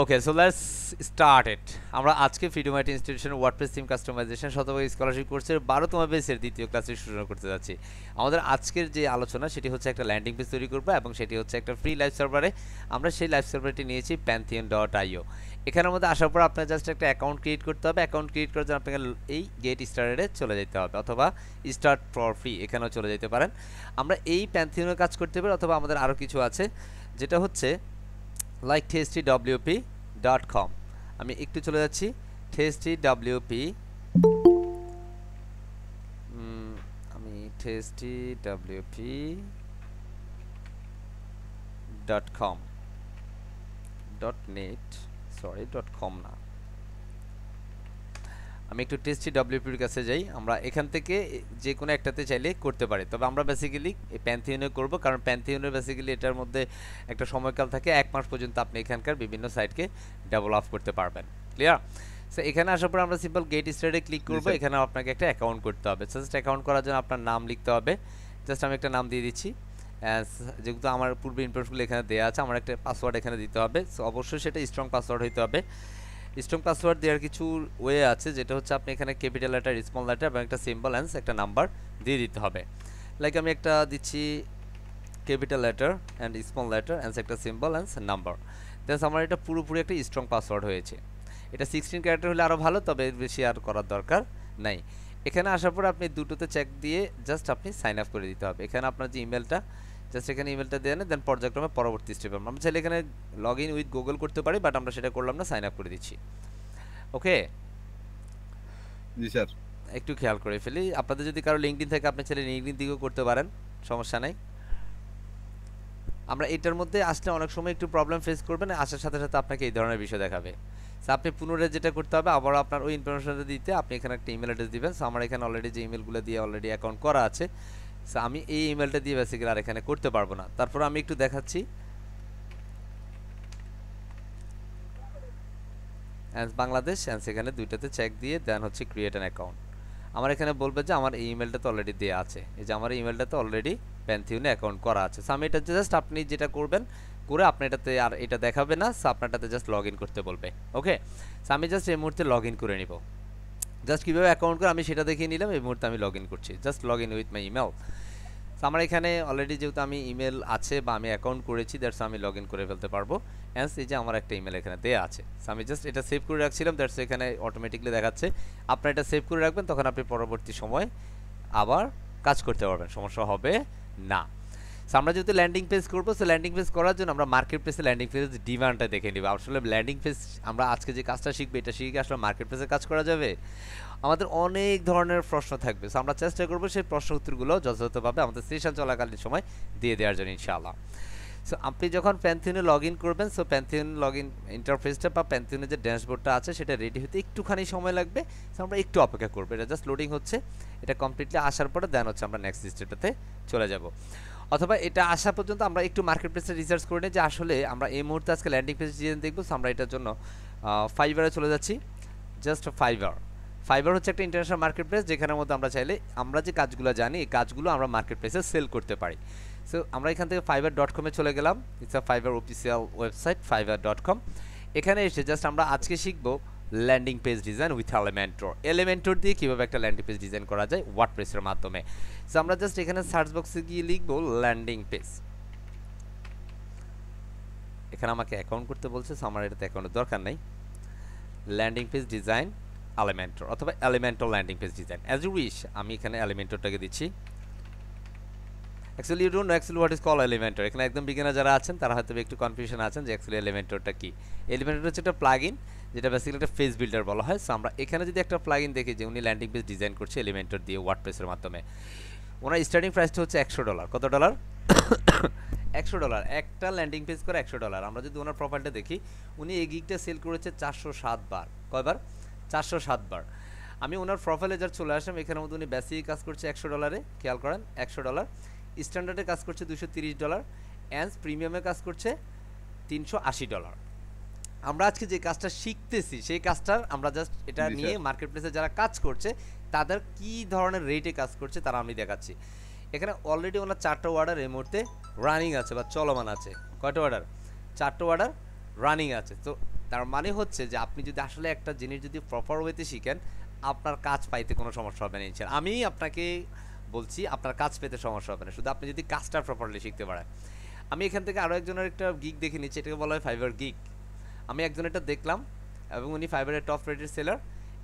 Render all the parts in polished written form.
Okay, so let's start it. আমরা আজকে freedom IT ইনস্টিটিউশনের ওয়ার্ডপ্রেস থিম কাস্টমাইজেশন শতভাগ স্কলারশিপ কোর্সের ১২তম বেসের দ্বিতীয় ক্লাসে শুরু করতে যাচ্ছি। আমাদের আজকের যে আলোচনা সেটি হচ্ছে একটা ল্যান্ডিং পেজ তৈরি করবো এবং সেটি হচ্ছে একটা ফ্রি লাইভ সার্ভারে। আমরা সেই লাইভ সার্ভারটি নিয়েছি pantheon.io। এখানের মধ্যে আসার পর আপনার জাস্ট একটা অ্যাকাউন্ট ক্রিয়েট করতে হবে। অ্যাকাউন্ট ক্রিয়েট করার জন্য আপনাকে এই গেট স্টার্টেডে চলে যেতে হবে অথবা স্টার্ট ফর ফ্রি এখানেও চলে যেতে পারেন। আমরা এই প্যান্থিয়নের কাজ করতে পারি অথবা আমাদের আরও কিছু আছে যেটা হচ্ছে লাইক testwp.com। আমি একটু চলে যাচ্ছি testwp, আমি testwp.com .net, সরি .com না, আমি একটু testwp-র কাছে যাই। আমরা এখান থেকে যে কোনো একটাতে চাইলে করতে পারি, তবে আমরা বেসিক্যালি এই প্যান্থিয়নে করব, কারণ প্যান্থিয়নের বেসিক্যালি এটার মধ্যে একটা সময়কাল থাকে 1 মাস পর্যন্ত আপনি এখানকার বিভিন্ন সাইটকে ডেভেলপ করতে পারবেন। ক্লিয়ার? সো এখানে আসার পর আমরা সিম্পল গেট স্টার্টে ক্লিক করব। এখানে আপনাকে একটা অ্যাকাউন্ট করতে হবে। জাস্ট অ্যাকাউন্ট করার জন্য আপনার নাম লিখতে হবে। জাস্ট আমি একটা নাম দিয়ে দিচ্ছি, যেহেতু আমার পূর্বে ইনপুটগুলো এখানে দেওয়া আছে। আমার একটা পাসওয়ার্ড এখানে দিতে হবে। সো অবশ্যই সেটা স্ট্রং পাসওয়ার্ড হইতে হবে। স্ট্রং পাসওয়ার্ড দেওয়ার কিছু ওয়ে আছে, যেটা হচ্ছে আপনি এখানে ক্যাপিটাল লেটার, স্মল লেটার এবং একটা সিম্বল অ্যান্ড একটা নাম্বার দিয়ে দিতে হবে। লাইক আমি একটা দিচ্ছি capital letter and small letter and একটা সিম্বল অ্যান্ড নাম্বার। দ্যাটস আমার এটা পুরোপুরি একটা স্ট্রং পাসওয়ার্ড হয়েছে। এটা 16 ক্যারেক্টার হলে আরও ভালো, তবে বেশি আর করার দরকার নাই। এখানে আসার পর আপনি দুটোতে চেক দিয়ে জাস্ট আপনি সাইন আপ করে দিতে হবে। এখানে আপনার যে ইমেলটা, জাস্ট এখানে ইমেলটা দিয়ে দেন, দেন পর্যায়ক্রমে পরবর্তী স্টেপে আমরা চাইলে এখানে লগ ইন উইথ গুগল করতে পারি, বাট আমরা সেটা করলাম না, সাইন আপ করে দিচ্ছি। ওকে, জি স্যার। একটু খেয়াল করে ফেলি, আপনাদের যদি কারো লিঙ্কডিন থাকে আপনি চাইলে লিঙ্কডিন দিকেও করতে পারেন, সমস্যা নাই। আমরা এটার মধ্যে আসলে অনেক সময় একটু প্রবলেম ফেস করবেন, আসার সাথে সাথে আপনাকে এই ধরনের বিষয় দেখাবে। সো আপনি পুনরায় যেটা করতে হবে, আবার আপনার ওই ইনফরমেশনটা দিতে আপনি এখানে একটা ইমেল অ্যাড্রেস দিবেন। সো আমার এখানে অলরেডি যে ইমেলগুলো দিয়ে অলরেডি অ্যাকাউন্ট করা আছে, সো আমি এই ইমেলটা দিয়ে বেসিক্যালি আর এখানে করতে পারবো না। তারপর আমি একটু দেখাচ্ছি, বাংলাদেশ অ্যান্ড সেখানে দুইটাতে চেক দিয়ে দেন হচ্ছে ক্রিয়েট অ্যান অ্যাকাউন্ট। আমার এখানে বলবে যে আমার এই ইমেলটা তো অলরেডি দেওয়া আছে, এই যে আমার ইমেলটা তো অলরেডি প্যান্থিয়নে অ্যাকাউন্ট করা আছে। সো আমি এটা জাস্ট আপনি যেটা করবেন করে আপনি এটাতে আর এটা দেখাবে না, সো আপনারটাতে জাস্ট লগ ইন করতে বলবে। ওকে, সো আমি জাস্ট এই মুহূর্তে লগ ইন করে নিব। জাস্ট কীভাবে অ্যাকাউন্ট করে আমি সেটা দেখিয়ে নিলাম। এই মুহূর্তে আমি লগ ইন করছি, just log in with my email. So আমার এখানে অলরেডি যেহেতু আমি ইমেল আছে বা আমি অ্যাকাউন্ট করেছি, দ্যাটস আমি লগ ইন করে ফেলতে পারবো। অ্যান্ড এই যে আমার একটা ইমেল এখানে দেওয়া আছে, সো আমি জাস্ট এটা সেভ করে রাখছিলাম, দ্যাটস এখানে অটোমেটিকলি দেখাচ্ছে। আপনার এটা সেভ করে রাখবেন, তখন আপনি পরবর্তী সময় আবার কাজ করতে পারবেন, সমস্যা হবে না। সো আমরা যেহেতু ল্যান্ডিং পেজ করবো, সো ল্যান্ডিং পেজ করার জন্য আমরা মার্কেট প্লেসে ল্যান্ডিং পেজ ডিমান্ডটা দেখে নিব। আসলে ল্যান্ডিং পেজ আমরা আজকে যে কাজটা শিখবো, এটা শিখে আসলে মার্কেট প্লেসে কাজ করা যাবে? আমাদের অনেক ধরনের প্রশ্ন থাকবে, সো আমরা চেষ্টা করবো সেই প্রশ্ন উত্তরগুলো যথাযথভাবে আমাদের সেশন চলাকালীন সময় দিয়ে দেওয়ার জন্য, ইনশাআল্লাহ। সো আপনি যখন প্যান্থিয়নে লগ ইন করবেন, সো প্যান্থিয়ন লগ ইন ইন্টারফেসটা বা প্যান্থিয়নের যে ড্যাশবোর্ডটা আছে সেটা রেডি হতে একটুখানি সময় লাগবে। সো আমরা একটু অপেক্ষা করবো, এটা জাস্ট লোডিং হচ্ছে। এটা কমপ্লিটলি আসার পরে দেন হচ্ছে আমরা নেক্সট স্টেপটাতে চলে যাব। অথবা এটা আসা পর্যন্ত আমরা একটু মার্কেট প্লেসে রিসার্চ করে নিই যে আসলে আমরা এই মুহূর্তে আজকে ল্যান্ডিং পেজ ডিজাইন দেখবো। সো আমরা এটার জন্য ফাইবারে চলে যাচ্ছি। জাস্ট ফাইবার হচ্ছে একটা ইন্টারন্যাশনাল মার্কেট প্লেস, যেখানের মধ্যে আমরা চাইলে আমরা যে কাজগুলো জানি এই কাজগুলো আমরা মার্কেট প্লেসে সেল করতে পারি। সো আমরা এখান থেকে fiverr.com-এ চলে গেলাম। It's a fibre official website fiverr.com। এখানে এসে জাস্ট আমরা আজকে শিখবো landing page design with Elementor দিয়ে কীভাবে একটা ল্যান্ডিং পেজ ডিজাইন করা যায় ওয়ার্ডপ্রেসের মাধ্যমে। সো আমরা জাস্ট এখানে সার্চ বক্সে গিয়ে লিখবো ল্যান্ডিং পেজ। এখানে আমাকে অ্যাকাউন্ট করতে বলছে, সো আমার এটাতে অ্যাকাউন্টের দরকার নেই। ল্যান্ডিং পেজ ডিজাইন এলিমেন্টর অথবা Elementor landing page design, as you wish. আমি এখানে এলিমেন্টরটাকে দিচ্ছি। Actually you don't know actually what is call Elementor. এখানে একদম বিগিনার যারা আছেন তারা হয়তো একটু কনফিউশন আছেন যে অ্যাকচুয়ালি এলিমেন্টরটা কি। এলিমেন্টর হচ্ছে একটা প্লাগইন, যেটা বেসিক্যালি একটা পেজ বিল্ডার বলা হয়। সো আমরা এখানে যদি একটা প্লাগইন দেখি যে উনি ল্যান্ডিং পেজ ডিজাইন করছে এলিমেন্টর দিয়ে ওয়ার্ডপ্রেসের মাধ্যমে, ওনার স্টার্টিং প্রাইসটা হচ্ছে $100। কত ডলার? $100। একটা ল্যান্ডিং পেজ করে $100। আমরা যদি ওনার প্রোফাইলটা দেখি, উনি এই গিগটা সেল করেছে 407 বার। কয়বার? 407 বার। আমি ওনার প্রোফাইলে যার চলে আসলাম, এখানের মধ্যে উনি বেসিক কাজ করছে $100, খেয়াল করেন $100। স্ট্যান্ডার্ডে কাজ করছে $230, অ্যান্ড প্রিমিয়ামে কাজ করছে $380। আমরা আজকে যে কাজটা শিখতেছি সেই কাজটার আমরা জাস্ট এটা নিয়ে মার্কেট প্লেসে যারা কাজ করছে তাদের কি ধরনের রেটে কাজ করছে তারা আমি দেখাচ্ছি। এখানে অলরেডি ওনার 4টা অর্ডার এই মুহূর্তে রানিং আছে বা চলমান আছে। কয়টা অর্ডার? 4টা অর্ডার রানিং আছে। তো তার মানে হচ্ছে যে আপনি যদি আসলে একটা জিনিস যদি প্রপার ওয়েতে শিখেন, আপনার কাজ পাইতে কোনো সমস্যা হবে না ইনশাআল্লাহ। আমি আপনাকে বলছি আপনার কাজ পেতে সমস্যা হবে না, শুধু আপনি যদি কাজটা প্রপারলি শিখতে পারেন। আমি এখান থেকে আরও একজনের একটা গিগ দেখে নিচ্ছি, এটাকে বলা হয় ফাইবার গিগ। আমি একজনেরটা দেখলাম এবং উনি ফাইবারের টপ রেটেড সেলার।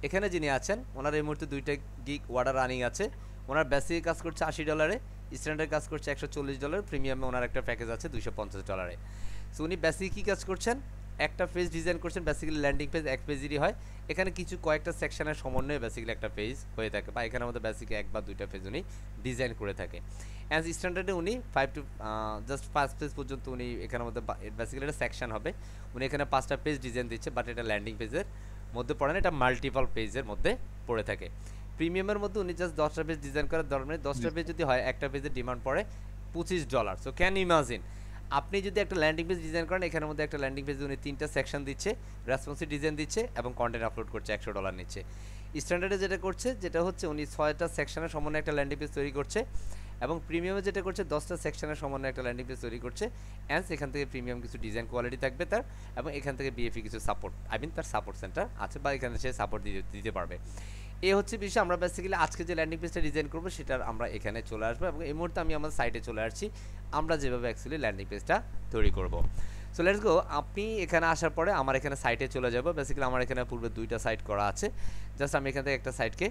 এখানে যিনি আছেন ওনার এই মুহূর্তে 2টা গিগ ওয়ার্ডার রানিং আছে। ওনার বেসিক কাজ করছে $80, স্ট্যান্ডার্ড কাজ করছে $140, প্রিমিয়ামে ওনার একটা প্যাকেজ আছে $250। সো উনি বেসিক কী কাজ করছেন, একটা পেজ ডিজাইন করছেন। বেসিক্যালি ল্যান্ডিং পেজ এক পেজেরই হয়, এখানে কিছু কয়েকটা সেকশনের সমন্বয়ে বেসিক্যালি একটা পেজ হয়ে থাকে, বা এখানে আমাদের বেসিক 1 বা 2টা পেজ উনি ডিজাইন করে থাকে। অ্যাজ স্ট্যান্ডার্ডে উনি 5 টু জাস্ট 5 পেজ পর্যন্ত উনি এখানের মধ্যে বেসিক্যালি একটা সেকশন হবে। উনি এখানে 5টা পেজ ডিজাইন দিচ্ছে, বাট এটা ল্যান্ডিং পেজের মধ্যে পড়ে না, এটা মাল্টিপল পেজের মধ্যে পড়ে থাকে। প্রিমিয়ামের মধ্যে উনি জাস্ট 10টা পেজ ডিজাইন করার দরকার নেই। 10টা পেজ যদি হয়, একটা পেজের ডিমান্ড পড়ে $25। সো ক্যান ইমাজিন আপনি যদি একটা ল্যান্ডিং পেজ ডিজাইন করেন, এখানের মধ্যে একটা ল্যান্ডিং পেজে উনি 3টা সেকশন দিচ্ছে, রেসপন্সিভ ডিজাইন দিচ্ছে এবং কন্টেন্ট আপলোড করছে, $100 নিচ্ছে। স্ট্যান্ডার্ডে যেটা করছে যেটা হচ্ছে উনি 6টা সেকশনের সমন্বয়ে একটা ল্যান্ডিং পেজ তৈরি করছে, এবং প্রিমিয়ামে যেটা করছে 10টা সেকশনের সমন্বয়ে একটা ল্যান্ডিং পেজ তৈরি করছে। অ্যান্ড এখান থেকে প্রিমিয়াম কিছু ডিজাইন কোয়ালিটি থাকবে তার, এবং এখান থেকে বিএফি কিছু সাপোর্ট, তার সাপোর্ট সেন্টার আছে, বা এখানে সে সাপোর্ট দিতে পারবে। এই হচ্ছে বিষয়। আমরা বেসিক্যালি আজকে যে ল্যান্ডিং পেজটা ডিজাইন করবো সেটার আমরা এখানে চলে আসবো, এবং এই মুহূর্তে আমি আমার সাইটে চলে আসছি, আমরা যেভাবে অ্যাকচুয়ালি ল্যান্ডিং পেজটা তৈরি করব। So let's go. আপনি এখানে আসার পরে আমার এখানে সাইটে চলে যাব। বেসিক্যালি আমার এখানে পূর্বে 2টা সাইট করা আছে, জাস্ট আমি এখান থেকে একটা সাইটকে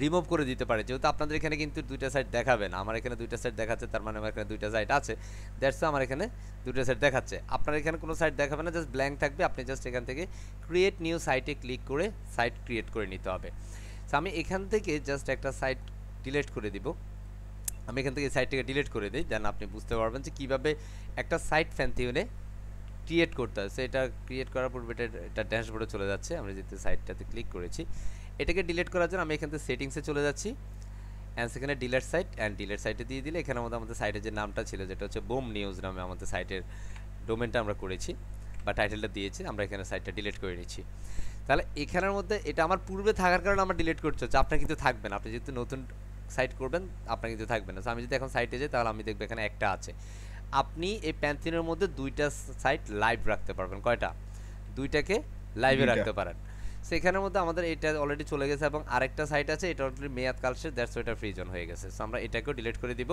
রিমুভ করে দিতে পারি, যেহেতু আপনাদের এখানে কিন্তু 2টা সাইট দেখাবে না। আমার এখানে 2টা সাইট দেখাচ্ছে, তার মানে আমার এখানে 2টা সাইট আছে, দ্যাটস আমার এখানে 2টা সাইট দেখাচ্ছে। আপনার এখানে কোনো সাইট দেখাবে না, জাস্ট ব্ল্যাঙ্ক থাকবে। আপনি জাস্ট এখান থেকে ক্রিয়েট নিউ সাইটে ক্লিক করে সাইট ক্রিয়েট করে নিতে হবে। সো আমি এখান থেকে জাস্ট একটা সাইট ডিলিট করে দিব। আমি এখান থেকে সাইটটাকে ডিলিট করে দিই, দেন আপনি বুঝতে পারবেন যে কীভাবে একটা সাইট ফ্যান্থিউনে ক্রিয়েট করতে হয়। সো এটা ক্রিয়েট করার পূর্বে এটা ড্যাশবোর্ডে চলে যাচ্ছে। আমরা যেহেতু সাইটটাতে ক্লিক করেছি, এটাকে ডিলিট করার জন্য আমি এখান থেকে সেটিংসে চলে যাচ্ছি, অ্যান্ড সেখানে ডিলিট সাইট, অ্যান্ড ডিলিট সাইটে দিয়ে দিলে এখানে আমাদের সাইটের যে নামটা ছিল, যেটা হচ্ছে বুম নিউজ নামে আমাদের সাইটের ডোমেনটা আমরা করেছি বা টাইটেলটা দিয়েছি, আমরা এখানে সাইটটা ডিলিট করে নিচ্ছি। তাহলে এখানের মধ্যে এটা আমার পূর্বে থাকার কারণে আমার ডিলিট করতে হচ্ছে, আপনার কিন্তু থাকবে না। আপনি যেহেতু নতুন সাইট করবেন, আপনার কিন্তু থাকবে না। সো আমি যদি এখন সাইটে যাই, তাহলে আমি দেখবো এখানে একটা আছে। আপনি এই প্যান্থিনের মধ্যে 2টা সাইট লাইভ রাখতে পারবেন। কয়টা? 2টাকে লাইভে রাখতে পারেন। সেখানের মধ্যে আমাদের এটা অলরেডি চলে গেছে, এবং আরেকটা সাইট আছে, এটা অলরেডি মেয়াদ কাল শেষ, দ্যাটস ওইটা ফ্রিজন হয়ে গেছে। সো আমরা এটাকেও ডিলিট করে দিব।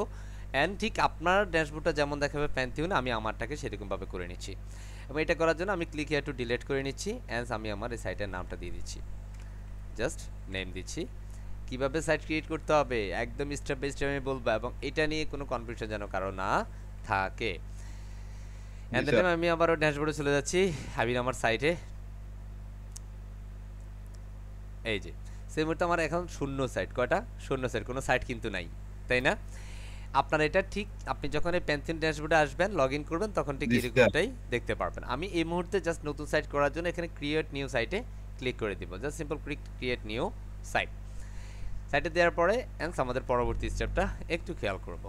অ্যান্ড ঠিক আপনার ড্যাশবোর্ডটা যেমন দেখাবে প্যান্থিউনে, আমি আমারটাকে সেরকমভাবে করে নিচ্ছি, এবং এটা করার জন্য আমি ক্লিক হিয়ার টু ডিলিট করে নিচ্ছি। অ্যান্ড আমি আমার এই সাইটের নামটা দিয়ে দিচ্ছি, জাস্ট নেম দিচ্ছি। কিভাবে সাইট ক্রিয়েট করতে হবে একদম স্টেপ বাই স্টেপ আমি বলবো, এবং এটা নিয়ে কোনো কনফিউশন যেন কারো না থাকে। অ্যান্ড দেন আমি আবারও ড্যাশবোর্ডে চলে যাচ্ছি, আমি আমার সাইটে। এই যে সেই মুহূর্তে আমার এখন শূন্য সাইট। কয়টা? শূন্য সাইট, কোনো সাইট কিন্তু নাই, তাই না? আপনার এটা ঠিক আপনি যখন এই প্যান্থিন ড্যাশবোর্ডে আসবেন, লগ ইন করবেন, তখন ঠিক এরকমটাই দেখতে পারবেন। আমি এই মুহূর্তে জাস্ট নতুন সাইট করার জন্য এখানে ক্রিয়েট নিউ সাইটে ক্লিক করে দিব, just simple create new site. সাইটে দেওয়ার পরে আমাদের পরবর্তী স্টেপটা একটু খেয়াল করব।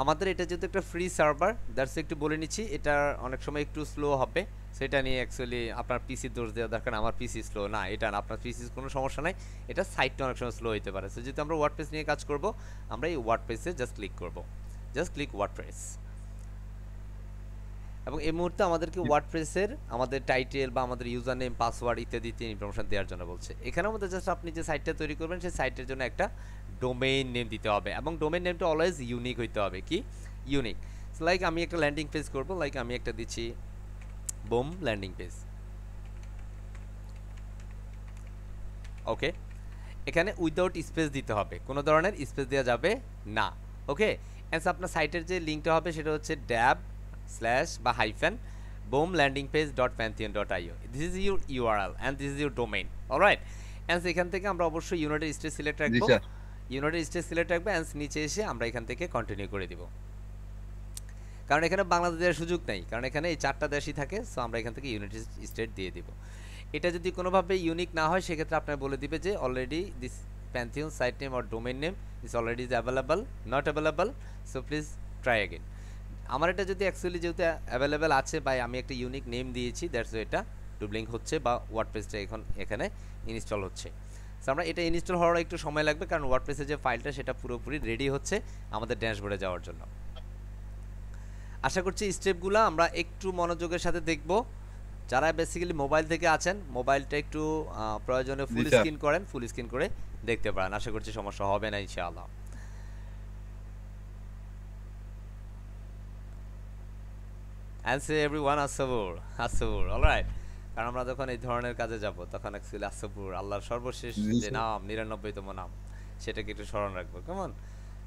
আমাদের এটা যেহেতু একটা ফ্রি সার্ভার, দ্যাটস একটু বলে নিচ্ছি, এটা অনেক সময় একটু স্লো হবে, সেটা নিয়ে অ্যাকচুয়ালি আপনার পিসি দোষ দেওয়া দরকার। আমার পিসি স্লো না, এটা না, আপনার পিসি কোনো সমস্যা নাই, এটা সাইটটা অনেক সময় স্লো হতে পারে। সো যেহেতু আমরা ওয়ার্ডপ্রেস নিয়ে কাজ করব, আমরা এই ওয়ার্ডপ্রেসে জাস্ট ক্লিক করব, জাস্ট ক্লিক ওয়ার্ডপ্রেস। এবং এই মুহূর্তে আমাদেরকে ওয়ার্ডপ্রেসের আমাদের টাইটেল বা আমাদের ইউজার নেম, পাসওয়ার্ড ইত্যাদি ইনফরমেশন দেওয়ার জন্য বলছে। এখানের মধ্যে জাস্ট আপনি যে সাইটটা তৈরি করবেন, সেই সাইটের জন্য একটা ডোমেইন নেম দিতে হবে, এবং ডোমেইন নেমটা অলওয়েজ ইউনিক হইতে হবে। কি ইউনিক? লাইক আমি একটা ল্যান্ডিং পেজ করব, লাইক আমি একটা দিচ্ছি বুম ল্যান্ডিং পেজ। ওকে, এখানে উইদাউট স্পেস দিতে হবে, কোনো ধরনের স্পেস দেওয়া যাবে না। ওকে, অ্যান্ড আপনার সাইটের যে লিঙ্কটা হবে সেটা হচ্ছে ড্যাব স্ল্যাশ বা hyphen boomlandingpage.pantheon.io। This is your URL and this is your domain. Alright, and এখান থেকে আমরা অবশ্যই ইউনাইটেড স্টেট সিলেক্ট রাখবো, ইউনাইটেড স্টেট সিলেক্ট রাখবো, অ্যান্ড নিচে এসে আমরা এখান থেকে কন্টিনিউ করে দিব, কারণ এখানে বাংলাদেশের সুযোগ নেই, কারণ এখানে এই 4টা দেশই থাকে। সো আমরা এখান থেকে ইউনাইটেড স্টেট দিয়ে দিব। এটা যদি কোনোভাবে ইউনিক না হয়, সেক্ষেত্রে আপনার বলে দিবে যে already this Pantheon site name or domain name is already is available, not available, so please try again. আমার এটা যদি অ্যাকচুয়ালি যেহেতু অ্যাভেলেবেল আছে বা আমি একটা ইউনিক নেম দিয়েছি, দ্যাটস এটা ডুবলিং হচ্ছে বা ওয়ার্ডপ্রেসটা এখানে ইনস্টল হচ্ছে। সো আমরা এটা ইনস্টল হওয়ার একটু সময় লাগবে, কারণ ওয়ার্ডপ্রেসের যে ফাইলটা সেটা পুরোপুরি রেডি হচ্ছে আমাদের ড্যাশবোর্ডে যাওয়ার জন্য। আশা করছি স্টেপগুলো আমরা একটু মনোযোগের সাথে দেখব, যারা বেসিক্যালি মোবাইল থেকে আছেন মোবাইলটা একটু প্রয়োজনে জি ফুল স্যার। স্ক্রিন করেন, ফুল স্ক্রিন করে দেখতে পারেন, আশা করছি সমস্যা হবে না ইনশাআল্লাহ। অ্যান্সার এভরিওয়ান আসসাবুর আসসাবুর অলরাইট। কারণ আমরা যখন এই ধরনের কাজে যাব তখন অ্যাকচুয়ালি আসসাবুর আল্লাহর সর্বশেষ জি যে স্যার। নাম 99তম নাম সেটাকে একটু স্মরণ রাখবো, কেমন?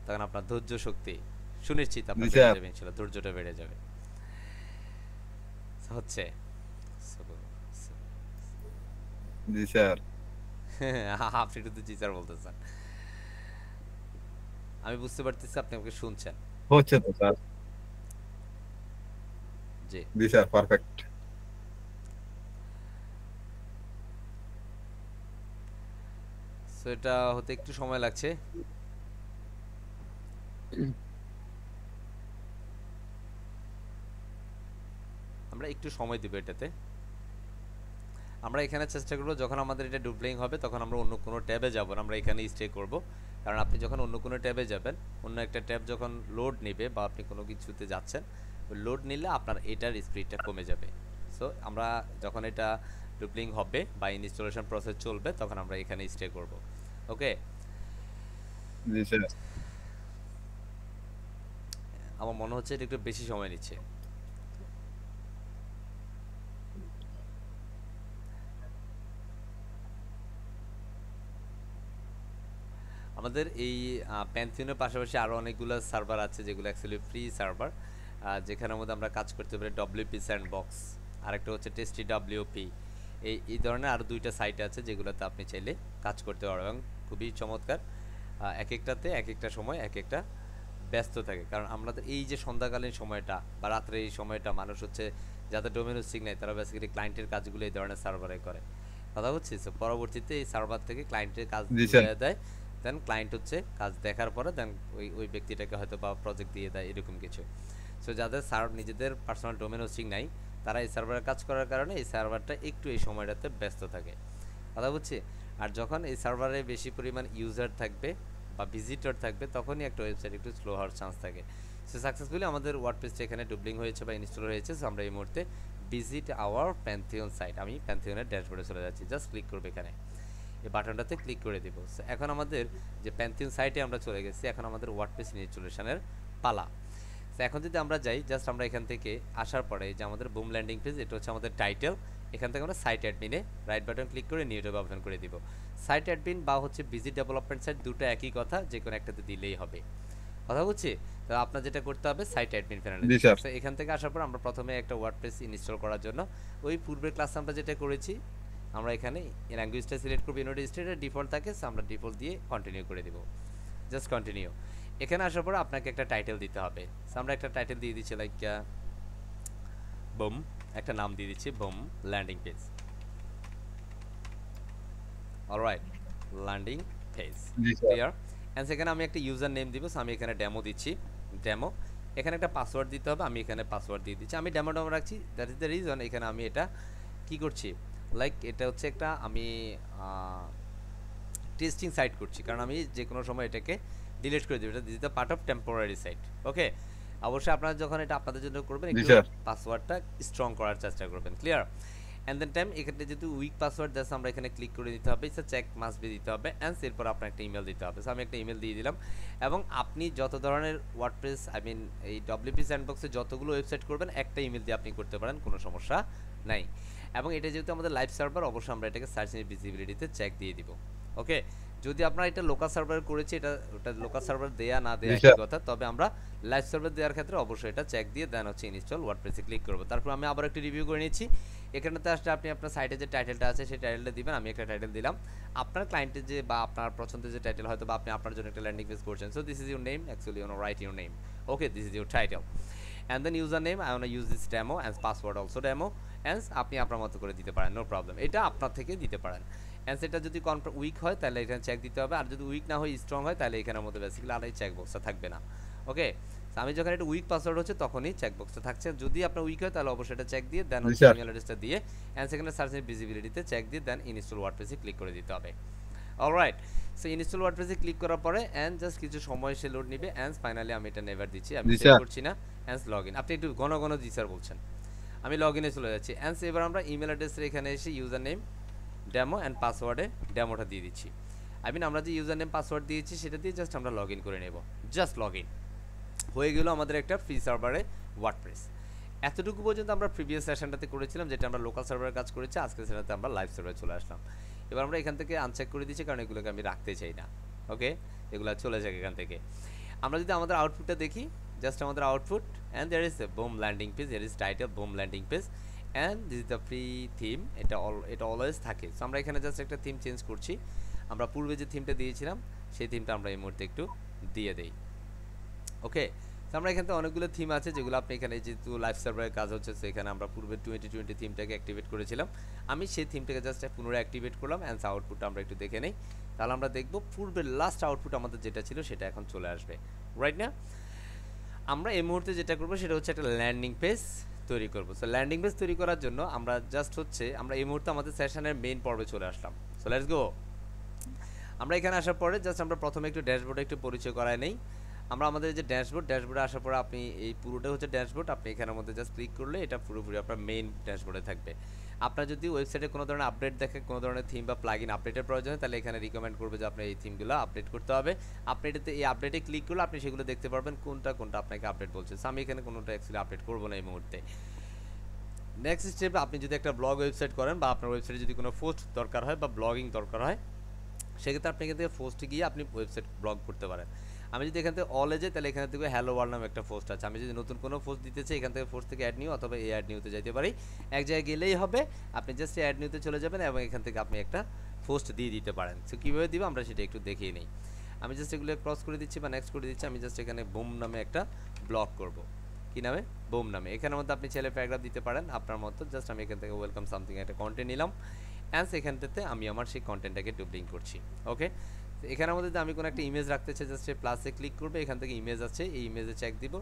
তখন আপনার ধৈর্য শক্তি সুনিশ্চিত জি আপনার বেড়ে স্যার। যাবে ইনশাআল্লাহ, ধৈর্যটা বেড়ে যাবে। হচ্ছে সবুর, সবুর। জি স্যার। আপনি শুধু জি স্যার বলতেছেন, আমি বুঝতে পারতেছি আপনি আমাকে শুনছেন। হচ্ছে তো স্যার। জি। জি স্যার, পারফেক্ট। সো এটা হতে একটু সময় লাগছে। আমরা একটু সময় দিব এটাতে। আমরা এখানে চেষ্টা করব যখন আমাদের এটা ডুপ্লিং হবে তখন আমরা অন্য কোনো ট্যাবে যাব না, আমরা এখানে স্টে করব। কারণ আপনি যখন অন্য কোনো ট্যাবে যাবেন, অন্য একটা ট্যাব যখন লোড নেবে বা আপনি কোনো কিছুতে যাচ্ছেন, ওই লোড নিলে আপনার এটার স্পিডটা কমে যাবে। সো আমরা যখন এটা ডুপ্লিং হবে বা ইনস্টলেশন প্রসেস চলবে তখন আমরা এখানে স্টে করব। ওকে। জি স্যার। আমার মনে হচ্ছে এটা একটু বেশি সময় নিচ্ছে। আমাদের এই প্যান্থিয়নের পাশাপাশি আরও অনেকগুলো সার্ভার আছে যেগুলো অ্যাকচুয়ালি ফ্রি সার্ভার, যেখানের মধ্যে আমরা কাজ করতে পারি ডব্লিউপি স্যান্ডবক্স, আরেকটা হচ্ছে টেস্টি ডাব্লিউপি। এই ধরনের আরও দুইটা সাইট আছে যেগুলোতে আপনি চাইলে কাজ করতে পারবেন এবং খুবই চমৎকার। এক একটাতে এক একটা সময় এক একটা ব্যস্ত থাকে, কারণ আমাদের এই যে সন্ধ্যাকালীন সময়টা বা রাত্রে এই সময়টা মানুষ হচ্ছে যাদের ডোমেন হোস্টিং নেই তারা বেসিক্যালি ক্লায়েন্টের কাজগুলো এই ধরনের সার্ভারে করে। কথা বুঝছিস? পরবর্তীতে এই সার্ভার থেকে ক্লায়েন্টের কাজ জি স্যার। বুঝিয়ে দেয়, দেন ক্লায়েন্ট হচ্ছে কাজ দেখার পরে দেন ওই ব্যক্তিটাকে হয়তো বা প্রজেক্ট দিয়ে দেয় এরকম কিছু। সো যাদের নিজেদের পার্সোনাল ডোমেন হোস্টিং নাই তারা এই সার্ভারে কাজ করার কারণে এই সার্ভারটা একটু এই সময়টাতে ব্যস্ত থাকে। কথা বুঝছি? আর যখন এই সার্ভারে বেশি পরিমাণ ইউজার থাকবে বা ভিজিটর থাকবে তখনই একটা ওয়েবসাইট একটু স্লো হওয়ার চান্স থাকে। সো সাকসেসফুলি আমাদের ওয়ার্ডপ্রেসটা এখানে ডুবলিং হয়েছে বা ইনস্টল হয়েছে। সো আমরা এই মুহূর্তে ভিজিট আওয়ার প্যান্থিয়ন সাইট, আমি প্যান্থিয়নের ড্যাশবোর্ডে চলে যাচ্ছি, জাস্ট ক্লিক করবে এখানে, এই বাটনটাতে ক্লিক করে দিব। সো এখন আমাদের যে প্যান্থিয়ন সাইটে আমরা চলে গেছি, এখন আমাদের ওয়ার্ডপ্রেস ইনস্টলেশনের পালা। তো এখন যদি আমরা যাই, জাস্ট আমরা এখান থেকে আসার পরে যে আমাদের বুম ল্যান্ডিং পেজ, এটা হচ্ছে আমাদের টাইটেল। এখান থেকে আমরা সাইট অ্যাডমিনে রাইট বাটন ক্লিক করে নিউ ট্যাবে অপশন করে দিব। সাইট অ্যাডমিন বা হচ্ছে ভিজিট ডেভেলপমেন্ট সাইট দুটো একই কথা, যে কোনো একটাতে দিলেই হবে। কথা বুঝছি? তো আপনার যেটা করতে হবে সাইট অ্যাডমিন প্যানেলে জি যেতে স্যার। হবে। এখান থেকে আসার পর আমরা প্রথমে একটা ওয়ার্ডপ্রেস ইনস্টল করার জন্য ওই পূর্বের ক্লাসে আমরা যেটা করেছি, আমরা এখানে ল্যাঙ্গুয়েজটা সিলেক্ট করব, ইউনাইটেড স্টেটের ডিফল্ট থাকে, সো আমরা ডিফল্ট দিয়ে কন্টিনিউ করে দিব, জাস্ট কন্টিনিউ। এখানে আসার পর আপনাকে একটা টাইটেল দিতে হবে। সো আমরা একটা টাইটেল দিয়ে দিচ্ছি লাইক বুম, একটা নাম দিয়ে দিচ্ছি broom landing page. Alright, landing page G sir. Clear. And সেখানে আমি একটা ইউজার নেম দিব, সো আমি এখানে ডেমো দিচ্ছি, ডেমো। এখানে একটা পাসওয়ার্ড দিতে হবে, আমি এখানে পাসওয়ার্ড দিয়ে দিচ্ছি, আমি ডেমো ডেমো রাখছি, দ্যাট ইজ দ্য রিজন এখানে আমি এটা কি করছি, লাইক এটা হচ্ছে একটা আমি টেস্টিং সাইট করছি, কারণ আমি যে কোনো সময় এটাকে ডিলিট করে দেব, এটা this the part of temporary site. Okay. অবশ্যই আপনারা যখন এটা আপনাদের জন্য করবেন জি একটু স্যার। পাসওয়ার্ডটা স্ট্রং করার চেষ্টা করবেন, ক্লিয়ার। অ্যান্ড দেন টাইম এখানে যেহেতু উইক পাসওয়ার্ড দেশ আমরা এখানে ক্লিক করে দিতে হবে, ইটস চেক মাস্ট বি দিতে হবে, অ্যান্ড এরপর আপনার একটা ইমেল দিতে হবে। সো আমি একটা ইমেল দিয়ে দিলাম। এবং আপনি যত ধরনের ওয়ার্ডপ্রেস এই ডব্লিউপি স্যান্ডবক্সে যতগুলো ওয়েবসাইট করবেন একটা ইমেল দিয়ে আপনি করতে পারেন, কোনো সমস্যা নাই। এবং এটা যেহেতু আমাদের লাইভ সার্ভার, অবশ্যই আমরা এটাকে সার্চ ইঞ্জিন ভিজিবিলিটিতে চেক দিয়ে দিব। ওকে। যদি আপনারা এটা লোকাল সার্ভার করেছি, এটা ওটা লোকাল সার্ভার দেয়া না দেয়া জি একই স্যার। কথা, তবে আমরা লাইভ সার্ভার দেওয়ার ক্ষেত্রে অবশ্যই এটা চেক দিয়ে দেন হচ্ছে ইনস্টল ওয়ার্ডপ্রেসে ক্লিক করব। তারপর আমি আবার একটু রিভিউ করে নিচ্ছি। এখানেতে আসলে আপনি আপনার সাইটে যে টাইটেলটা আছে সেই টাইটেলটা দিবেন, আমি একটা টাইটেল দিলাম। আপনার ক্লায়েন্টের যে বা আপনার পছন্দের যে টাইটেল হয়তো বা আপনি আপনার জন্য একটা ল্যান্ডিং পেজ করছেন, so this is your name, actually you know write your name, okay, this is your title. And then user name, I want use this demo and password also demo, and আপনি আপনার মতো করে দিতে পারেন, no problem, এটা আপনার থেকে দিতে পারেন। অ্যান্ড সেটা যদি উইক হয় তাহলে এখানে চেক দিতে হবে, আর যদি উইক না হয় স্ট্রং হয় তাহলে এখানের মধ্যে বেসিক্যালি আর এই চেকবক্সটা থাকবে না। ওকে। আমি যখন এটা উইক পাসওয়ার্ড হচ্ছে তখনই চেকবক্সটা থাকছে, যদি আপনার উইক হয় তাহলে অবশ্যই এটা চেক দিয়ে দেন জি হচ্ছে স্যার। ইমেল অ্যাড্রেসটা দিয়ে অ্যান্ড সেখানে সার্চের ভিজিবিলিটিতে চেক দিয়ে দেন ইনস্টল ওয়ার্ডপ্রেসে ক্লিক করে দিতে হবে। অলরাইট। সো ইনস্টল ওয়ার্ডপ্রেসে ক্লিক করার পরে অ্যান্ড জাস্ট কিছু সময় সে লোড নিবে, অ্যান্ড ফাইনালি আমি এটা নেভার দিচ্ছি, আমি জি সেভ স্যার। করছি না, অ্যান্ড লগ ইন। আপনি একটু ঘন ঘন জি স্যার বলছেন, আমি লগ ইনে চলে যাচ্ছি অ্যান্ড এবার আমরা ইমেল অ্যাড্রেসের এখানে এসে ইউজার নেম ডেমো অ্যান্ড পাসওয়ার্ডে ডেমোটা দিয়ে দিচ্ছি। আই মিন আমরা যে ইউজার নেম পাসওয়ার্ড দিয়েছি সেটা দিয়ে জাস্ট আমরা লগ ইন করে নেব। জাস্ট লগ ইন হয়ে গেল আমাদের একটা ফ্রি সার্ভারে ওয়ার্ডপ্রেস। এতটুকু পর্যন্ত আমরা প্রিভিয়াস সেশনটাতে করেছিলাম, যেটা আমরা লোকাল সার্ভারের কাজ করেছি। আজকের সেশনটাতে আমরা লাইভ সার্ভারে চলে আসলাম। এবার আমরা এখান থেকে আনচেক করে দিচ্ছি, কারণ এগুলোকে আমি রাখতে চাই না। ওকে, এগুলো চলে যাক এখান থেকে। আমরা যদি আমাদের আউটপুটটা দেখি, জাস্ট আমাদের output and there is a boom landing page, there is title boom landing page and this is the free theme. এটা অলওয়েজ থাকে। সো আমরা এখানে জাস্ট একটা থিম চেঞ্জ করছি। আমরা পূর্বে যে থিমটা দিয়েছিলাম সেই থিমটা আমরা এই মুহূর্তে একটু দিয়ে দেই। ওকে, তো আমরা এখানে অনেকগুলো থিম আছে যেগুলো আপনি এখানে, যেহেতু লাইভ সার্ভারের কাজ হচ্ছে সেখানে আমরা পূর্বে 2020 থিমটাকে অ্যাক্টিভেট করেছিলাম। আমি সেই থিমটাকে জাস্ট পুনরায় অ্যাক্টিভেট করলাম অ্যান্ড আউটপুটটা আমরা একটু দেখে নেই। তাহলে আমরা দেখব পূর্বের লাস্ট আউটপুট আমাদের যেটা ছিল সেটা এখন চলে আসবে, রাইট না? আমরা এই মুহূর্তে যেটা করবো সেটা হচ্ছে একটা ল্যান্ডিং পেজ তৈরি করবো। সো ল্যান্ডিং পেজ তৈরি করার জন্য আমরা জাস্ট হচ্ছে আমরা এই মুহূর্তে আমাদের সেশনের মেইন পর্বে চলে আসলাম। So let's go. আমরা এখানে আসার পরে জাস্ট আমরা প্রথমে একটু ড্যাশবোর্ডে একটু পরিচয় করায় নেই। আমরা আমাদের যে ড্যাশবোর্ডে আসার পরে আপনি এই পুরোটা হচ্ছে ড্যাশবোর্ড। আপনি এখানের মধ্যে জাস্ট ক্লিক করলে এটা পুরোপুরি আপনার মেইন ড্যাশবোর্ডে থাকবে। আপনার যদি ওয়েবসাইটে কোনো ধরনের আপডেট দেখে, কোনো ধরনের থিম বা প্লাগইন আপডেটের প্রয়োজন হয়, তাহলে এখানে রিকমেন্ড করবে যে আপনার এই থিমগুলো আপডেট করতে হবে। আপনি এটাতে এই আপডেটে ক্লিক করলে আপনি সেগুলো দেখতে পারবেন কোনটা কোনটা আপনাকে আপডেট বলছে। সো আমি এখানে কোনোটা অ্যাকচুয়ালি আপডেট করবো না এই মুহূর্তে। নেক্সট স্টেপে আপনি যদি একটা ব্লগ ওয়েবসাইট করেন বা আপনার ওয়েবসাইটে যদি কোনো পোস্ট দরকার হয় বা ব্লগিং দরকার হয়, সেক্ষেত্রে আপনি এখান থেকে পোস্টে গিয়ে আপনি ওয়েবসাইট ব্লগ করতে পারেন। আমি যদি এখান থেকে অলে যাই, তাহলে এখানে থেকে হ্যালো ওয়ার্ল্ড নামে একটা পোস্ট আছে। আমি যদি নতুন কোনো পোস্ট দিতে চাই, এখান থেকে পোস্ট থেকে অ্যাড নিউ অথবা এই অ্যাড নিউতে যাইতে পারি। এক জায়গায় গেলেই হবে, আপনি জাস্ট অ্যাড নিউতে চলে যাবেন এবং এখান থেকে আপনি একটা পোস্ট দিয়ে দিতে পারেন। সো কীভাবে দিব আমরা সেটা একটু দেখিয়ে নিই। আমি জাস্ট এগুলো ক্রস করে দিচ্ছি বা নেক্সট করে দিচ্ছি। আমি জাস্ট এখানে বুম নামে একটা ব্লগ করব। কী নামে? বুম নামে। এখানের মধ্যে আপনি ছেলে প্যারাগ্রাফ দিতে পারেন আপনার মতো। জাস্ট আমি এখান থেকে ওয়েলকাম সামথিং একটা কন্টেন্ট নিলাম অ্যান্ড এখানটাতে আমি আমার সেই কন্টেন্টটাকে ডুপ্লিং করছি। ওকে, এখানের মধ্যে আমি কোনো একটা ইমেজ রাখতে চাই, জাস্ট প্লাসে ক্লিক করবে, এখান থেকে ইমেজ আছে, এই ইমেজে চেক দিব।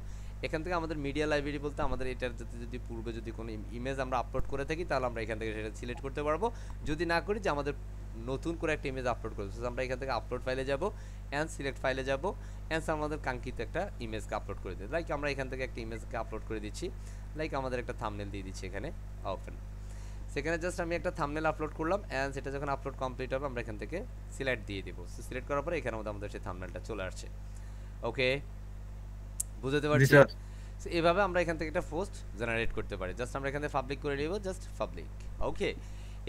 এখান থেকে আমাদের মিডিয়া লাইব্রেরি বলতে আমাদের এটার যদি পূর্বে যদি কোনো ইমেজ আমরা আপলোড করে থাকি, তাহলে আমরা এখান থেকে সেটা সিলেক্ট করতে পারবো। যদি না করি যে আমাদের নতুন করে একটা ইমেজ আপলোড করবো, আমরা এখান থেকে আপলোড ফাইলে যাব অ্যান্ড সিলেক্ট ফাইলে যাব অ্যান্ড আমাদের কাঙ্ক্ষিত একটা ইমেজকে আপলোড করে দিই। লাইক আমরা এখান থেকে একটা ইমেজকে আপলোড করে দিচ্ছি, লাইক আমাদের একটা থাম্বনেল দিয়ে দিচ্ছি এখানে ওপেন। সেখানে জাস্ট আমি একটা থাম্বনেল আপলোড করলাম অ্যান্ড সেটা যখন আপলোড কমপ্লিট হবে আমরা এখান থেকে সিলেক্ট দিয়ে দিব। সিলেক্ট করার পরে এখানের মধ্যে আমাদের সেই থাম্বনেলটা চলে আসছে। ওকে, বুঝতে পারছি? সো এভাবে আমরা এখান থেকে একটা পোস্ট জেনারেট করতে পারি। জাস্ট আমরা এখানে পাবলিক করে দিব, জাস্ট পাবলিক। ওকে,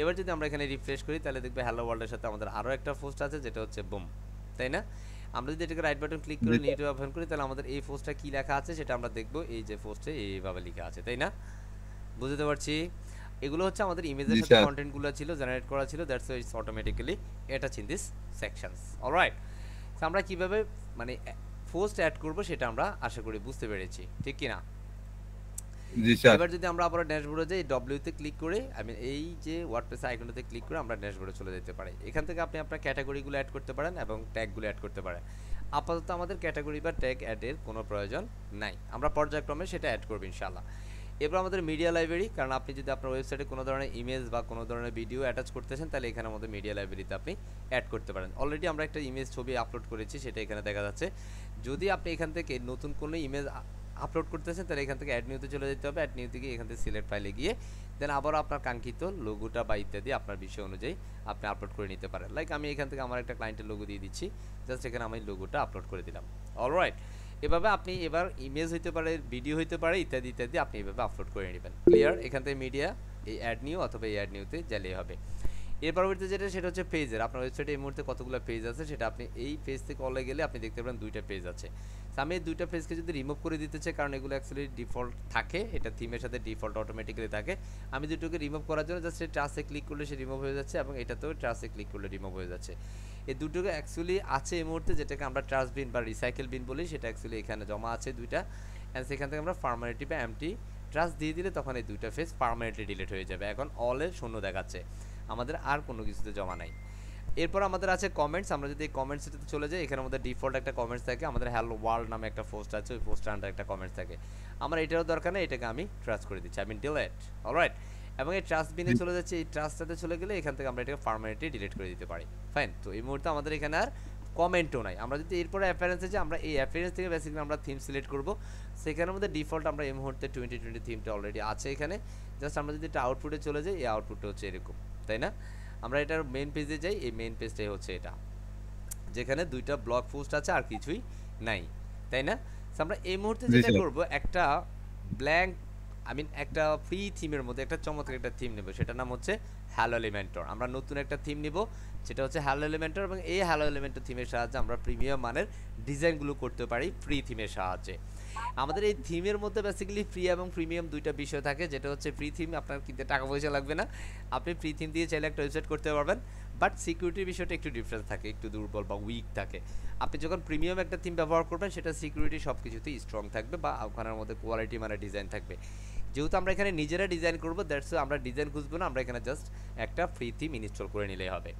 এবার যদি আমরা এখানে রিফ্রেশ করি, তাহলে দেখবে হ্যালো ওয়ার্ল্ডের সাথে আমাদের আরও একটা পোস্ট আছে যেটা হচ্ছে বুম, তাই না? আমরা যদি এটাকে রাইট বাটন ক্লিক করে নিউ ওপেন করি, তাহলে আমাদের এই পোস্টটা কী লেখা আছে সেটা আমরা দেখবো। এই যে পোস্টে এইভাবে লেখা আছে, তাই না? বুঝতে পারছি? এগুলো হচ্ছে আমাদের ইমেজের সাথে কন্টেন্টগুলো ছিল, জেনারেট করা ছিল। That's why it's automatically attach in this sections. Alright, so আমরা কীভাবে মানে পোস্ট অ্যাড করব সেটা আমরা আশা করি বুঝতে পেরেছি, ঠিক কি না? এবার যদি আমরা আবার ড্যাশবোর্ডে যাই, ডব্লিউতে ক্লিক করে এই যে ওয়ার্ডপ্রেস আইকনটাতে ক্লিক করে আমরা ড্যাশবোর্ডে চলে যেতে পারি। এখান থেকে আপনি আপনার ক্যাটাগরিগুলো অ্যাড করতে পারেন এবং ট্যাগগুলো অ্যাড করতে পারেন। আপাতত আমাদের ক্যাটাগরি বা ট্যাগ অ্যাডের কোনো প্রয়োজন নাই, আমরা পর্যায়ক্রমে সেটা অ্যাড করব ইনশাআল্লাহ। এরপর আমাদের মিডিয়া লাইব্রেরি, কারণ আপনি যদি আপনার ওয়েবসাইটে কোনো ধরনের ইমেজ বা কোনো ধরনের ভিডিও অ্যাটাচ করতেছেন, তাহলে এখানে আমাদের মিডিয়া লাইব্রেরিতে আপনি অ্যাড করতে পারেন। অলরেডি আমরা একটা ইমেজ ছবি আপলোড করেছি, সেটা এখানে দেখা যাচ্ছে। যদি আপনি এখান থেকে নতুন কোনো ইমেজ আপলোড করতেছেন, তাহলে এখান থেকে অ্যাড নিউতে চলে যেতে হবে। অ্যাড নিউ থেকে এখান থেকে সিলেক্ট ফাইলে গিয়ে দেন আবার আপনার কাঙ্ক্ষিত লোগোটা বা ইত্যাদি আপনার বিষয় অনুযায়ী আপনি আপলোড করে নিতে পারেন। লাইক আমি এখান থেকে আমার একটা ক্লায়েন্টের লোগো দিয়ে দিচ্ছি, জাস্ট এখানে আমি লোগোটা আপলোড করে দিলাম। অলরাইট, এভাবে আপনি এবার ইমেজ হইতে পারে, ভিডিও হইতে পারে, ইত্যাদি ইত্যাদি আপনি এভাবে আপলোড করে নেবেন। ক্লিয়ার? এখান থেকে মিডিয়া এই অ্যাড নিউ অথবা এই অ্যাড নিউতে গেলেই হবে। এর পরবর্তীতে যেটা সেটা হচ্ছে পেজের। আপনার ওয়েবসাইটে এই মুহূর্তে কতগুলো পেজ আছে সেটা আপনি এই পেজ থেকে অলে গেলে আপনি দেখতে পাবেন দুইটা পেজ আছে। আমি এই দুইটা পেজকে যদি রিমুভ করে দিতে চাই, কারণ এগুলো অ্যাকচুয়ালি ডিফল্ট থাকে, এটা থিমের সাথে ডিফল্ট অটোমেটিক্যালি থাকে। আমি দুটোকে রিমুভ করার জন্য জাস্ট ট্রাসে ক্লিক করলে সে রিমুভ হয়ে যাচ্ছে এবং এটাতেও ট্রাসে ক্লিক করলে রিমুভ হয়ে যাচ্ছে। এই দুটোকে অ্যাকচুয়ালি আছে এই মুহূর্তে, যেটাকে আমরা ট্রাশ বিন বা রিসাইকেল বিন বলি, সেটা অ্যাকচুয়ালি এখানে জমা আছে দুইটা। অ্যান্ড সেখান থেকে আমরা পার্মানেন্টলি বা এমটি ট্রাশ দিয়ে দিলে তখন এই দুইটা পেজ পার্মানেন্টলি ডিলিট হয়ে যাবে। এখন অলে শূন্য দেখাচ্ছে, আমাদের আর কোনো কিছুতে জমা নাই। এরপর আমাদের আছে কমেন্টস। আমরা যদি এই কমেন্টসটাতে চলে যাই, এখানে আমাদের ডিফল্ট একটা কমেন্টস থাকে, আমাদের হ্যালো ওয়ার্ল্ড নামে একটা পোস্ট আছে, ওই পোস্টার আন্ডার একটা কমেন্টস থাকে। আমার এটারও দরকার নেই, এটাকে আমি ট্রাস্ট করে দিচ্ছি, ডিলিট। অলরাইট, এবং এই ট্রাস্ট বিনে চলে যাচ্ছে। এই ট্রাস্টটাতে চলে গেলে এখান থেকে আমরা এটাকে পার্মানেন্টলি ডিলিট করে দিতে পারি। ফাইন, তো এই মুহূর্তে আমাদের এখানে আর কমেন্টও নাই। আমরা যদি এরপরে অ্যাপিয়ারেন্সে যাই, আমরা এই অ্যাপিয়ারেন্স থেকে বেসিক্যালি আমরা থিম সিলেক্ট করব। সেখানের মধ্যে ডিফল্ট আমরা এই মুহূর্তে 2020 থিমটা অলরেডি আছে এখানে। জাস্ট আমরা যদি এটা আউটপুটে চলে যাই, এই আউটপুটটা হচ্ছে এরকম, তাই না? আমরা এটার মেইন পেজে যাই, এই মেইন পেজটাই হচ্ছে এটা, যেখানে দুইটা ব্লগ পোস্ট আছে আর কিছুই নাই, তাই না? আমরা এই মুহূর্তে জি যেটা স্যার। করব, একটা ব্ল্যাঙ্ক একটা ফ্রি থিমের মধ্যে একটা চমৎকার একটা থিম নেব, সেটার নাম হচ্ছে হ্যালো এলিমেন্টর। আমরা নতুন একটা থিম নিব, যেটা হচ্ছে হ্যালো এলিমেন্টর, এবং এই হ্যালো এলিমেন্টর থিমের সাহায্যে আমরা প্রিমিয়াম মানের ডিজাইনগুলো করতে পারি ফ্রি থিমের সাহায্যে। আমাদের এই থিমের মধ্যে বেসিক্যালি ফ্রি এবং প্রিমিয়াম দুইটা বিষয় থাকে, যেটা হচ্ছে ফ্রি থিম আপনার কিনতে টাকা পয়সা লাগবে না, আপনি ফ্রি থিম দিয়ে চাইলে একটা ওয়েবসাইট করতে পারবেন, বাট সিকিউরিটির বিষয়টা একটু ডিফারেন্স থাকে, একটু দুর্বল বা উইক থাকে। আপনি যখন প্রিমিয়াম একটা থিম ব্যবহার করবেন, সেটা সিকিউরিটি সব কিছুতেই স্ট্রং থাকবে বা ওখানের মধ্যে কোয়ালিটি মানে ডিজাইন থাকবে। যেহেতু আমরা এখানে নিজেরা ডিজাইন করবো, দ্যাটস আমরা ডিজাইন খুঁজবো না, আমরা এখানে জাস্ট একটা ফ্রি থিম ইনস্টল করে নিলেই হবে।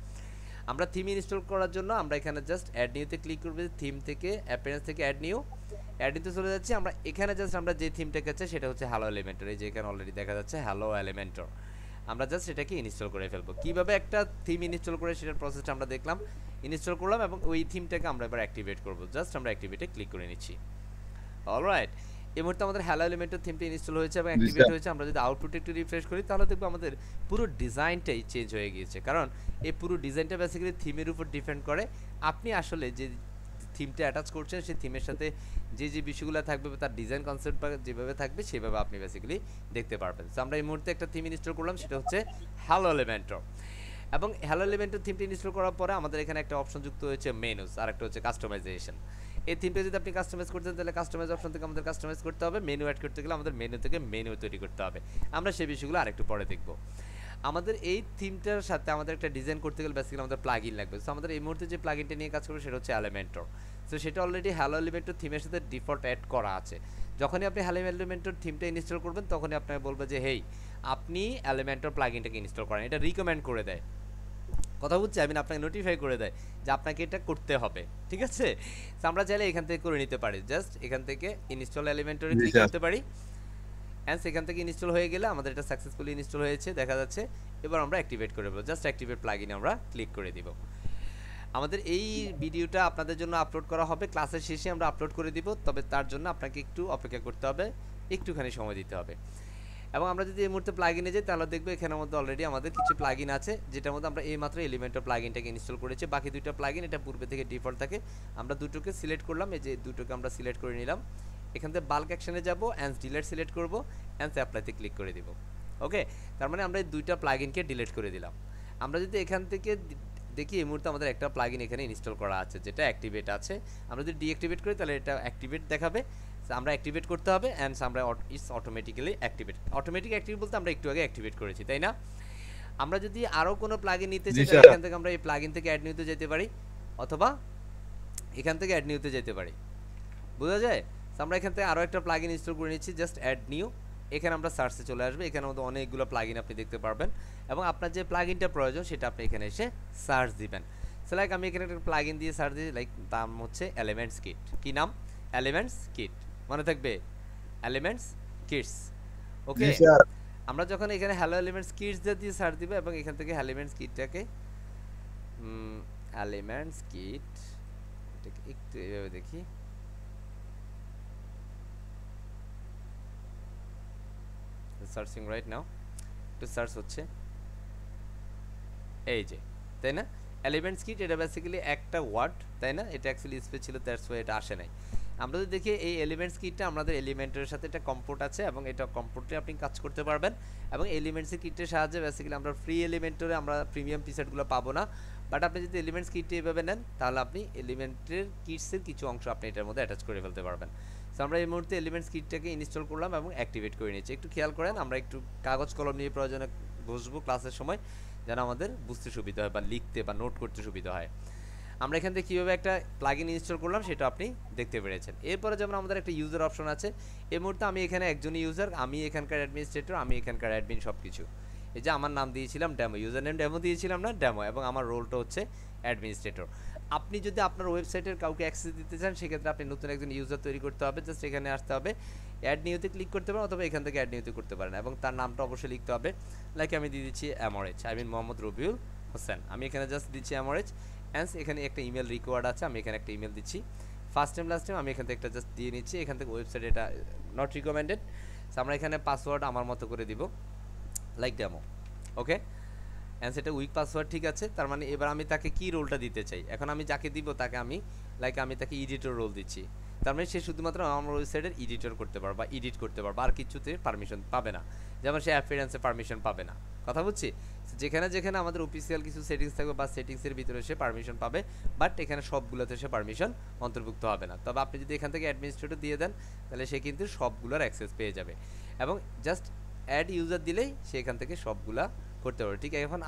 আমরা থিম ইনস্টল করার জন্য আমরা এখানে জাস্ট অ্যাড নিউতে ক্লিক করব, থিম থেকে অ্যাপিয়ারেন্স থেকে অ্যাড নিউতে চলে যাচ্ছি। আমরা এখানে জাস্ট আমরা যে থিমটাকে আছে সেটা হচ্ছে হ্যালো এলিমেন্টর, এই যে এখানে অলরেডি দেখা যাচ্ছে হ্যালো এলিমেন্টর। আমরা জাস্ট এটাকে ইনস্টল করে ফেলবো। কিভাবে একটা থিম ইনস্টল করে সেটার প্রসেসটা আমরা দেখলাম, ইনস্টল করলাম এবং ওই থিমটাকে আমরা এবার অ্যাক্টিভেট করব। জাস্ট আমরা অ্যাক্টিভেটে ক্লিক করে নিচ্ছি। অলরাইট, এই মুহূর্তে আমাদের হ্যালো এলিমেন্টর থিমটা ইনস্টল হয়েছে এবং জি অ্যাক্টিভেট স্যার। হয়েছে। আমরা যদি আউটপুট একটু রিফ্রেশ করি, তাহলে দেখবো আমাদের পুরো ডিজাইনটাই চেঞ্জ হয়ে গিয়েছে, কারণ এই পুরো ডিজাইনটা বেসিক্যালি থিমের উপর ডিপেন্ড করে। আপনি আসলে যে থিমটা অ্যাটাচ করছেন, সেই থিমের সাথে যে যে বিষয়গুলো থাকবে, তার ডিজাইন কনসেপ্ট যেভাবে থাকবে সেভাবে আপনি বেসিক্যালি দেখতে পারবেন। তো আমরা এই মুহূর্তে একটা থিম ইনস্টল করলাম, সেটা হচ্ছে হ্যালো এলিমেন্টর। এবং হ্যালো এলিমেন্টর থিমটি ইনস্টল করার পরে আমাদের এখানে একটা অপশন যুক্ত হয়েছে মেনুস, আর একটা হচ্ছে কাস্টমাইজেশন। এই থিমটা যদি আপনি কাস্টমাইজ করতে চান, তাহলে কাস্টমাইজ অপশন থেকে আমাদের কাস্টমাইজ করতে হবে। মেনু অ্যাড করতে গেলে আমাদের মেনু থেকে মেনু তৈরি করতে হবে। আমরা সেই বিষয়গুলো আরেকটু পরে দেখব। আমাদের এই থিমটার সাথে আমাদের একটা ডিজাইন করতে গেলে বেসিক্যালি আমাদের প্লাগইন লাগবে। সো আমাদের এই মুহূর্তে যে প্লাগইনটা নিয়ে কাজ করবে সেটা হচ্ছে এলিমেন্টর। সো সেটা অলরেডি হ্যালো এলিমেন্টর থিমের সাথে ডিফল্ট অ্যাড করা আছে। যখনই আপনি হ্যালো এলিমেন্টর থিমটা ইনস্টল করবেন, তখনই আপনাকে বলবে যে হেই, আপনি এলিমেন্টর প্লাগইনটাকে ইনস্টল করেন। এটা রিকমেন্ড করে দেয়, কথা বুঝছে, আমি আপনাকে নোটিফাই করে দেয় যে আপনাকে এটা করতে হবে, ঠিক আছে? তো আমরা চাইলে এখান থেকে করে নিতে পারি, জাস্ট এখান থেকে ইনস্টল এলিমেন্টরে জি ক্লিক স্যার। করতে পারি। অ্যান্ড সেখান থেকে ইনস্টল হয়ে গেলে আমাদের এটা সাকসেসফুলি ইনস্টল হয়েছে দেখা যাচ্ছে। এবার আমরা অ্যাক্টিভেট করে দেবো, জাস্ট অ্যাক্টিভেট প্লাগইনে আমরা ক্লিক করে দিব। আমাদের এই ভিডিওটা আপনাদের জন্য আপলোড করা হবে, ক্লাসের শেষে আমরা আপলোড করে দিব, তবে তার জন্য আপনাকে একটু অপেক্ষা করতে হবে, একটুখানি সময় দিতে হবে। এবং আমরা যদি এই মুহূর্তে প্লাগইনে যাই, তাহলে দেখবো এখানের মধ্যে অলরেডি আমাদের কিছু প্লাগইন আছে, যেটার মধ্যে আমরা এইমাত্র এলিমেন্টর প্লাগইনটাকে ইনস্টল করেছি। বাকি দুইটা প্লাগইন এটা পূর্বে থেকে ডিফল্ট থাকে, আমরা দুটোকে সিলেক্ট করলাম, এই যে দুটোকে আমরা সিলেক্ট করে নিলাম। এখান থেকে বাল্ক অ্যাকশনে যাব, অ্যান্ড ডিলিট সিলেক্ট করব, অ্যান্ড অ্যাপ্লাইতে ক্লিক করে দিব। ওকে, তার মানে আমরা এই দুইটা প্লাগইনকে ডিলিট করে দিলাম। আমরা যদি এখান থেকে দেখি, এই মুহূর্তে আমাদের একটা প্লাগইন এখানে ইনস্টল করা আছে, যেটা অ্যাক্টিভেট আছে। আমরা যদি ডিঅ্যাক্টিভেট করি, তাহলে এটা অ্যাক্টিভেট দেখাবে। আমরা অ্যাক্টিভেট করতে হবে, অ্যান্ড আমরা it's automatically activate. Automatic active বলতে আমরা একটু আগে অ্যাক্টিভেট করেছি, তাই না? আমরা যদি আরও কোনো প্লাগইন নিতে জি চাই, তাহলে স্যার। এখান থেকে আমরা এই প্লাগইন থেকে অ্যাড নিউতে যেতে পারি, অথবা এখান থেকে অ্যাড নিউতে যেতে পারি, বোঝা যায়? আমরা এখান থেকে আরও একটা প্লাগইন ইনস্টল করে নিচ্ছি, জাস্ট অ্যাড নিউ। এখানে আমরা সার্চে চলে আসবে, এখানে মধ্যে অনেকগুলো প্লাগইন আপনি দেখতে পারবেন, এবং আপনার যে প্লাগইনটা প্রয়োজন সেটা আপনি এখানে এসে সার্চ দিবেন। সো লাইক আমি এখানে একটা প্লাগইন দিয়ে সার্চ দিই, লাইক নাম হচ্ছে এলিমেন্টস কিট। কি নাম? এলিমেন্টস কিট, মনে থাকবে, এলিমেন্টস কিটস। জি ওকে, স্যার। আমরা যখন এখানে হ্যালো এলিমেন্টস কিটস দিয়ে সার্চ দিব, এবং এখান থেকে এলিমেন্টস কিটটাকে এলিমেন্টস কিট এটাকে একটু এভাবে দেখি, সার্চিং রাইট নাও, একটু সার্চ হচ্ছে, এই যে, তাই না? এলিমেন্টস কিট, এটা বেসিক্যালি একটা ওয়ার্ড, তাই না? এটা অ্যাকচুয়ালি স্পেস ছিল, দ্যাটস ওয়াই এটা আসে নাই। আমরা যদি দেখি এই এলিমেন্টস কিটটা আমাদের এলিমেন্টের সাথে একটা কম্পোর্ট আছে, এবং এটা কম্পোর্টে আপনি কাজ করতে পারবেন। এবং এলিমেন্টস কিটের সাহায্যে বেসিক্যালি আমরা ফ্রি এলিমেন্টরে আমরা প্রিমিয়াম পিসেটগুলো পাবো না, বাট আপনি যদি এলিমেন্টস কিটটা এভাবে নেন, তাহলে আপনি এলিমেন্টের কিটসের কিছু অংশ আপনি এটার মধ্যে অ্যাটাচ করে ফেলতে পারবেন। সো আমরা এই মুহূর্তে এলিমেন্টস কিটটাকে ইনস্টল করলাম এবং অ্যাক্টিভেট করে নিচ্ছি। একটু খেয়াল করেন, আমরা একটু কাগজ কলম নিয়ে প্রয়োজনে বসবো ক্লাসের সময়, যেন আমাদের বুঝতে সুবিধা হয় বা লিখতে বা নোট করতে সুবিধা হয়। আমরা এখান থেকে কীভাবে একটা প্লাগইন ইনস্টল করলাম সেটা আপনি দেখতে পেরেছেন। এরপরে যেমন আমাদের একটা ইউজার অপশন আছে, এই মুহূর্তে আমি এখানে একজনই ইউজার, আমি এখানকার অ্যাডমিনিস্ট্রেটর, আমি এখানকার অ্যাডমিন সব কিছু। এই যে আমার নাম দিয়েছিলাম ডেমো, ইউজার নেম ডেমো দিয়েছিলাম না, ডেমো, এবং আমার রোলটা হচ্ছে অ্যাডমিনিস্ট্রেটর। আপনি যদি আপনার ওয়েবসাইটের কাউকে অ্যাক্সেস দিতে চান, সেক্ষেত্রে আপনি নতুন একজন ইউজার তৈরি করতে হবে, জাস্ট এখানে আসতে হবে, অ্যাড নিউতে ক্লিক করতে পারেন, অথবা এখান থেকে অ্যাড নিউতে করতে পারেন, এবং তার নামটা অবশ্যই লিখতে হবে। লাইক আমি দিয়ে দিচ্ছি এমআরএইচ, মোহাম্মদ রবিউল হোসেন, আমি এখানে জাস্ট দিচ্ছি এমআরএইচ। হ্যান্স এখানে একটা ইমেল রিকোয়ার্ড আছে, আমি এখানে একটা ইমেল দিচ্ছি, ফার্স্ট টাইম লাস্ট টাইম আমি এখান থেকে একটা জাস্ট দিয়ে নিচ্ছি, এখান থেকে ওয়েবসাইট এটা নট রিকমেন্ডেড। আমরা এখানে পাসওয়ার্ড আমার মতো করে দিব, লাইক ডেমো। ওকে, অ্যান্ড সেটা উইক পাসওয়ার্ড, ঠিক আছে। তার মানে এবার আমি তাকে কি রোলটা দিতে চাই, এখন আমি যাকে দিব তাকে আমি আমি তাকে এডিটর রোল দিচ্ছি। তার মানে সে শুধুমাত্র আমার ওয়েবসাইটের এডিটর করতে পারবে বা এডিট করতে পারবে, আর কিছুতে পারমিশন পাবে না, যেমন সে অ্যাপিয়ারেন্সে পারমিশন পাবে না। কথা বুঝছি? যেখানে যেখানে আমাদের অফিসিয়াল কিছু সেটিংস থাকবে বা সেটিংসের ভিতরে সে পারমিশন পাবে, বাট এখানে সবগুলোতে সে পারমিশন অন্তর্ভুক্ত হবে না। তবে আপনি যদি এখান থেকে অ্যাডমিনিস্ট্রেটর দিয়ে দেন তাহলে সে কিন্তু সবগুলোর অ্যাক্সেস পেয়ে যাবে, এবং জাস্ট অ্যাড ইউজার দিলেই সে এখান থেকে সবগুলা করতে পারবে। ঠিক আছে, এখন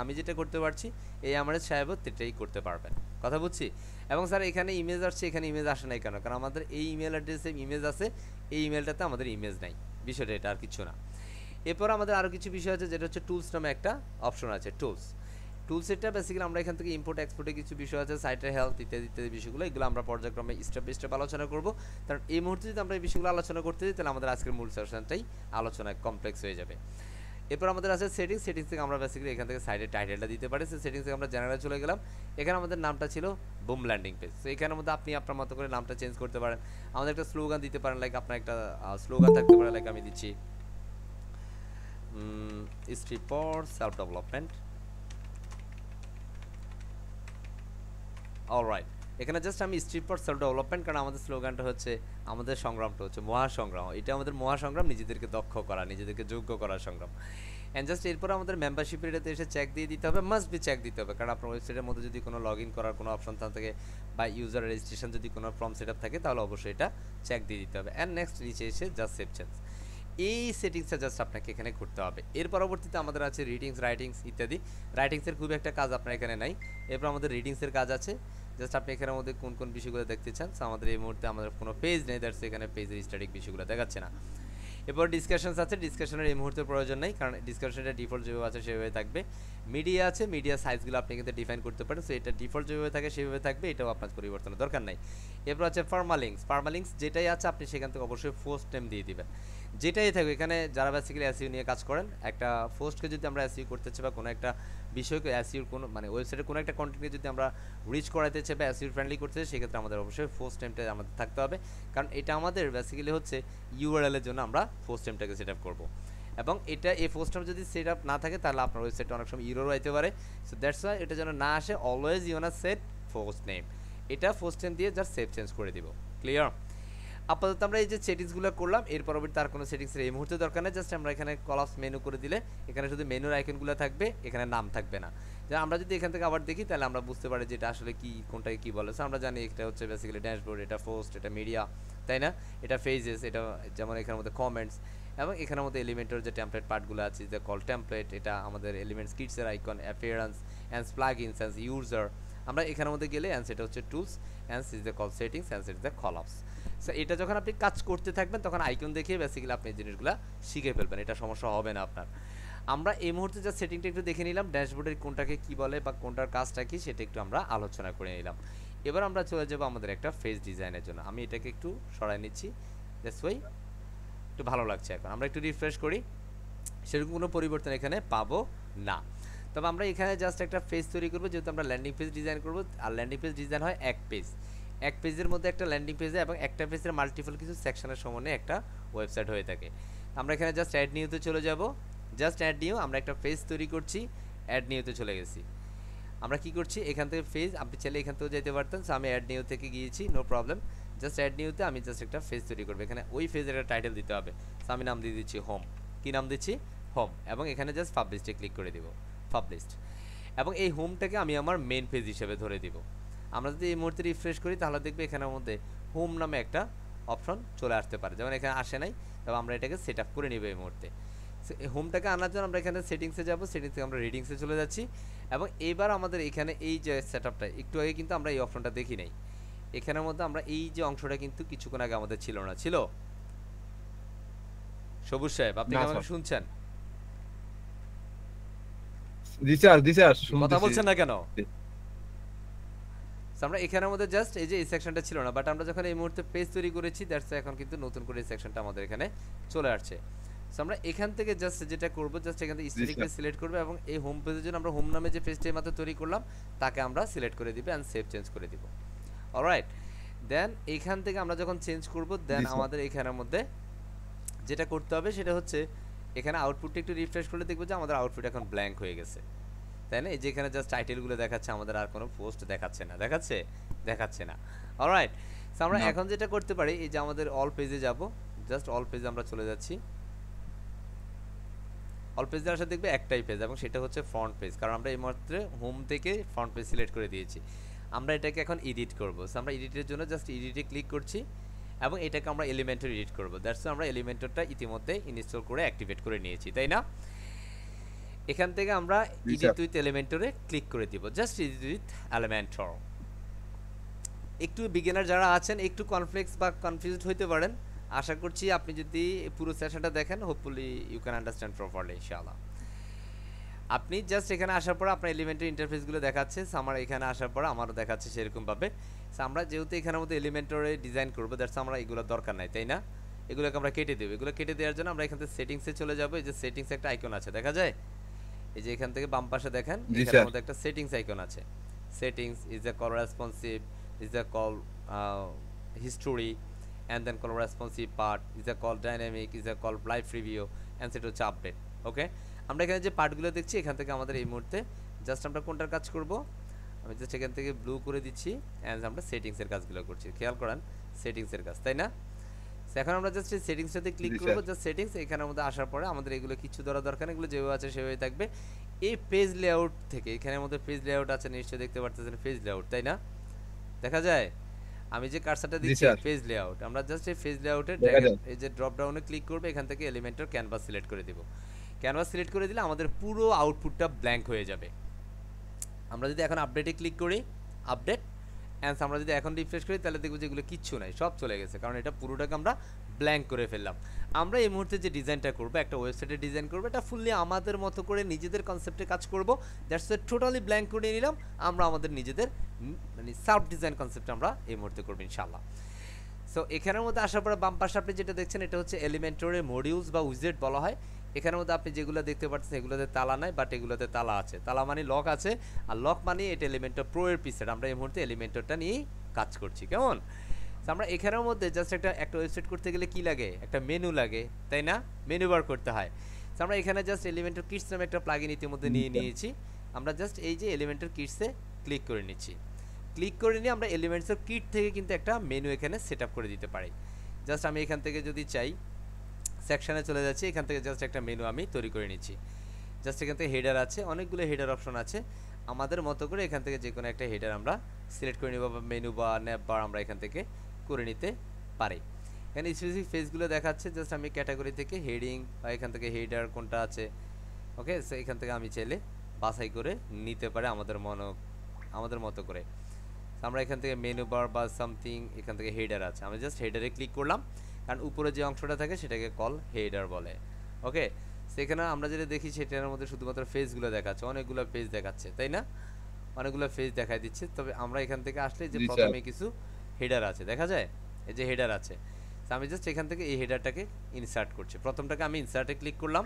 আমি যেটা করতে পারছি এই আমার সাহেবও সেটাই করতে পারবেন। কথা বুঝছি? এবং স্যার এখানে ইমেজ আসছে, এখানে ইমেজ আসে নাই কেন? কারণ আমাদের এই ইমেল অ্যাড্রেসে ইমেজ আছে, এই ইমেলটাতে আমাদের ইমেজ নাই, বিষয়টা এটা, আর কিছু না। এরপর আমাদের আরও কিছু বিষয় আছে, যেটা হচ্ছে টুলস নামে একটা অপশন আছে, টুলস এটা বেসিক্যালি আমরা এখান থেকে ইম্পোর্ট এক্সপোর্টে কিছু বিষয় আছে, সাইটের হেলথ ইত্যাদি ইত্যাদি বিষয়গুলো, এগুলো আমরা পর্যায়ক্রমে স্টেপ বাই স্টেপ আলোচনা করব। কারণ এই মুহূর্তে যদি আমরা এই বিষয়গুলো আলোচনা করতে যাই তাহলে আমাদের আজকের মূল সেশনটাই আলোচনায় কমপ্লেক্স হয়ে যাবে। এরপর আমাদের আছে সেটিংস থেকে আমরা বেসিক্যালি এখান থেকে সাইডের টাইটেলটা দিতে পারি। সেটিংস থেকে আমরা জেনারেলে চলে গেলাম, এখানে আমাদের নামটা ছিল বুম ল্যান্ডিং পেজ। তো এখানের মধ্যে আপনি আপনার মতো করে নামটা চেঞ্জ করতে পারেন, আমাদের একটা স্লোগান দিতে পারেন, লাইক আপনার একটা স্লোগান থাকতে পারে, লাইক আমি দিচ্ছি strip for self development. Alright, এখানে জাস্ট আমি স্ট্রিপ ফর সেলফ ডেভেলপমেন্ট, কারণ আমাদের স্লোগানটা হচ্ছে, আমাদের সংগ্রামটা হচ্ছে মহাসংগ্রাম, এটা আমাদের মহাসংগ্রাম, নিজেদেরকে দক্ষ করা, নিজেদেরকে যোগ্য করার সংগ্রাম। অ্যান্ড জাস্ট এরপর আমাদের মেম্বারশিপের এটাতে এসে চেক দিয়ে দিতে হবে, মাস্ট বি চেক দিতে হবে, কারণ আপনার ওয়েবসাইটের মধ্যে যদি কোনো লগ ইন করার কোনো অপশন থাকে বা ইউজার রেজিস্ট্রেশন যদি কোনো ফর্ম সেট আপ থাকে তাহলে অবশ্যই এটা চেক দিয়ে দিতে হবে। অ্যান্ড নেক্সট নিচে এসে জাস্ট সেভ চেঞ্জ, এই সেটিংসটা জাস্ট আপনাকে এখানে করতে হবে। এর পরবর্তীতে আমাদের আছে রিডিংস, রাইটিংস ইত্যাদি। রাইটিংসের খুব একটা কাজ আপনার এখানে নাই। এরপর আমাদের রিডিংসের কাজ আছে, জাস্ট আপনি এখানের মধ্যে কোন কোন বিষয়গুলো দেখতে চান। সো আমাদের এই মুহূর্তে আমাদের কোনো পেজ নেই, দ্যাটস এখানে পেজের স্ট্যাটিক বিষয়গুলো দেখাচ্ছে না। এরপর ডিসকাশনস আছে, ডিসকাশনের এই মুহূর্তে প্রয়োজন নেই, কারণ ডিসকাশনটা ডিফল্ট যেভাবে আছে সেভাবে থাকবে। মিডিয়া আছে, মিডিয়া সাইজগুলো আপনি কিন্তু ডিফাইন করতে পারেন, সো এটা ডিফল্ট যেভাবে থাকে সেভাবে থাকবে, এটাও আপনার পরিবর্তনের দরকার নাই। এরপর আছে পারমালিংকস যেটাই আছে আপনি সেখান থেকে অবশ্যই পোস্ট নেম দিয়ে দিবেন, যেটাই থাকবে। এখানে যারা বেসিক্যালি এসইও নিয়ে কাজ করেন, একটা পোস্টকে যদি আমরা এসইও করতে চাই বা কোনো একটা বিষয়কে এসইওর কোনো মানে ওয়েবসাইটের কোনো একটা কন্টেন্টকে যদি আমরা রিচ করাতে চাই বা এসইও ফ্রেন্ডলি করতে চাই, সেক্ষেত্রে আমাদের অবশ্যই পোস্ট নেমটা আমাদের থাকতে হবে, কারণ এটা আমাদের বেসিক্যালি হচ্ছে ইউআরএল এর জন্য আমরা পোস্ট নেমটাকে সেট আপ করবো। এবং এটা এই পোস্ট নেম যদি সেট আপ না থাকে তাহলে আপনার ওয়েবসাইটে অনেক সময় ইরর হইতে পারে। সো দ্যাটস ওয়াই এটা যেন না আসে, always you want set post name, এটা পোস্ট নেম দিয়ে জাস্ট সেভ চেঞ্জ করে দিব। ক্লিয়ার? আপাতত আমরা এই যে সেটিংসগুলো করলাম, এর পরবর্তী তার কোনো সেটিংসের এই মুহূর্তে দরকার নেই, জাস্ট আমরা এখানে কলাপস মেনু করে দিলে এখানে শুধু মেনুর আইকনগুলো থাকবে, এখানে নাম থাকবে না। যে আমরা যদি এখান থেকে আবার দেখি তাহলে আমরা বুঝতে পারি যে এটা আসলে কি, কোনটাকে কি বলে। আমরা জানি এটা হচ্ছে বেসিক্যালি ড্যাশবোর্ড, এটা পোস্ট, এটা মিডিয়া, তাই না? এটা পেজেস, এটা যেমন এখানের মধ্যে কমেন্টস, এবং এখানের মধ্যে এলিমেন্টের যে টেমপ্লেট পার্টগুলো আছে, যে কল টেমপ্লেট, এটা আমাদের এলিমেন্টস কিটসের icon, appearance and plugins and user. আমরা এখানের মধ্যে গেলে অ্যান্ড সেটা হচ্ছে tools and is the call settings and is the call. সো এটা যখন আপনি কাজ করতে থাকবেন তখন আইকন দেখিয়ে বেসিক্যালি আপনি এই জিনিসগুলো শিখে ফেলবেন, এটা সমস্যা হবে না আপনার। আমরা এই মুহূর্তে যা সেটিংটা একটু দেখে নিলাম, ড্যাশবোর্ডের কোনটাকে কি বলে বা কোনটার কাজটা কি সেটা একটু আমরা আলোচনা করে নিলাম। এবার আমরা চলে যাব আমাদের একটা ফেস ডিজাইনের জন্য। আমি এটাকে একটু সরাই নিচ্ছি, দ্যাটস ওয়াই একটু ভালো লাগছে। এখন আমরা একটু রিফ্রেশ করি, সেরকম কোনো পরিবর্তন এখানে পাবো না। তবে আমরা এখানে জাস্ট একটা পেজ তৈরি করবো, যেহেতু আমরা ল্যান্ডিং পেজ ডিজাইন করবো, আর ল্যান্ডিং পেজ ডিজাইন হয় এক পেজের মধ্যে একটা ল্যান্ডিং পেজে এবং একটা পেজের মাল্টিপল কিছু সেকশনের সমন্বয়ে একটা ওয়েবসাইট হয়ে থাকে। আমরা এখানে জাস্ট অ্যাড নিউতে চলে যাব, জাস্ট অ্যাড নিউ, আমরা একটা পেজ তৈরি করছি, অ্যাড নিউতে চলে গেছি। আমরা কি করছি, এখান থেকে পেজ, আপনি চাইলে এখান থেকেও যেতে পারতেন। সো আমি অ্যাড নিউ থেকে গিয়েছি, নো প্রবলেম। জাস্ট অ্যাড নিউতে আমি জাস্ট একটা পেজ তৈরি করবো, এখানে ওই পেজের একটা টাইটেল দিতে হবে। সো আমি নাম দিয়ে দিচ্ছি হোম। কি নাম দিচ্ছি? হোম। এবং এখানে জাস্ট পাবলিশে ক্লিক করে দিব, পাবলিশড। এবং এই হোমটাকে আমি আমার মেন পেজ হিসেবে ধরে দিব। আমরা যদি এই মুহূর্তে রিফ্রেশ করি তাহলে দেখবে এখানের মধ্যে হোম নামে একটা অপশন চলে আসতে পারে, যেমন এখানে আসে নাই, তবে আমরা এটাকে সেট আপ করে নিব এই মুহূর্তে। হোমটাকে আনার জন্য আমরা এখানে সেটিংসে যাব, সেটিংস থেকে আমরা রিডিংসে চলে যাচ্ছি। এবং এবার আমাদের এখানে এই যে সেট আপটা, একটু আগে কিন্তু আমরা এই অপশনটা দেখি নাই, এখানের মধ্যে আমরা এই যে অংশটা কিন্তু কিছুক্ষণ আগে আমাদের ছিল না, ছিল? সবুজ সাহেব আপনি কি আমাকে শুনছেন? জি স্যার কথা শুনতেছি। বলছেন না কেন? আমরা এখানের মধ্যে জাস্ট এই যে এই সেকশনটা ছিল না, বাট আমরা যখন এই মুহূর্তে পেজ তৈরি করেছি দ্যাটস এখন কিন্তু নতুন করে এই সেকশনটা আমাদের এখানে চলে আসছে। সো আমরা এখান থেকে জাস্ট যেটা করব, জাস্ট এখান থেকে জি স্ট্যাটিক স্যার। পেজ সিলেক্ট করব এবং এই হোম পেজের জন্য আমরা হোম নামে যে পেজটা মাত্র তৈরি করলাম তাকে আমরা সিলেক্ট করে দিব এন্ড সেভ চেঞ্জ করে দিব। অলরাইট, দেন এইখান থেকে আমরা যখন চেঞ্জ করব দেন জি স্যার। আমাদের এখানের মধ্যে যেটা করতে হবে সেটা হচ্ছে এখানে আউটপুটটা একটু রিফ্রেশ করলে দেখবো যে আমাদের আউটপুট এখন ব্ল্যাঙ্ক হয়ে গেছে, তাই না? এই যে এখানে জাস্ট টাইটেলগুলো দেখাচ্ছে, আমাদের আর কোনো পোস্ট দেখাচ্ছে না। দেখাচ্ছে? দেখাচ্ছে না। অলরাইট, সো আমরা না। এখন যেটা করতে পারি, এই যে আমাদের অল পেজে যাব, জাস্ট অল পেজে আমরা চলে যাচ্ছি। অল পেজে আসলে দেখবে একটাই পেজ এবং সেটা হচ্ছে ফ্রন্ট পেজ, কারণ আমরা এই মুহূর্তে হোম থেকে ফ্রন্ট পেজ সিলেক্ট করে দিয়েছি। আমরা এটাকে এখন এডিট করব। সো আমরা এডিটের জন্য জাস্ট এডিটে ক্লিক করছি এবং এটাকে আমরা এলিমেন্টর এডিট করব। দ্যাটস আমরা এলিমেন্টরটা ইতিমধ্যে ইনস্টল করে অ্যাক্টিভেট করে নিয়েছি, তাই না? এখান থেকে আমরা জি এডিট স্যার। উইথ এলিমেন্টরে ক্লিক করে দিব, জাস্ট এডিট উইথ এলিমেন্টর। একটু বিগিনার যারা আছেন একটু কনফ্লেক্স বা কনফিউজড হইতে পারেন, আশা করছি আপনি যদি পুরো সেশনটা দেখেন hopefully you can understand properly ইনশাআল্লাহ। আপনি জাস্ট এখানে আসার পর আপনার এলিমেন্টের ইন্টারফেসগুলো দেখাচ্ছে, আমার এখানে আসার পর আমারও দেখাচ্ছে সেরকমভাবে। আমরা যেহেতু এখানের মধ্যে এলিমেন্টরে ডিজাইন করবো, দ্যাটস আমরা এগুলো দরকার নাই, তাই না? এগুলোকে আমরা কেটে দেবো। এগুলো কেটে দেওয়ার জন্য আমরা এখান থেকে সেটিংসে চলে যাবো। এই যে সেটিংস একটা আইকন আছে, দেখা যায়? এই যে এখান থেকে বাম পাশে দেখেন জি এখানের স্যার। মধ্যে একটা সেটিংস আইকন আছে। Settings is a call responsive, is a call history, and then call responsive part, is a call dynamic, is a call live review, অ্যান্ড সেটা হচ্ছে আপডেট। ওকে, আমরা এখানে যে পার্টগুলো দেখছি এখান থেকে আমাদের এই মুহূর্তে জাস্ট আমরা কোনটার কাজ করব, আমি জাস্ট এখান থেকে ব্লু করে দিচ্ছি অ্যান্ড আমরা সেটিংসের কাজগুলো করছি। খেয়াল করেন সেটিংসের কাজ, তাই না? এখন আমরা জাস্ট এই সেটিংসটাতে ক্লিক জি করব, স্যার। জাস্ট সেটিংস এখানের মধ্যে আসার পরে আমাদের এগুলো কিছু ধরা দরকার নেই, এগুলো যেভাবে আছে সেভাবেই থাকবে। এই পেজ লেআউট থেকে এখানের মধ্যে পেজ লেআউট আছে, নিশ্চয়ই দেখতে পারতেছেন পেজ লেআউট, তাই না? দেখা যায়? আমি যে কার্সারটা জি দিচ্ছি স্যার। পেজ লেআউট, আমরা জাস্ট এই পেজ লেআউটে দেখা ড্র্যাগ, যায়। এই যে ড্রপ ডাউনে ক্লিক করবে, এখান থেকে এলিমেন্টর ক্যানভাস সিলেক্ট করে দিব। ক্যানভাস সিলেক্ট করে দিলে আমাদের পুরো আউটপুটটা ব্ল্যাঙ্ক হয়ে যাবে। আমরা যদি এখন আপডেটে ক্লিক করি, আপডেট অ্যান্ড আমরা যদি এখন রিফ্রেশ করি তাহলে দেখব যে এগুলো কিচ্ছু নাই, সব চলে গেছে, কারণ এটা পুরোটাকে আমরা ব্ল্যাঙ্ক করে ফেললাম। আমরা এই মুহূর্তে যে ডিজাইনটা করবো, একটা ওয়েবসাইটে ডিজাইন করবো, এটা ফুললি আমাদের মতো করে নিজেদের কনসেপ্টে কাজ করব। দ্যাটস ওয়াই টোটালি ব্ল্যাঙ্ক করে নিলাম। আমরা আমাদের নিজেদের মানে সাব ডিজাইন কনসেপ্ট আমরা এই মুহূর্তে করবো ইনশাআল্লাহ। সো এখানের মধ্যে আসার পরে বাম পাশে আপনি যেটা দেখছেন এটা হচ্ছে এলিমেন্টরের মডিউলস বা উইজেট বলা হয়। এখানের মধ্যে আপনি যেগুলো দেখতে পাচ্ছেন এগুলোতে তালা নাই, বাট এগুলোতে তালা আছে। তালা মানে লক আছে, আর লক মানে এটা এলিমেন্টর প্রো এর পিসের। আমরা এই মুহূর্তে এলিমেন্টরটা নিয়েই কাজ করছি, কেমন? আমরা এখানের মধ্যে জাস্ট একটা ওয়েবসাইট করতে গেলে কি লাগে, একটা মেনু লাগে, তাই না? মেনু বার করতে হয়। আমরা এখানে জাস্ট এলিমেন্টর কিটস নামে একটা প্লাগইন ইতিমধ্যে জি নিয়ে স্যার। নিয়েছি। আমরা জাস্ট এই যে এলিমেন্টর কিটসে ক্লিক করে নিচ্ছি। ক্লিক করে নিয়ে আমরা এলিমেন্টসের কিট থেকে কিন্তু একটা মেনু এখানে সেট আপ করে দিতে পারি। জাস্ট আমি এখান থেকে যদি চাই সেকশানে চলে যাচ্ছি, এখান থেকে জাস্ট একটা মেনু আমি তৈরি করে নিচ্ছি। জাস্ট এখান থেকে হেডার আছে, অনেকগুলো হেডার অপশন আছে, আমাদের মতো করে এখান থেকে যে কোনো একটা হেডার আমরা সিলেক্ট করে নিব, বা মেনু বা ন্যাপ বার আমরা এখান থেকে করে নিতে পারি। এখানে স্পেসিফিক পেজগুলো দেখাচ্ছে, জাস্ট আমি ক্যাটাগরি থেকে হেডিং বা এখান থেকে হেডার কোনটা আছে, ওকে, সো এখান থেকে আমি চাইলে বাছাই করে নিতে পারি আমাদের মতো করে। আমরা এখান থেকে মেনু বার বা সামথিং, এখান থেকে হেডার আছে, আমি জাস্ট হেডারে ক্লিক করলাম, কারণ উপরে যে অংশটা থাকে সেটাকে কল হেডার বলে। ওকে, সেখানে আমরা যেটা দেখি সেটার মধ্যে শুধুমাত্র পেজগুলো দেখাচ্ছে, অনেকগুলো পেজ দেখাচ্ছে, তাই না? অনেকগুলো পেজ দেখাই দিচ্ছে। তবে আমরা এখান থেকে আসলে যে জি স্যার। প্রথমে কিছু হেডার আছে, দেখা যায় এই যে হেডার আছে, আমি জাস্ট এখান থেকে এই হেডারটাকে ইনসার্ট করছি। প্রথমটাকে আমি ইনসার্টে ক্লিক করলাম,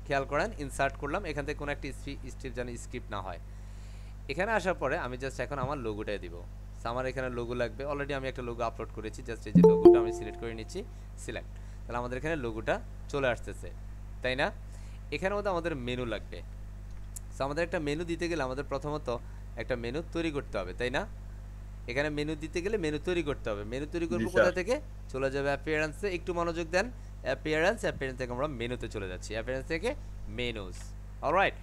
খেয়াল করেন ইনসার্ট করলাম, এখান থেকে কোনো একটা স্টেপ যেন স্কিপ না হয়। এখানে আসার পরে আমি জাস্ট এখন আমার লোগোটাই দিব। আমার এখানে লোগো লাগবে, অলরেডি আমি একটা লোগো আপলোড করেছি, জাস্ট এই যে লোগোটা আমি সিলেক্ট করে নিচ্ছি, সিলেক্ট, তাহলে আমাদের এখানে লোগোটা চলে আসতেছে, তাই না? এখানের মধ্যে আমাদের মেনু লাগবে। আমাদের একটা মেনু দিতে গেলে আমাদের প্রথমত একটা মেনু তৈরি করতে হবে, তাই না? এখানে মেনু দিতে গেলে মেনু তৈরি করতে হবে। মেনু তৈরি জি করবো স্যার। কোথা থেকে? চলে যাবে অ্যাপিয়ারেন্সে, একটু মনোযোগ দেন। অ্যাপিয়ারেন্স থেকে আমরা মেনুতে চলে যাচ্ছি, অ্যাপিয়ারেন্স থেকে মেনুস। অলরাইট,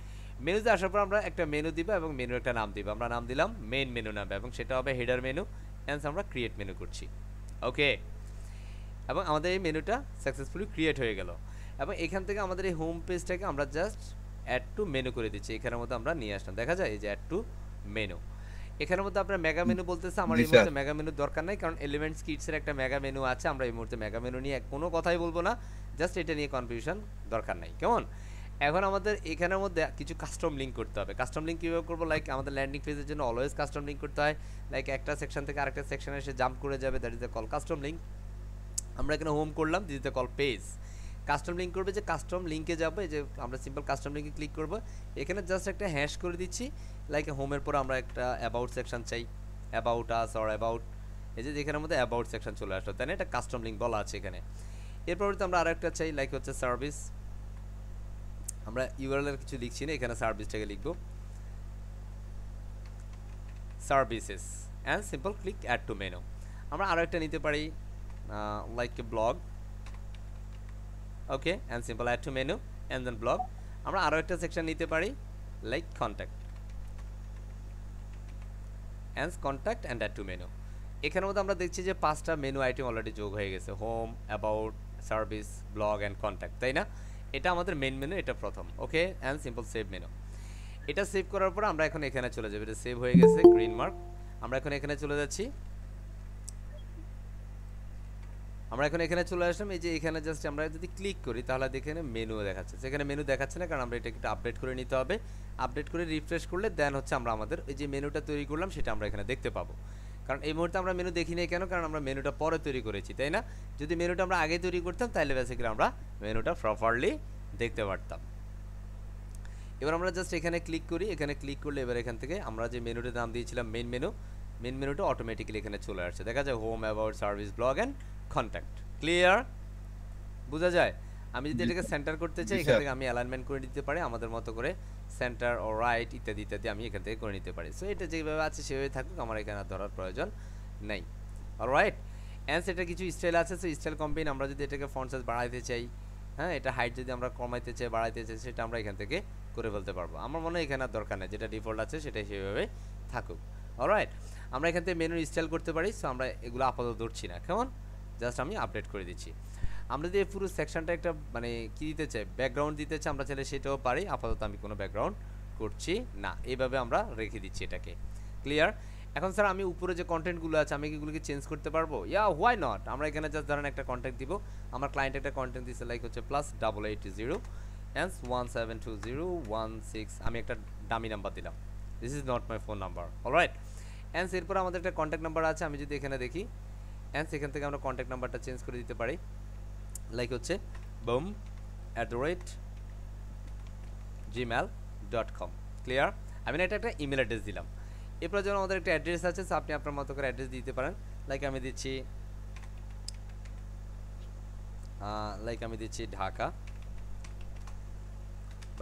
মেনুতে আসার পর আমরা একটা মেনু দিব এবং মেনু একটা নাম দিব। আমরা নাম দিলাম মেইন মেনু নামে এবং সেটা হবে হেডার মেনু, হ্যান্স আমরা ক্রিয়েট মেনু করছি। ওকে, এবং আমাদের এই মেনুটা সাকসেসফুলি ক্রিয়েট হয়ে গেল। এবং এখান থেকে আমাদের এই হোম পেজটাকে আমরা জাস্ট অ্যাড টু মেনু করে দিচ্ছি, এখানের মধ্যে আমরা নিয়ে আসলাম, দেখা যায় এই যে অ্যাড টু মেনু। এখানের মধ্যে আপনার মেগা মেনু বলতেছে, আমার জি এই স্যার। মুহূর্তে মেগা মেনু দরকার নাই, কারণ এলিমেন্টস কিটসের একটা মেগা মেনু আছে। আমরা এই মুহূর্তে মেগা মেনু নিয়ে কোনো কথাই বলবো না, জাস্ট এটা নিয়ে কনফিউশন দরকার নাই, কেমন? এখন আমাদের এখানের মধ্যে কিছু কাস্টম লিঙ্ক করতে হবে। কাস্টম লিঙ্ক কীভাবে করবো? লাইক আমাদের ল্যান্ডিং পেজের জন্য অলওয়েজ কাস্টম লিঙ্ক করতে হয়। লাইক একটা সেকশন থেকে আরেকটা সেকশনে এসে জাম্প করে যাবে, that is the call custom link. আমরা এখানে হোম করলাম, this is the call page. Custom link করবে, যে কাস্টম লিঙ্কে যাবো, এই যে আমরা সিম্পল কাস্টম লিঙ্কে ক্লিক করব, এখানে জাস্ট একটা হ্যাশ করে দিচ্ছি, লাইক হোমের পর আমরা একটা অ্যাবাউট সেকশন চাই, অ্যাবাউট আস অর অ্যাবাউট, এই যে এখানের মধ্যে অ্যাবাউট সেকশন চলে আসলো, তাই না? এটা কাস্টম লিঙ্ক বলা আছে এখানে। এরপর আমরা আরো একটা চাই, লাইক হচ্ছে সার্ভিস, আমরা ইউআরএল এর কিছু লিখছি না, এখানে সার্ভিসটাকে লিখবো, services and simple click add to menu. আমরা আরো একটা নিতে পারি, like blog, okay, and simple add to menu and then blog. আমরা আরো একটা সেকশন নিতে পারি, like contact and add to menu. এখানের মধ্যে আমরা দেখছি যে 5টা মেনু আইটেম অলরেডি যোগ হয়ে গেছে, home, about, service, blog and contact, তাই না? এটা আমাদের মেন মেনু, এটা প্রথম, ওকে, অ্যান্ড সিম্পল সেভ মেনু। এটা সেভ করার পর আমরা এখন এখানে চলে যাব, এটা সেভ হয়ে গেছে, গ্রিন মার্ক। আমরা এখন এখানে চলে যাচ্ছি, আমরা এখন এখানে চলে আসলাম। এই যে এখানে জাস্ট আমরা যদি ক্লিক করি তাহলে এখানে মেনু দেখাচ্ছে, সেখানে মেনু দেখাচ্ছে না, কারণ আমরা এটা একটু আপডেট করে নিতে হবে। আপডেট করে রিফ্রেশ করলে দেন হচ্ছে আমরা আমাদের এই যে মেনুটা তৈরি করলাম সেটা আমরা এখানে দেখতে পাবো। কারণ এই মুহূর্তে আমরা মেনু দেখি নাই কেন, কারণ আমরা মেনুটা পরে তৈরি করেছি, তাই না? যদি মেনুটা আমরা আগে তৈরি করতাম তাহলে বেসিক্যালি আমরা মেনুটা প্রপারলি দেখতে পারতাম। এবার আমরা জাস্ট এখানে ক্লিক করি, এখানে ক্লিক করলে এবার এখান থেকে আমরা যে মেনুটার নাম দিয়েছিলাম মেন মেনুটা অটোমেটিক্যালি এখানে চলে আসছে, দেখা যায় home, about, service, blog and contact. Clear? বোঝা যায়? আমি যদি এটাকে সেন্টার করতে চাই, এখান থেকে আমি অ্যালাইনমেন্ট করে দিতে পারি আমাদের মতো করে, সেন্টার ও রাইট ইত্যাদি ইত্যাদি আমি এখান থেকে করে নিতে পারি। সো এটা যেভাবে আছে সেভাবে থাকুক, আমার এখানে ধরার প্রয়োজন নেই। অলরাইট, অ্যান্ড এটা কিছু স্টাইল আছে, সো স্টাইল কম্বিন, আমরা যদি এটাকে ফন্ট সাইজ বাড়াইতে চাই, হ্যাঁ, এটা হাইট যদি আমরা কমাইতে চাই, বাড়াইতে চাই, সেটা আমরা এখান থেকে করে ফেলতে পারবো। আমার মনে হয় এখানে আর দরকার নেই, যেটা ডিফল্ট আছে সেটাই সেভাবে থাকুক। অলরাইট, আমরা এখান থেকে মেনু স্টাইল করতে পারি, সো আমরা এগুলো আপাতত ধরছি না, কেমন? জাস্ট আমি আপডেট করে দিচ্ছি। আমরা যদি পুরো সেকশনটা একটা মানে কি দিতে চাই, ব্যাকগ্রাউন্ড দিতে চাই, আমরা চাইলে সেটাও পারি। আপাতত আমি কোনো ব্যাকগ্রাউন্ড করছি না, এইভাবে আমরা রেখে দিচ্ছি এটাকে। ক্লিয়ার? এখন স্যার আমি উপরে যে কন্টেন্টগুলো আছে আমি কি এগুলোকে চেঞ্জ করতে পারবো? ইয়া, হোয়াই নট। আমরা এখানে জাস্ট ধরেন একটা কন্টেন্ট দিব, আমার ক্লায়েন্ট একটা কন্টেন্ট দিচ্ছে, লাইক হচ্ছে +8880 and 172016, আমি একটা ডামি নাম্বার দিলাম, this is not my phone number. Alright, and এরপর আমাদের একটা কন্ট্যাক্ট নাম্বার আছে, আমি যদি এখানে দেখি, অ্যান্ড সেখান থেকে আমরা কন্ট্যাক্ট নাম্বারটা চেঞ্জ করে দিতে পারি, লাইক হচ্ছে boom@gmail.com। ক্লিয়ার? আমি এটা একটা ইমেল অ্যাড্রেস দিলাম। এরপর যেমন আমাদের একটা অ্যাড্রেস আছে, আপনি আপনার মতো করে অ্যাড্রেস দিতে পারেন, লাইক আমি দিচ্ছি ঢাকা,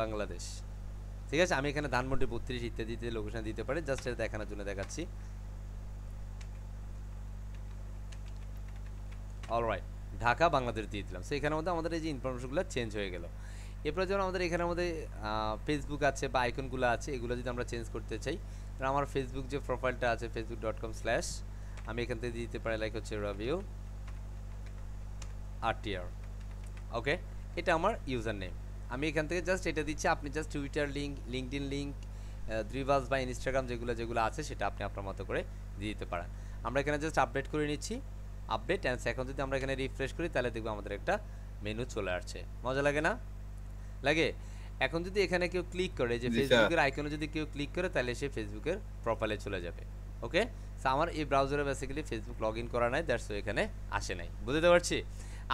বাংলাদেশ। ঠিক আছে, আমি এখানে ধানমন্ডি 32 ইত্যাদি লোকেশন দিতে পারি, জাস্ট এটা দেখানোর জন্য দেখাচ্ছি। অলরাইট, ঢাকা, বাংলাদেশ দিয়ে দিলাম। সো এখানের মধ্যে আমাদের এই যে ইনফরমেশনগুলো চেঞ্জ হয়ে গেল। এরপর যেমন আমাদের এখানের মধ্যে ফেসবুক আছে বা আইকনগুলো আছে, এগুলো যদি আমরা চেঞ্জ করতে চাই, তাহলে আমার ফেসবুক যে প্রোফাইলটা আছে facebook.com/ আমি এখান থেকে দিতে পারি, লাইক হচ্ছে রাবিউ RTR। ওকে, এটা আমার ইউজার নেম। আমি এখান থেকে জাস্ট এটা দিচ্ছি, আপনি just Twitter link, LinkedIn link, দ্রিভাস বা ইনস্টাগ্রাম যেগুলো আছে সেটা আপনি আপনার মতো করে দিয়ে দিতে পারেন। আমরা এখানে জাস্ট আপডেট করে নিচ্ছি, আপডেট অ্যান্ড এখন যদি আমরা এখানে রিফ্রেশ করি তাহলে দেখবো আমাদের একটা মেনু চলে আসছে। মজা লাগে না? লাগে? এখন যদি এখানে কেউ ক্লিক করে, যে ফেসবুকের আইকনে যদি কেউ ক্লিক করে, তাহলে সে ফেসবুকের প্রোফাইলে চলে যাবে। ওকে, সো আমার এই ব্রাউজারে বেসিক্যালি ফেসবুক লগ ইন করা নাই, দ্যাটস এখানে আসে নাই। বুঝতে পারছি?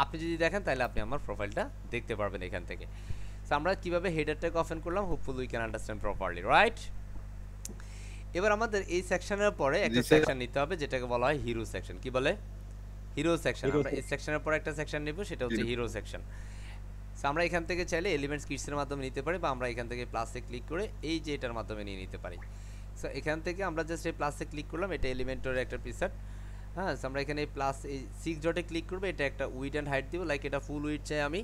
আপনি যদি দেখেন তাহলে আপনি আমার প্রোফাইলটা দেখতে পারবেন এখান থেকে। সো আমরা কিভাবে হেডারটাকে ওপেন করলাম, hopefully we can understand properly, right? এবার আমাদের এই সেকশনের পরে একটা সেকশন নিতে হবে যেটাকে বলা হয় হিরো সেকশন। কি বলে? Hero section. আমরা এই সেকশনের পরে একটা সেকশন নেব, সেটা হচ্ছে হিরো সেকশন। সো আমরা এখান থেকে চাইলে এলিমেন্টস কিটসের মাধ্যমে নিতে পারি, বা আমরা এখান থেকে প্লাসে ক্লিক করে এই যে এটার মাধ্যমে নিয়ে নিতে পারি। সো এখান থেকে আমরা জাস্ট এই প্লাসে ক্লিক করলাম, এটা এলিমেন্টের একটা প্রিসেট। হ্যাঁ, সো আমরা এখানে এই প্লাস এই 6 ডটে ক্লিক করব, এটা একটা উইড অ্যান্ড হাইট দিব, লাইক এটা ফুল উইড চাই আমি,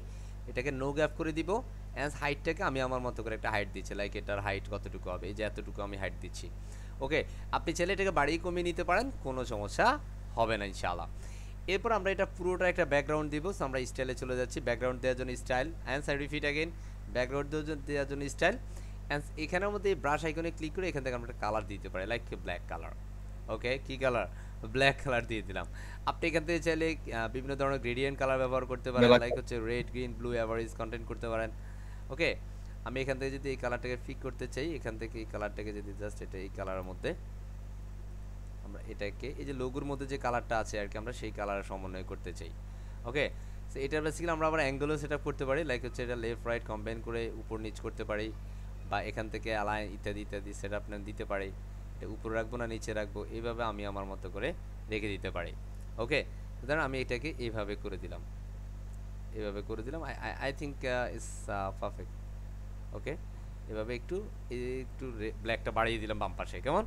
এটাকে নো গ্যাপ করে দিব, অ্যান্ড হাইটটাকে আমি আমার মতো করে একটা হাইট দিচ্ছি, লাইক এটার হাইট কতটুকু হবে, এই যে এতটুকু আমি হাইট দিচ্ছি। ওকে, আপনি চাইলে এটাকে বাড়িয়ে কমিয়ে নিতে পারেন, কোনো সমস্যা হবে না ইনশাআল্লাহ। এরপর আমরা এটা পুরোটা একটা ব্যাকগ্রাউন্ড দিব, সো আমরা স্টাইলে চলে যাচ্ছি, ব্যাকগ্রাউন্ড দেওয়ার জন্য style and certificate again, background দেওয়ার জন্য স্টাইল অ্যান্ড এখানের মধ্যে এই ব্রাশ আইকনে ক্লিক করে এখান থেকে আমরা একটা কালার দিতে পারি, লাইক ব্ল্যাক কালার। ওকে, কি কালার? ব্ল্যাক কালার দিয়ে দিলাম। আপনি এখান থেকে চাইলে বিভিন্ন ধরনের গ্রেডিয়েন্ট কালার ব্যবহার করতে পারেন, লাইক হচ্ছে red, green, blue, average content করতে পারেন। ওকে, আমি এখান থেকে যদি এই কালারটাকে ফিক করতে চাই, এখান থেকে এই কালারটাকে যদি জাস্ট এটা এই কালারের মধ্যে আমরা এটাকে এই যে লোগোর মধ্যে যে কালারটা আছে আর কি, আমরা সেই কালারের সমন্বয় করতে চাই। ওকে, সো এটা বেসিক্যালি আমরা আবার অ্যাঙ্গেলও সেট আপ করতে পারি, লাইক হচ্ছে এটা লেফট রাইট কম্বাইন করে উপর নিচ করতে পারি, বা এখান থেকে অ্যালাইন ইত্যাদি ইত্যাদি সেট আপ দিতে পারি। এটা উপরে রাখবো না নিচে রাখবো, এইভাবে আমি আমার মতো করে রেখে দিতে পারি। ওকে, ধরুন আমি এটাকে এইভাবে করে দিলাম, এইভাবে করে দিলাম। I think it's perfect. Okay, এভাবে একটু একটু ব্ল্যাকটা বাড়িয়ে দিলাম বাম পাশে, কেমন?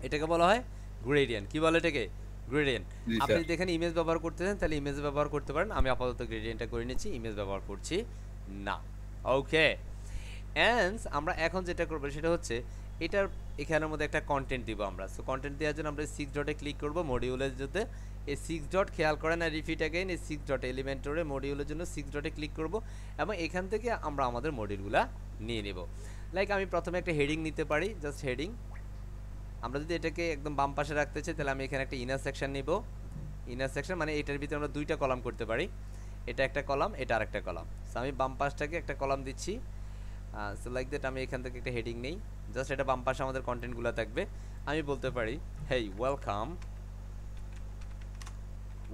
এটাকে বলা হয় গ্রেডিয়েন্ট। কি বলে এটাকে? গ্রেডিয়েন্ট। জি আপনি স্যার। যদি এখানে ইমেজ ব্যবহার করতে চান তাহলে ইমেজ ব্যবহার করতে পারেন, আমি আপাতত গ্রেডিয়েন্টটা করে নিচ্ছি, ইমেজ ব্যবহার করছি না। ওকে, অ্যান্ড আমরা এখন যেটা করবো সেটা হচ্ছে এটার এখানের মধ্যে একটা কন্টেন্ট দিব আমরা। সো কন্টেন্ট দেওয়ার জন্য আমরা 6 ডটে ক্লিক করব মডিউলের জন্য। এই 6 ডট খেয়াল করেন না, রিপিট অ্যাগেইন, এই 6 ডট এলিমেন্টরে মডিউলের জন্য 6 ডটে ক্লিক করব এবং এখান থেকে আমরা আমাদের মডিউলগুলা নিয়ে নেব। লাইক আমি প্রথমে একটা হেডিং নিতে পারি, জাস্ট হেডিং। আমরা যদি এটাকে একদম বাম পাশে রাখতে চাই তাহলে আমি এখানে একটা ইনার সেকশন নিব। ইনার সেকশন মানে এটার ভিতরে আমরা দুইটা কলাম করতে পারি, এটা একটা কলাম, এটা আরেকটা কলাম। সো আমি বাম পাশটাকে একটা কলাম দিচ্ছি। সো লাইক দ্যাট আমি এখান থেকে একটা হেডিং নেই, জাস্ট এটা বাম পাশে আমাদের কন্টেন্টগুলো থাকবে। আমি বলতে পারি হেই ওয়েলকাম,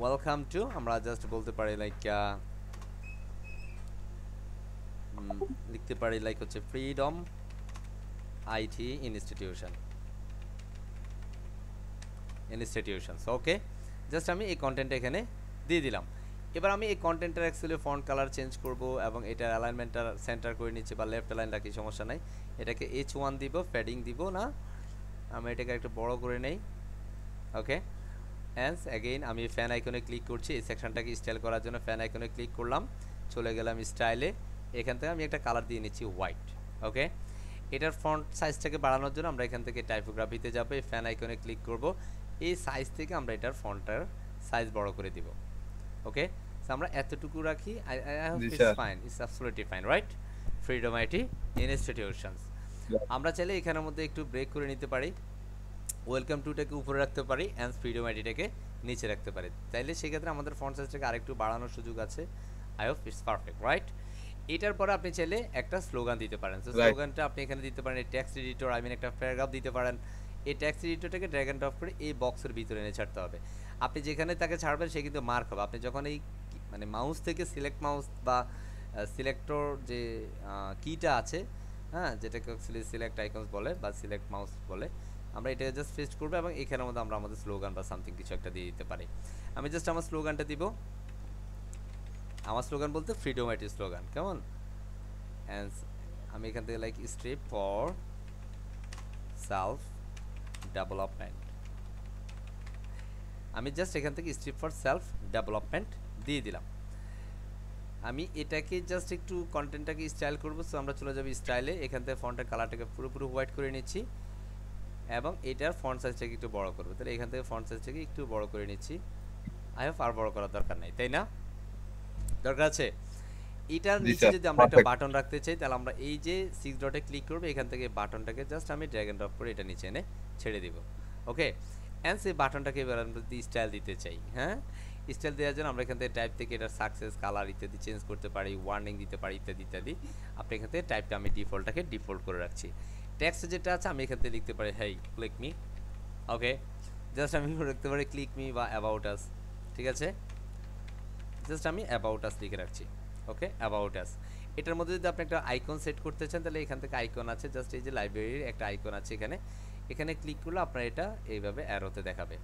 ওয়েলকাম টু, আমরা জাস্ট বলতে পারি লাইক লিখতে পারি লাইক হচ্ছে freedom IT institutions. Okay, just আমি এই কন্টেন্টটা এখানে দিয়ে দিলাম। এবার আমি এই কন্টেন্টের অ্যাকচুয়ালি ফন্ট কালার চেঞ্জ করব এবং এটার অ্যালাইনমেন্টটা সেন্টার করে নিচ্ছি, বা লেফট অ্যালাইন রাখি, সমস্যা নাই। এটাকে H1 দিব, প্যাডিং দিব না, আমি এটাকে একটু বড় করে নেই। ওকে, অ্যান্ড অ্যাগেইন আমি ফ্যান আইকনে ক্লিক করছি, এই সেকশনটাকে স্টাইল করার জন্য ফ্যান আইকনে ক্লিক করলাম, চলে গেলাম স্টাইলে। এখান থেকে আমি একটা কালার দিয়ে নিচ্ছি হোয়াইট। ওকে, এটার ফন্ট সাইজটাকে বাড়ানোর জন্য আমরা এখান থেকে টাইপোগ্রাফিতে যাব, এই ফ্যান আইকনে ক্লিক করব, এই সাইজ থেকে আমরা এটার ফন্টটার সাইজ বড় করে দিব। ওকে, সো আমরা এতটুকু রাখি। I hope G it's sir. Fine, it's absolutely fine, right? Freedom IT institutions. আমরা চাইলে এখানের মধ্যে একটু ব্রেক করে নিতে পারি, ওয়েলকাম টুটাকে উপরে রাখতে পারি অ্যান্ড ফ্রিডম আইডিটাকে নিচে রাখতে পারি। তাইলে সেক্ষেত্রে আমাদের ফন্ট সাইজটাকে আরেকটু বাড়ানোর সুযোগ আছে। I hope it's perfect, right? এটার পরে আপনি চাইলে একটা স্লোগান দিতে পারেন। সো স্লোগানটা আপনি এখানে দিতে পারেন, এই টেক্সট এডিটর, আই মিন একটা প্যারাগ্রাফ দিতে পারেন। এই টেক্সট এডিটরটাকে ড্র্যাগ অ্যান্ড ড্রপ করে এই বক্সের ভিতরে এনে ছাড়তে হবে। আপনি যেখানে তাকে ছাড়বেন সে কিন্তু মার্ক হবে। আপনি যখন এই মানে মাউস থেকে সিলেক্ট মাউস বা সিলেক্টর যে কিটা আছে, হ্যাঁ, যেটাকে অ্যাকচুয়ালি সিলেক্ট আইকনস বলে বা সিলেক্ট মাউস বলে, আমরা এটা জাস্ট পেস্ট করবো এবং এখানের মধ্যে আমরা আমাদের স্লোগান বা সামথিং কিছু একটা দিয়ে দিতে পারি। আমি জাস্ট আমার স্লোগানটা দিব, আমার স্লোগান বলতে ফ্রিডম আইটি স্লোগান, কেমন? অ্যান্ড আমি এখান থেকে like strip for self development, আমি জাস্ট এখান থেকে স্ট্রিপ ফর সেলফ ডেভেলপমেন্ট দিয়ে দিলাম। আমি এটাকে জাস্ট একটু কন্টেন্টটাকে স্টাইল করবো। সো আমরা চলে যাবো স্টাইলে, এখান থেকে ফন্টের কালারটাকে পুরোপুরি হোয়াইট করে নিচ্ছি এবং এটার ফন্ট সাইজটাকে একটু বড় করবো। তাহলে এখান থেকে ফন্ট সাইজটাকে একটু বড় করে নিচ্ছি। আই হোপ আর বড় করার দরকার নেই, তাই না? দরকার আছে? এটার জি নিচে স্যার, যদি আমরা একটা পারফেক্ট। বাটন রাখতে চাই তাহলে আমরা এই যে 6 ডটে ক্লিক করব, এখান থেকে বাটনটাকে জাস্ট আমি ড্র্যাগ এন্ড ড্রপ করে এটা নিচে এনে ছেড়ে দিব। ওকে, অ্যান্ড সেই বাটনটাকে এবার আমরা যদি স্টাইল দিতে চাই, হ্যাঁ, স্টাইল দেওয়ার জন্য আমরা এখান থেকে টাইপ থেকে এটার সাকসেস কালার ইত্যাদি চেঞ্জ করতে পারি, ওয়ার্নিং দিতে পারি ইত্যাদি ইত্যাদি। আপনি এখান থেকে টাইপটা আমি ডিফল্টটাকে ডিফল্ট করে রাখছি। টেক্সট যেটা আছে আমি এখান থেকে লিখতে পারি হেই ক্লিক মি। ওকে, জাস্ট আমি লিখতে পারি ক্লিক মি বা অ্যাবাউট আস, ঠিক আছে? জাস্ট আমি অ্যাবাউট আস লিখে রাখছি। ওকে, অ্যাবাউট আস। এটার মধ্যে যদি আপনি একটা আইকন সেট করতে চান তাহলে এখান থেকে আইকন আছে, জাস্ট এই যে লাইব্রেরির একটা আইকন আছে এখানে, এখানে ক্লিক করলে আপনার এটা এইভাবে অ্যারোতে দেখাবে।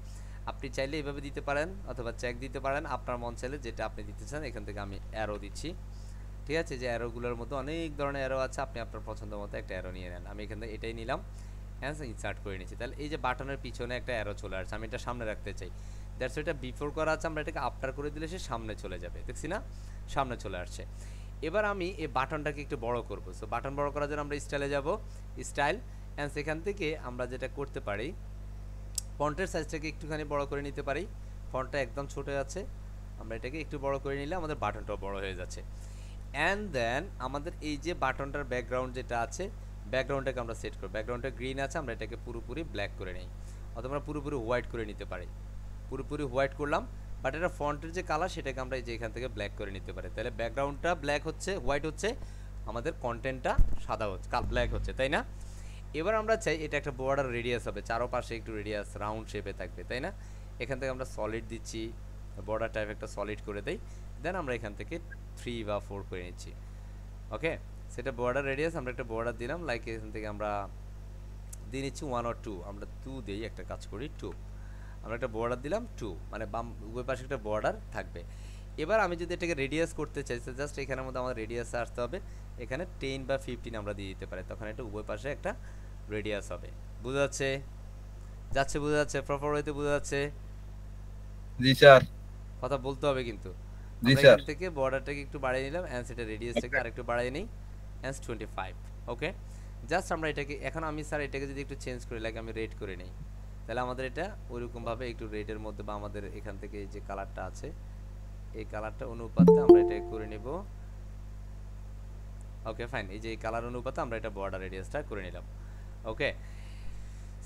আপনি চাইলে এইভাবে দিতে পারেন অথবা চেক দিতে পারেন, আপনার মন চাইলে যেটা আপনি দিতে চান। এখান থেকে আমি অ্যারো দিচ্ছি, ঠিক আছে? যে অ্যারোগুলোর মধ্যে অনেক ধরনের অ্যারো আছে, আপনি আপনার পছন্দ মতো একটা অ্যারো নিয়ে নেন। আমি এখান থেকে এটাই নিলাম, হ্যাঁ, ইনসার্ট করে নিচ্ছি। তাহলে এই যে বাটনের পিছনে একটা অ্যারো চলে আসছে, আমি এটা সামনে রাখতে চাই, দ্যাটস এটা বিফোর করা আছে, আমরা এটাকে আফটার করে দিলে সে সামনে চলে যাবে, দেখছি না? সামনে চলে আসছে। এবার আমি এই বাটনটাকে একটু বড় করব। সো বাটন বড় করার জন্য আমরা স্টাইলে যাব, স্টাইল, অ্যান্ড সেখান থেকে আমরা যেটা করতে পারি ফন্টের সাইজটাকে একটুখানি বড় করে নিতে পারি। ফন্টটা একদম ছোট আছে, আমরা এটাকে একটু বড় করে নিলে আমাদের বাটনটাও বড় হয়ে যাচ্ছে। অ্যান্ড দেন আমাদের এই যে বাটনটার ব্যাকগ্রাউন্ড যেটা আছে, ব্যাকগ্রাউন্ডটাকে আমরা সেট করব। ব্যাকগ্রাউন্ডটা গ্রিন আছে, আমরা এটাকে পুরোপুরি ব্ল্যাক করে নিই, অথবা আমরা পুরোপুরি হোয়াইট করে নিতে পারি। পুরোপুরি হোয়াইট করলাম, বাট এটা ফন্টের যে কালার সেটাকে আমরা এই যে এখান থেকে ব্ল্যাক করে নিতে পারি। তাহলে ব্যাকগ্রাউন্ডটা ব্ল্যাক হচ্ছে, হোয়াইট হচ্ছে, আমাদের কন্টেন্টটা সাদা হচ্ছে, ব্ল্যাক হচ্ছে, তাই না? এবার আমরা চাই এটা একটা বর্ডার রেডিয়াস হবে, চারপাশে একটু রেডিয়াস রাউন্ড শেপে থাকবে, তাই না? এখান থেকে আমরা সলিড দিচ্ছি, বর্ডার টাইপ একটা সলিড করে দেই, দেন আমরা এখান থেকে 3 বা 4 করে নিচ্ছি। ওকে, সেটা বর্ডার রেডিয়াস আমরা একটা বর্ডার দিলাম, লাইক এখান থেকে আমরা দিয়ে নিচ্ছি 1 or 2, আমরা 2 দেই, একটা কাজ করি 2, আমরা একটা বর্ডার দিলাম 2, মানে বাম উভয় পাশে একটা বর্ডার থাকবে। এবার আমি যদি এটাকে রেডিয়াস করতে চাই, জাস্ট এখানের মধ্যে আমাদের রেডিয়াসে আসতে হবে, এখানে 10 বা 15 আমরা দিয়ে দিতে পারি, তখন এটা উভয় পাশে একটা রেডিয়াস হবে। বোঝা যাচ্ছে? বোঝা যাচ্ছে, প্রপার ওয়েতে বোঝা যাচ্ছে? জি স্যার। কথা বলতে হবে কিন্তু। জি আমরা স্যার। এখান থেকে বর্ডারটাকে একটু বাড়িয়ে নিলাম, অ্যান্ড সেটা রেডিয়াসটাকে আরেকটু বাড়িয়ে নিই, অ্যান্ড 25। ওকে, জাস্ট আমরা এটাকে এখন আমি স্যার এটাকে যদি একটু চেঞ্জ করি, লাইক আমি রেড করে নিই, তাহলে আমাদের এটা ওইরকমভাবে একটু রেডের মধ্যে, বা আমাদের এখান থেকে যে কালারটা আছে এই কালারটা অনুপাতে আমরা এটা করে নিব। ওকে ফাইন, এই যে এই কালার অনুপাতে আমরা এটা বর্ডার রেডিয়াসটা করে নিলাম। ওকে,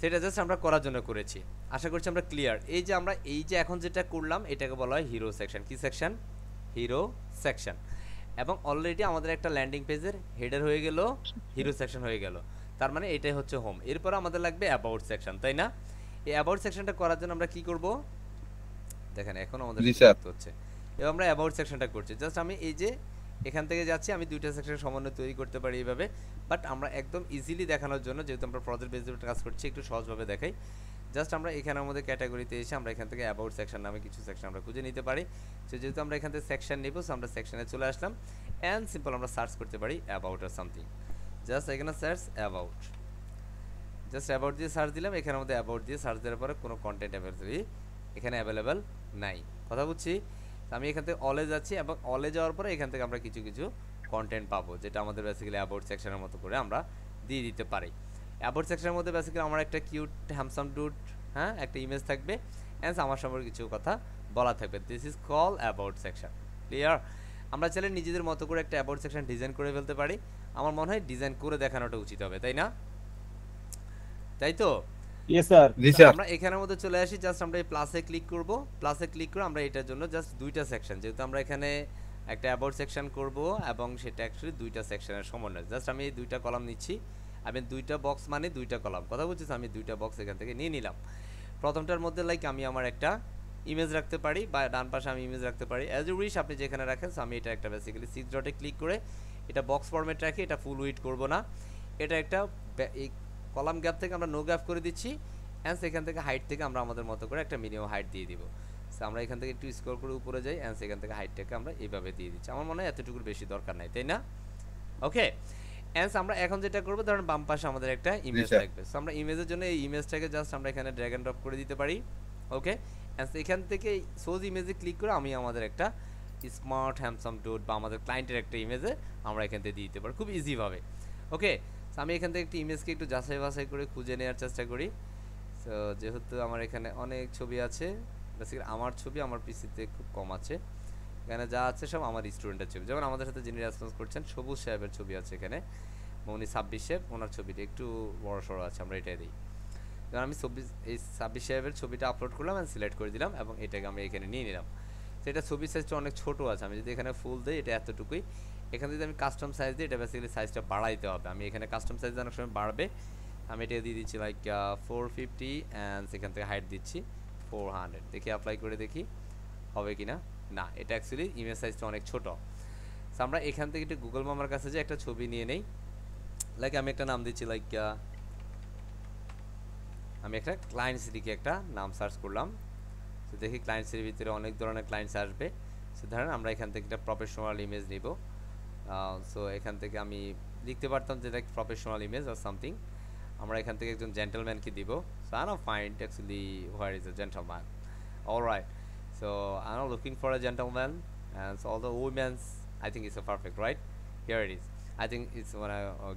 সেটা জাস্ট আমরা করার জন্য করেছি, আশা করছি আমরা ক্লিয়ার। এই যে এখন যেটা করলাম এটাকে বলা হয় হিরো সেকশন। কি সেকশন? Hero section. এবং অলরেডি আমাদের একটা ল্যান্ডিং পেজের হেডার হয়ে গেল, হিরো সেকশন হয়ে গেল, তার মানে এটাই হচ্ছে হোম। এরপর আমাদের লাগবে অ্যাবাউট সেকশন, তাই না? এই অ্যাবাউট সেকশনটা করার জন্য আমরা কি করব দেখেন, এখন আমাদের জি স্যার। হচ্ছে, এবার আমরা অ্যাবাউট সেকশনটা করছি। জাস্ট আমি এই যে এখান থেকে যাচ্ছি, আমি দুইটা সেকশনের সমন্বয় তৈরি করতে পারি এইভাবে, বাট আমরা একদম ইজিলি দেখানোর জন্য, যেহেতু আমরা প্রজেক্ট বেসড কাজ করছি, একটু সহজভাবে দেখাই। জাস্ট আমরা এখানের মধ্যে ক্যাটাগরিতে এসে আমরা এখান থেকে অ্যাবাউট সেকশন নামে কিছু সেকশন আমরা খুঁজে নিতে পারি। তো যেহেতু আমরা এখান থেকে সেকশন নিব, সো আমরা সেকশনে চলে আসলাম, অ্যান্ড সিম্পল আমরা সার্চ করতে পারি অ্যাবাউট আর সামথিং। জাস্ট এখানে সার্চ অ্যাবাউট, জাস্ট অ্যাবাউট দিয়ে সার্চ দিলাম, এখানের মধ্যে অ্যাবাউট দিয়ে সার্চ দেওয়ার পরে কোনো কন্টেন্ট এখানে অ্যাভেলেবেল নাই। কথা বুঝছি? আমি এখান থেকে অলে যাচ্ছি, এবং অলে যাওয়ার পরে এখান থেকে আমরা কিছু কিছু কন্টেন্ট পাবো, যেটা আমাদের বেসিক্যালি অ্যাবাউট সেকশনের মতো করে আমরা দিয়ে দিতে পারি। অ্যাবাউট সেকশনের মধ্যে বেসিক্যালি আমার একটা কিউট হ্যান্ডসাম ডুড, হ্যাঁ, একটা ইমেজ থাকবে, অ্যান্ড আমার সম্পর্কে কিছু কথা বলা থাকবে। This is call about section. Clear? আমরা চাইলে নিজেদের মতো করে একটা অ্যাবাউট সেকশন ডিজাইন করে ফেলতে পারি। আমার মনে হয় ডিজাইন করে দেখানোটা উচিত হবে, তাই না? তাই তো? Yes sir. জি স্যার। আমরা এখানের মধ্যে চলে আসি, জাস্ট আমরা এই প্লাসে ক্লিক করব, প্লাসে ক্লিক করে আমরা এটার জন্য জাস্ট দুইটা সেকশন, যেহেতু আমরা এখানে একটা অ্যাবাউট সেকশন করব, এবং সেটা অ্যাকচুয়ালি দুইটা সেকশনের সমন্বয়, জাস্ট আমি এই দুইটা কলাম নিচ্ছি, আমি দুইটা বক্স মানে দুইটা কলাম, কথা বুঝছিস? আমি দুইটা বক্স এখান থেকে নিয়ে নিলাম। প্রথমটার মধ্যে লাইক আমি আমার একটা ইমেজ রাখতে পারি, বা ডান পাশে আমি ইমেজ রাখতে পারি, অ্যাজ ইউ উইশ, আপনি যেখানে রাখেন। সো আমি এটা একটা বেসিক্যালি 6 ডটে ক্লিক করে এটা বক্স ফরম্যাট রাখি, এটা ফুল উইড করব না, এটা একটা এই কলাম গ্যাপ থেকে আমরা নো গ্যাপ করে দিচ্ছি, অ্যান্ড এখান থেকে হাইট থেকে আমরা আমাদের মতো করে একটা মিনিমাম হাইট দিয়ে দিব। সো আমরা এখান থেকে একটু স্ক্রল করে উপরে যাই, অ্যান্ড এখান থেকে হাইটটাকে আমরা এইভাবে দিয়ে দিচ্ছি। আমার মনে হয় এতটুকুর বেশি দরকার নাই, তাই না? ওকে, অ্যান্ড আমরা এখন যেটা করবো, ধরেন বাম পাশে আমাদের একটা ইমেজ স্যার। থাকবে, সো আমরা ইমেজের জন্য এই ইমেজটাকে জাস্ট আমরা এখানে ড্র্যাগ অ্যান্ড ড্রপ করে দিতে পারি। ওকে, অ্যান্ড এখান থেকে সোজ ইমেজে ক্লিক করে আমি আমাদের একটা স্মার্ট হ্যান্ডসাম ডট বা আমাদের ক্লায়েন্টের একটা ইমেজে আমরা এখান থেকে দিয়ে দিতে পারি খুব ইজিভাবে। ওকে, সো আমি এখান থেকে একটা ইমেজকে একটু যাচাই বাছাই করে খুঁজে নেওয়ার চেষ্টা করি। সো যেহেতু আমার এখানে অনেক ছবি আছে, বেসিক্যালি আমার ছবি আমার পিসিতে খুব কম আছে, এখানে যা আছে সব আমার স্টুডেন্টের ছবি। যেমন আমাদের সাথে যিনি রেসপন্স করছেন সবুজ সাহেবের ছবি আছে এখানে, উনি 26 সাহেব, ওনার ছবিটা একটু বড় সড়ো আছে, আমরা এটাই দিই। যেমন আমি 26 সাহেবের ছবিটা আপলোড করলাম, অ্যান্ড সিলেক্ট করে দিলাম, এবং এটাকে আমি এখানে নিয়ে নিলাম। সেটা ছবির সাইজটা অনেক ছোট আছে, আমি যদি এখানে ফুল দিই এটা এতটুকুই, এখানে যদি আমি কাস্টম সাইজ দিই, এটা বেসিক্যালি সাইজটা বাড়াইতে হবে। আমি এখানে কাস্টম সাইজ অনেক সময় বাড়বে, আমি এটা দিয়ে দিচ্ছি লাইক 450, অ্যান্ড সেখান থেকে হাইট দিচ্ছি 400। দেখি অ্যাপ্লাই করে দেখি হবে কি না। না, এটা অ্যাকচুয়ালি ইমেজ সাইজটা অনেক ছোট। সো আমরা এখান থেকে একটু গুগল মামার কাছে যে একটা ছবি নিয়ে নেই, লাইক আমি একটা নাম দিচ্ছি, লাইক আমি একটা ক্লায়েন্ট সিটিকে একটা নাম সার্চ করলাম। তো দেখি ক্লায়েন্ট সিটির ভিতরে অনেক ধরনের ক্লায়েন্টস আসবে। সো ধরেন আমরা এখান থেকে একটা প্রফেশনাল ইমেজ নিব। সো এখান থেকে আমি লিখতে পারতাম যে লাইক প্রফেশনাল ইমেজ আর সামথিং। আমরা এখান থেকে একজন জেন্টলম্যানকে দিব। So I not find actually where is a gentleman. Alright, so I am looking for a gentleman, and so all the women's, I think it's a perfect, right? Here it is. I think it's one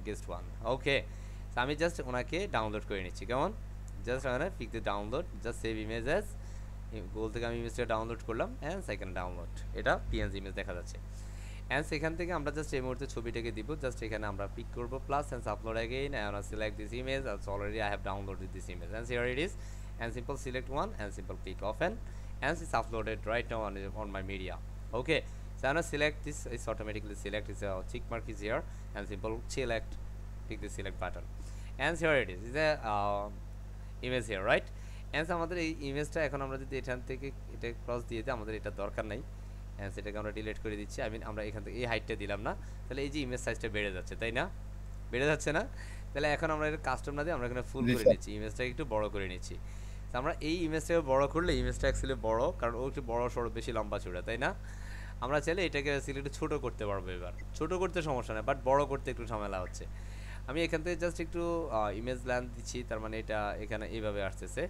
guest one. Okay, so আমি just ওনাকে download করে নিচ্ছি, কেমন? Just ওখানে pick the download, just save image as, Google থেকে আমি ইমেজটা download করলাম, অ্যান্ড সেকেন্ড ডাউনলোড, এটা পিএনজি ইমেজ দেখা যাচ্ছে। অ্যান্ড সেখান থেকে আমরা জাস্ট এই মুহূর্তে ছবিটাকে দিব, জাস্ট এখানে আমরা পিক করব plus and upload again, and select this image, also already I have downloaded this image, and here it is, and simple select one, and simple peak of, and it's uploaded right now on my media. Okay, so I'm gonna select this, it's automatically select, is a tick mark is here, and simple select, click the select button, and here it is a image here, right? And আমাদের এই ইমেজটা এখন আমরা যদি এখান থেকে এটা cross দিয়ে দিই, আমাদের এটা দরকার নাই, হ্যান্স এটাকে আমরা ডিলিট করে দিচ্ছি। আই মিন আমরা এখান থেকে এই হাইটটা দিলাম না, তাহলে এই যে ইমেজ সাইজটা বেড়ে যাচ্ছে, তাই না? বেড়ে যাচ্ছে না? তাহলে এখন আমরা এটা কাস্টম না দিয়ে আমরা এখানে ফুল জি করে স্যার। নিচ্ছি, ইমেজটাকে একটু বড় করে নিচ্ছি। তো আমরা এই ইমেজটাকে বড় করলে ইমেজটা অ্যাকচুয়ালি বড়, কারণ ও একটু বড় সড়ো বেশি লম্বা চূড়া, তাই না? আমরা চাইলে এটাকে অ্যাকচুয়ালি একটু ছোটো করতে পারবো। এবার ছোটো করতে সমস্যা নেই, বাট বড় করতে একটু ঝামেলা হচ্ছে। আমি এখান থেকে জাস্ট একটু ইমেজ লেন্থ দিচ্ছি, তার মানে এটা এখানে এইভাবে আসতেছে,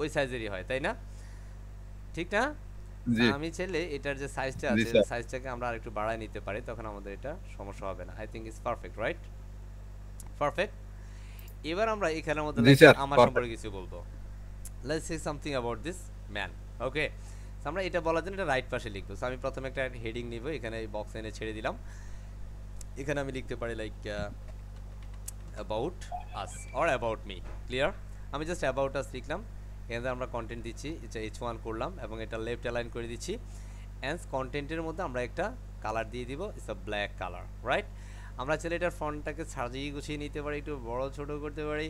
ওই সাইজেরই হয়, তাই না? ঠিক না? জি আমি চাইলে এটার যে সাইজটা জি আছে, স্যার। সাইজটাকে আমরা আরেকটু বাড়ায় নিতে পারি, তখন আমাদের এটা সমস্যা হবে না। I think it's perfect, right? Perfect. এবার আমরা এখানের মধ্যে জি লাইক স্যার, আমার পারফেক্ট। সম্পর্কে কিছু বলবো। Let's say something about this man. Okay, আমরা এটা বলার জন্য এটা রাইট পাশে লিখবো। সো আমি প্রথমে একটা হেডিং নিব, এখানে এই বক্স এনে ছেড়ে দিলাম। এখানে আমি লিখতে পারি like about us or about me. Clear? আমি জাস্ট অ্যাবাউট আস লিখলাম, এখানে আমরা কন্টেন্ট দিচ্ছি, এটা H1 করলাম এবং এটা লেফট অ্যালাইন করে দিচ্ছি। অ্যান্ড কন্টেন্টের মধ্যে আমরা একটা কালার দিয়ে দিব, it's a black colour, right? আমরা চাইলে এটার ফন্টটাকে সাজিয়ে গুছিয়ে নিতে পারি, একটু বড় ছোট করতে পারি।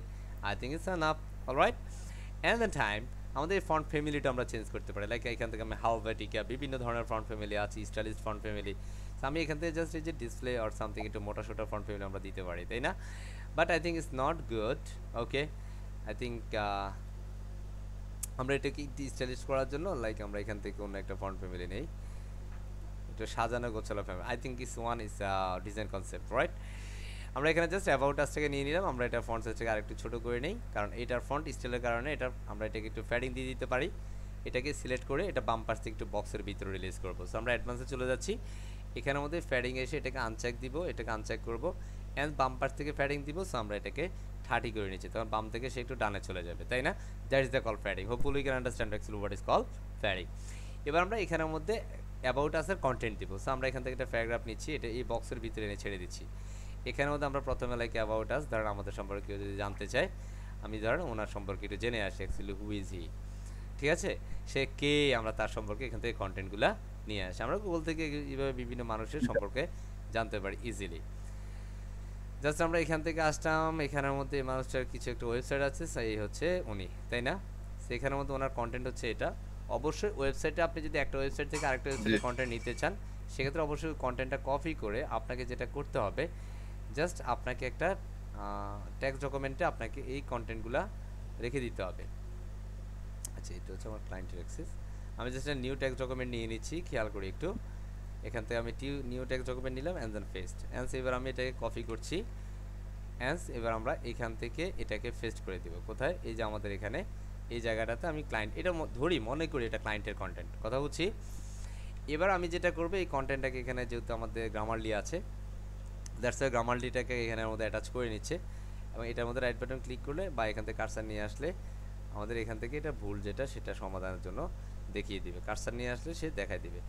I think it's enough, alright? And the time আমাদের এই ফন্ট ফ্যামিলিটা আমরা চেঞ্জ করতে পারি, লাইক এখান থেকে আমি হালভেটিকা, বিভিন্ন ধরনের ফন্ট ফ্যামিলি আছে, স্টাইলিশ ফন্ট ফ্যামিলি। আমি এখান থেকে জাস্ট এই যে ডিসপ্লে অর সামথিং একটু মোটা সোটা ফন্ট ফ্যামিলি আমরা দিতে পারি, তাই না? But I think it's not good. Okay, I think আমরা এটাকে একটু স্টাইলিশ করার জন্য লাইক আমরা এখান থেকে অন্য একটা ফন্ট ফ্যামিলি নেই, একটু সাজানো গোছালো family. I think is one is design concept, right? আমরা এখানে জাস্ট অ্যাবাউট আসটাকে নিয়ে নিলাম, আমরা এটা ফন্ট সাইজটাকে আরেকটু ছোট করে নেই, কারণ এটার ফন্ট স্টাইলের কারণে এটা আমরা এটাকে একটু প্যাডিং দিয়ে দিতে পারি। এটাকে সিলেক্ট করে এটা বাম পাশ থেকে একটু বক্সের ভিতরে রিলিজ করবো। সো আমরা অ্যাডভান্সে চলে যাচ্ছি, এখানের মধ্যে ফ্যাডিং এসে এটাকে আনচেক দিব, এটাকে আনচেক করবো অ্যান্ড বাম পাশ থেকে ফ্যাডিং দিব। সো আমরা এটাকে 30 করে নিচ্ছি, তখন বাম থেকে সে একটু ডানে চলে যাবে, তাই না? That is the call fading. Hopefully you can understand actually what is call fading. এবার আমরা এখানের মধ্যে অ্যাবাউট আসের কন্টেন্ট দিব। সো আমরা এখান থেকে একটা প্যারাগ্রাফ নিচ্ছি, এটা এই বক্সের ভিতরে এনে ছেড়ে দিচ্ছি। এখানের মধ্যে আমরা প্রথমে লাইক অ্যাবাউট আস, ধরেন আমাদের সম্পর্কে কেউ যদি জানতে চায়, আমি ধরেন ওনার সম্পর্কে একটু জেনে আসি, অ্যাকচুয়ালি হু ইজ হি, ঠিক আছে? সে কে, আমরা তার সম্পর্কে এখান থেকে কন্টেন্টগুলো নিয়ে আসি। আমরা গুগল থেকে এইভাবে বিভিন্ন মানুষের সম্পর্কে জানতে পারি ইজিলি। জাস্ট আমরা এখান থেকে আসলাম, এখানের মধ্যে এই মানুষটার কিছু একটা ওয়েবসাইট আছে, সেই হচ্ছে উনি, তাই না? সেখানের মধ্যে ওনার কন্টেন্ট হচ্ছে এটা। অবশ্যই ওয়েবসাইটে আপনি যদি একটা ওয়েবসাইট থেকে আরেকটা জি ওয়েবসাইটে কন্টেন্ট নিতে চান, সেক্ষেত্রে অবশ্যই কন্টেন্টটা কপি করে আপনাকে যেটা করতে হবে, জাস্ট আপনাকে একটা টেক্সট ডকুমেন্টে আপনাকে এই কন্টেন্টগুলো রেখে দিতে হবে। আচ্ছা, এটা হচ্ছে আমার ক্লায়েন্টের অ্যাক্সেস। আমি জাস্ট একটা নিউ টেক্সট ডকুমেন্ট নিয়ে নিচ্ছি, খেয়াল করি একটু। এখান থেকে আমি নিউ টেক্সট ডকুমেন্ট নিলাম অ্যান্ড দেন পেস্ট। অ্যান্ড এবার আমি এটাকে কপি করছি, অ্যান্ড এবার আমরা এখান থেকে এটাকে পেস্ট করে দিব। কোথায়? এই যে আমাদের এখানে এই জায়গাটাতে আমি ক্লায়েন্ট এটা ধরি, মনে করি এটা ক্লায়েন্টের কন্টেন্ট, কথা বলছি। এবার আমি যেটা করবো, এই কন্টেন্টটাকে এখানে যেহেতু আমাদের গ্রামারলি আছে, দ্যাটস ওয়াই গ্রামারলিটাকে এখানের মধ্যে অ্যাটাচ করে নিচ্ছে এবং এটার মধ্যে রাইট বাটন ক্লিক করলে বা এখান থেকে কার্সার নিয়ে আসলে আমাদের এখান থেকে এটা ভুল যেটা সেটা সমাধানের জন্য দেখিয়ে দিবে। কার্সার নিয়ে আসলে সে দেখাই দিবে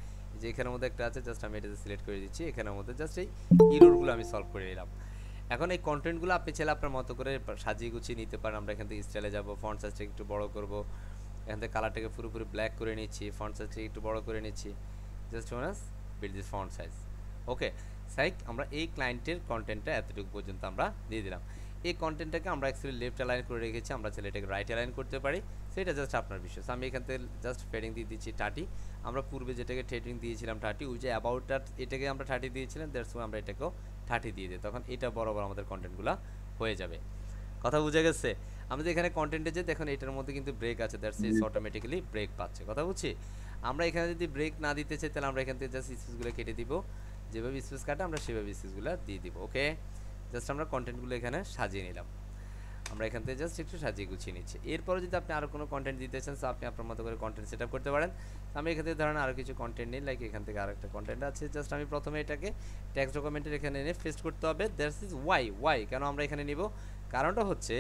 যে এখানের মধ্যে একটা আছে, জাস্ট আমি এটাতে সিলেক্ট করে দিচ্ছি। এখানের মধ্যে জাস্ট এই ইরোরগুলো আমি সলভ করে নিলাম। এখন এই কন্টেন্টগুলো আপনি চাইলে আপনার মতো করে সাজিয়ে গুছিয়ে নিতে পারেন। আমরা এখান থেকে স্টাইলে যাব, ফন্ট সাইজটা একটু বড় করব, এখান থেকে কালারটাকে পুরোপুরি ব্ল্যাক করে নিচ্ছি, ফন্ট সাইজটা একটু বড় করে নিচ্ছি, just one us build this font size. Okay, psych আমরা এই ক্লায়েন্টের কন্টেন্টটা এতটুকু পর্যন্ত আমরা দিয়ে দিলাম। এই কন্টেন্টটাকে আমরা অ্যাকচুয়ালি লেফট অ্যালাইন করে রেখেছি, আমরা চাইলে এটাকে রাইট অ্যালাইন করতে পারি, সেটা জাস্ট আপনার বিষয়। আমি এখান থেকে জাস্ট ফেডিং দিয়ে দিচ্ছি 30। আমরা পূর্বে যেটাকে ট্রেডিং দিয়েছিলাম 30, ওই যে অ্যাবাউটটা এটাকে আমরা 30 দিয়েছিলাম, দ্যাটস ওয়াই আমরা এটাকেও 30 দিয়ে দিই, তখন এটা বরাবর আমাদের কন্টেন্টগুলো হয়ে যাবে। কথা বুঝে গেছে? আমাদের এখানে কন্টেন্টে যে দেখুন এটার মধ্যে কিন্তু ব্রেক আছে, দ্যাটস ইজ অটোমেটিক্যালি ব্রেক পাচ্ছে, কথা বুঝছি। আমরা এখানে যদি ব্রেক না দিতে চাই, তাহলে আমরা এখান থেকে জাস্ট স্পেসগুলো কেটে দিব, যেভাবে স্পেস কাটে আমরা সেভাবে স্পেসগুলো দিয়ে দিব। ওকে, জাস্ট আমরা কন্টেন্টগুলো এখানে সাজিয়ে নিলাম, আমরা এখান থেকে জাস্ট একটু সাজিয়ে গুছিয়ে নিচ্ছি। এরপরে যদি আপনি আরও কোনো কন্টেন্ট দিতে চান, তো আপনি আপনার মতো করে কন্টেন্ট সেট আপ করতে পারেন। আমি এখান থেকে ধরেন আরও কিছু কন্টেন্ট নিই, লাইক এখান থেকে আরেকটা কন্টেন্ট আছে, জাস্ট আমি প্রথমে এটাকে টেক্সট ডকুমেন্টের এখানে এনে পেস্ট করতে হবে। দ্যাটস ইজ ওয়াই কেন আমরা এখানে নিব, কারণটা হচ্ছে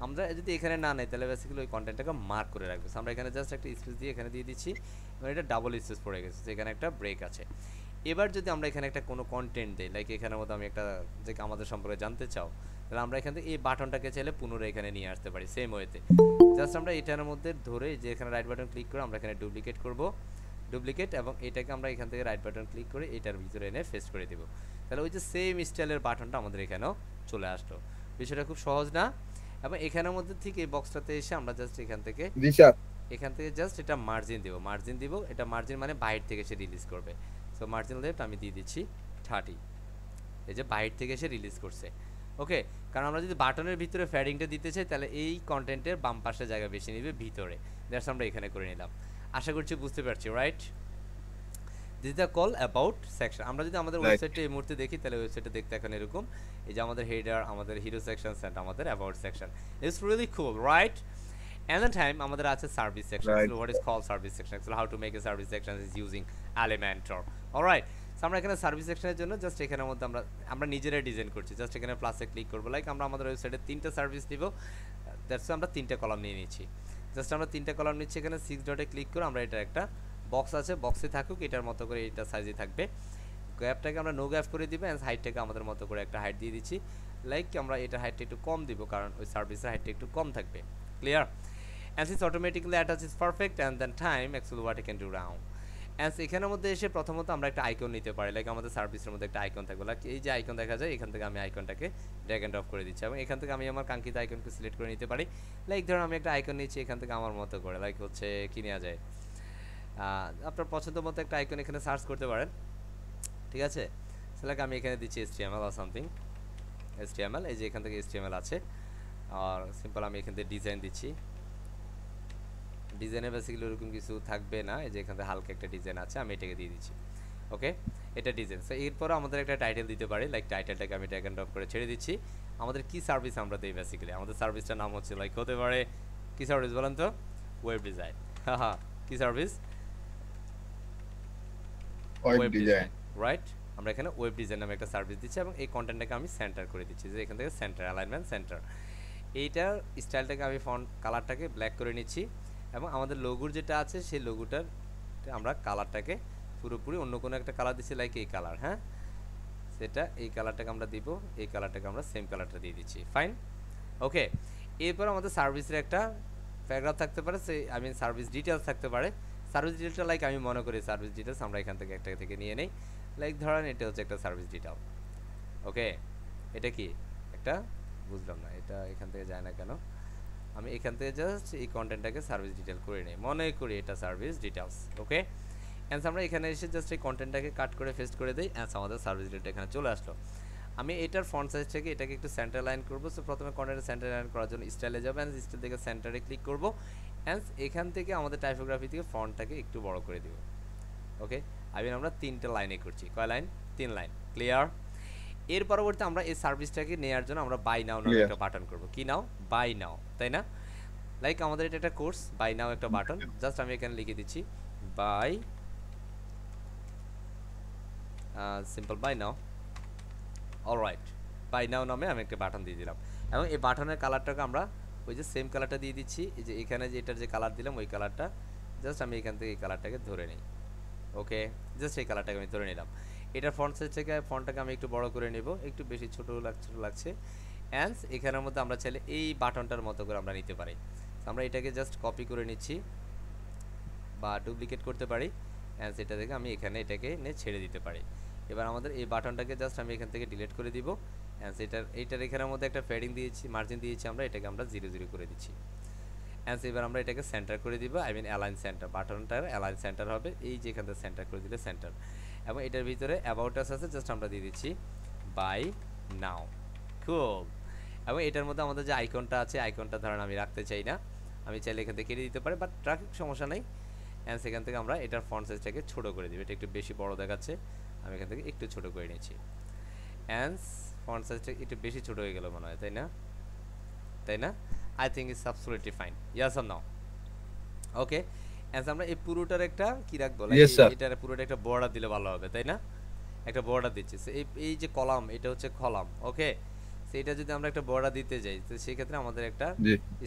আমরা যদি এখানে না নেই তাহলে বেসিক্যালি ওই কন্টেন্টটাকে মার্ক করে রাখবো। আমরা এখানে জাস্ট একটা স্পেস দিয়ে এখানে দিয়ে দিচ্ছি এবং এটা ডাবল স্পেস পড়ে গেছে, এখানে একটা ব্রেক আছে। এবার যদি আমরা এখানে একটা কোনো কন্টেন্ট দিই, লাইক এখানের মধ্যে আমি একটা যে আমাদের সম্পর্কে জানতে চাও, তাহলে আমরা এখান থেকে এই বাটনটাকে চাইলে পুনরায় এখানে নিয়ে আসতে পারি সেম ওয়েতে। জাস্ট আমরা এটার মধ্যে ধরে যে এখানে রাইট বাটন ক্লিক করে আমরা এখানে ডুপ্লিকেট করব, ডুপ্লিকেট, এবং এটাকে আমরা এখান থেকে রাইট বাটন ক্লিক করে এটার ভিতরে এনে পেস্ট করে দিব। তাহলে ওই যে সেম স্টাইলের বাটনটা আমাদের এখানেও চলে আসলো। বিষয়টা খুব সহজ না? এবং এখানের মধ্যে ঠিক এই বক্সটাতে এসে আমরা জাস্ট এখান থেকে জাস্ট এটা মার্জিন দিব, এটা মার্জিন মানে বাইরে থেকে সে রিলিজ করবে। সো মার্জিন লেফট আমি দিয়ে দিচ্ছি 30, এই যে বাইরে থেকে এসে রিলিজ করছে। ওকে, কারণ আমরা যদি বাটনের ভিতরে ফ্যাডিংটা দিতে চাই তাহলে এই কন্টেন্টের বাম পাশে জায়গা বেশি নেবে ভিতরে, দ্যাটস আমরা এখানে করে নিলাম। আশা করছি বুঝতে পারছি, right? This the call about section. আমরা যদি আমাদের Right. ওয়েবসাইটে এই মুহূর্তে দেখি তাহলে ওয়েবসাইটে দেখতে এখন এরকম, এই যে আমাদের হেডার, আমাদের হিরো সেকশন অ্যান্ড আমাদের about section. It's really cool, right? And the time আমাদের আছে service section. Right. So what is called service section? So how to make a service section is using Elementor. Alright. So আমরা এখানে service সেকশনের জন্য just এখানের মধ্যে আমরা নিজেরাই ডিজাইন করছি। জাস্ট এখানে প্লাসে ক্লিক করব, লাইক আমরা আমাদের ওয়েবসাইটে 3টা সার্ভিস দিব, দ্যাটস আমরা 3টা কলাম নিয়ে নিচ্ছি। জাস্ট আমরা 3টা কলাম নিচ্ছি, এখানে 6 ডটে ক্লিক করে আমরা এটা একটা বক্স আছে, বক্সে থাকুক এটার মতো করে, এটা সাইজে থাকবে। গ্যাপটাকে আমরা নো গ্যাপ করে দিব, এন্ড হাইটটাকে আমাদের মতো করে একটা হাইট দিয়ে দিচ্ছি। লাইক আমরা এটা হাইটটা একটু কম দিব কারণ ওই সার্ভিসের হাইটটা একটু কম থাকবে। Clear? And since automatically attach is perfect, and then time actually what I can do now. And এখানের মধ্যে এসে প্রথমত আমরা একটা আইকন নিতে পারি, লাইক আমাদের সার্ভিসের মধ্যে একটা আইকন থাকবে, লাইক এই যে আইকন দেখা যায় এখান থেকে আমি আইকনটাকে ড্র্যাগ এন্ড ড্রপ করে দিচ্ছি, এবং এখান থেকে আমি আমার কাঙ্ক্ষিত আইকনকে সিলেক্ট করে নিতে পারি। লাইক ধরুন আমি একটা আইকন নিচ্ছি এখান থেকে আমার মতো করে, লাইক হচ্ছে কি নেওয়া যায়, আপনার পছন্দ মতো একটা আইকন এখানে সার্চ করতে পারেন, ঠিক আছে? লাইক আমি এখানে দিচ্ছি HTML or something, HTML, এই যে এখান থেকে HTML আছে, আর সিম্পল আমি এখান থেকে ডিজাইন দিচ্ছি। ডিজাইনে বেসিক্যালি ওরকম কিছু থাকবে না, এই যে এখানে হালকা একটা ডিজাইন আছে, আমি এটাকে দিয়ে দিচ্ছি। ওকে, এটা ডিজাইন। সো এরপর আমাদের একটা টাইটেল দিতে পারি, লাইক টাইটেলটাকে আমি ড্র্যাগ এন্ড ড্রপ করে ছেড়ে দিচ্ছি। আমাদের কি সার্ভিস আমরা দেই বেসিক্যালি, আমাদের সার্ভিসটার নাম হচ্ছে লাইক হতে পারে কি সার্ভিস বলেন তো? Web design. হ্যাঁ, কি সার্ভিস? Web design. রাইট? আমরা এখানে ওয়েব ডিজাইন নামে একটা সার্ভিস দিচ্ছি, এবং এই কন্টেন্টটাকে আমি সেন্টার করে দিচ্ছি, যে এখান থেকে সেন্টার, অ্যালাইনমেন্ট সেন্টার। এইটার স্টাইলটাকে আমি ফন্ট কালারটাকে ব্ল্যাক করে নিচ্ছি, এবং আমাদের লোগোর যেটা আছে সেই লোগোটার আমরা কালারটাকে পুরোপুরি অন্য কোনো একটা কালার দিচ্ছি, লাইক এই কালার। হ্যাঁ, সেটা এই কালারটাকে আমরা দিব, এই কালারটাকে আমরা সেম কালারটা দিয়ে দিচ্ছি। ফাইন, ওকে। এরপর আমাদের সার্ভিসের একটা প্যারাগ্রাফ থাকতে পারে, সে সার্ভিস ডিটেলস থাকতে পারে। সার্ভিস ডিটেলটা লাইক আমি মনে করি সার্ভিস ডিটেলস আমরা এখান থেকে একটা থেকে নিয়ে নেই, লাইক ধরেন এটা হচ্ছে একটা সার্ভিস ডিটেল। ওকে, এটা কি একটা বুঝলাম না, এটা এখান থেকে যায় না কেন? আমি এখান থেকে জাস্ট এই কন্টেন্টটাকে সার্ভিস ডিটেল করে নিই, মনে করি এটা সার্ভিস ডিটেলস। ওকে, অ্যান্স আমরা এখানে এসে জাস্ট এই কন্টেন্টটাকে কাট করে পেস্ট করে দেই, অ্যান্স আমাদের সার্ভিস ডিটেল এখানে চলে আসলো। আমি এটার ফন্ট সাইজ থেকে এটাকে একটু সেন্টার লাইন করবো। সো প্রথমে কন্টেন্টের সেন্টার লাইন করার জন্য স্টাইলে যাবো, অ্যান্ড স্টাইল থেকে সেন্টারে ক্লিক করবো, অ্যান্ড এখান থেকে আমাদের টাইপোগ্রাফি থেকে ফন্টটাকে একটু বড় করে দিব। ওকে, আমরা 3টা লাইনে করছি, কয় লাইন? 3 লাইন। ক্লিয়ার? এর পরবর্তী আমরা এই সার্ভিসটাকে নেওয়ার জন্য আমরা বাই নাও নামে একটা বাটন করব। কি নাও? বাই নাও, তাই না? লাইক আমাদের এটা একটা কোর্স, বাই নাও একটা বাটন, জাস্ট আমি এখানে লিখে দিচ্ছি buy, simple buy now. Alright, buy now নামে আমি একটা বাটন দিয়ে দিলাম, এবং এই বাটনের কালারটাকে আমরা ওই যে সেম কালারটা দিয়ে দিচ্ছি, এই যে এখানে যে এটার যে কালার দিলাম ওই কালারটা, জাস্ট আমি এখান থেকে এই কালারটাকে ধরে নিই। ওকে, জাস্ট এই কালারটাকে আমি ধরে নিলাম। এটার ফন্ট সাইজ থেকে ফন্টটাকে আমি একটু বড় করে নেব, একটু বেশি ছোট লাগছে। অ্যান্ড এখানের মধ্যে আমরা চাইলে এই বাটনটার মতো করে আমরা নিতে পারি। আমরা এটাকে জাস্ট কপি করে নিচ্ছি বা ডুপ্লিকেট করতে পারি, অ্যান্ড এটা থেকে আমি এখানে এটাকে নিয়ে ছেড়ে দিতে পারি। এবার আমাদের এই বাটনটাকে জাস্ট আমি এখান থেকে ডিলিট করে দিব, অ্যান্ড এইটার এখানের মধ্যে একটা প্যাডিং দিয়েছি, মার্জিন দিয়েছি, আমরা এটাকে আমরা 0 0 করে দিচ্ছি। অ্যান্ড এবার আমরা এটাকে সেন্টার করে দিব, অ্যালাইন সেন্টার, বাটনটার অ্যালাইন সেন্টার হবে, এই যে এখান থেকে সেন্টার করে দিলে সেন্টার। এবং এটার ভিতরে অ্যাবাউট আস আছে, জাস্ট আমরা দিয়ে দিচ্ছি বাই নাও। কুল। এবং এটার মধ্যে আমাদের যে আইকনটা আছে, আইকনটা ধরেন আমি রাখতে চাই না, আমি চাইলে এখান থেকে কেটে দিতে পারি, বাট রাখি সমস্যা নেই। অ্যান্ড সেখান থেকে আমরা এটার ফন্ট সাইজটাকে ছোট করে দিব, এটা একটু বেশি বড় দেখাচ্ছে, আমি এখান থেকে একটু ছোট করে নিচ্ছি। অ্যান্ড ফন্ট সাইজটা একটু বেশি ছোট হয়ে গেল মনে হয়, তাই না? তাই না? I think it's absolutely fine. Yes or no? Okay, and আমরা এই পুরোটার একটা কি রাখবো, এটার পুরোটা একটা বর্ডার দিলে ভালো হবে, তাই না? একটা বর্ডার দিচ্ছি, এই যে কলাম, এটা হচ্ছে কলাম। ওকে, সেটা যদি আমরা একটা বর্ডার দিতে যাই, তো সেই ক্ষেত্রে আমাদের একটা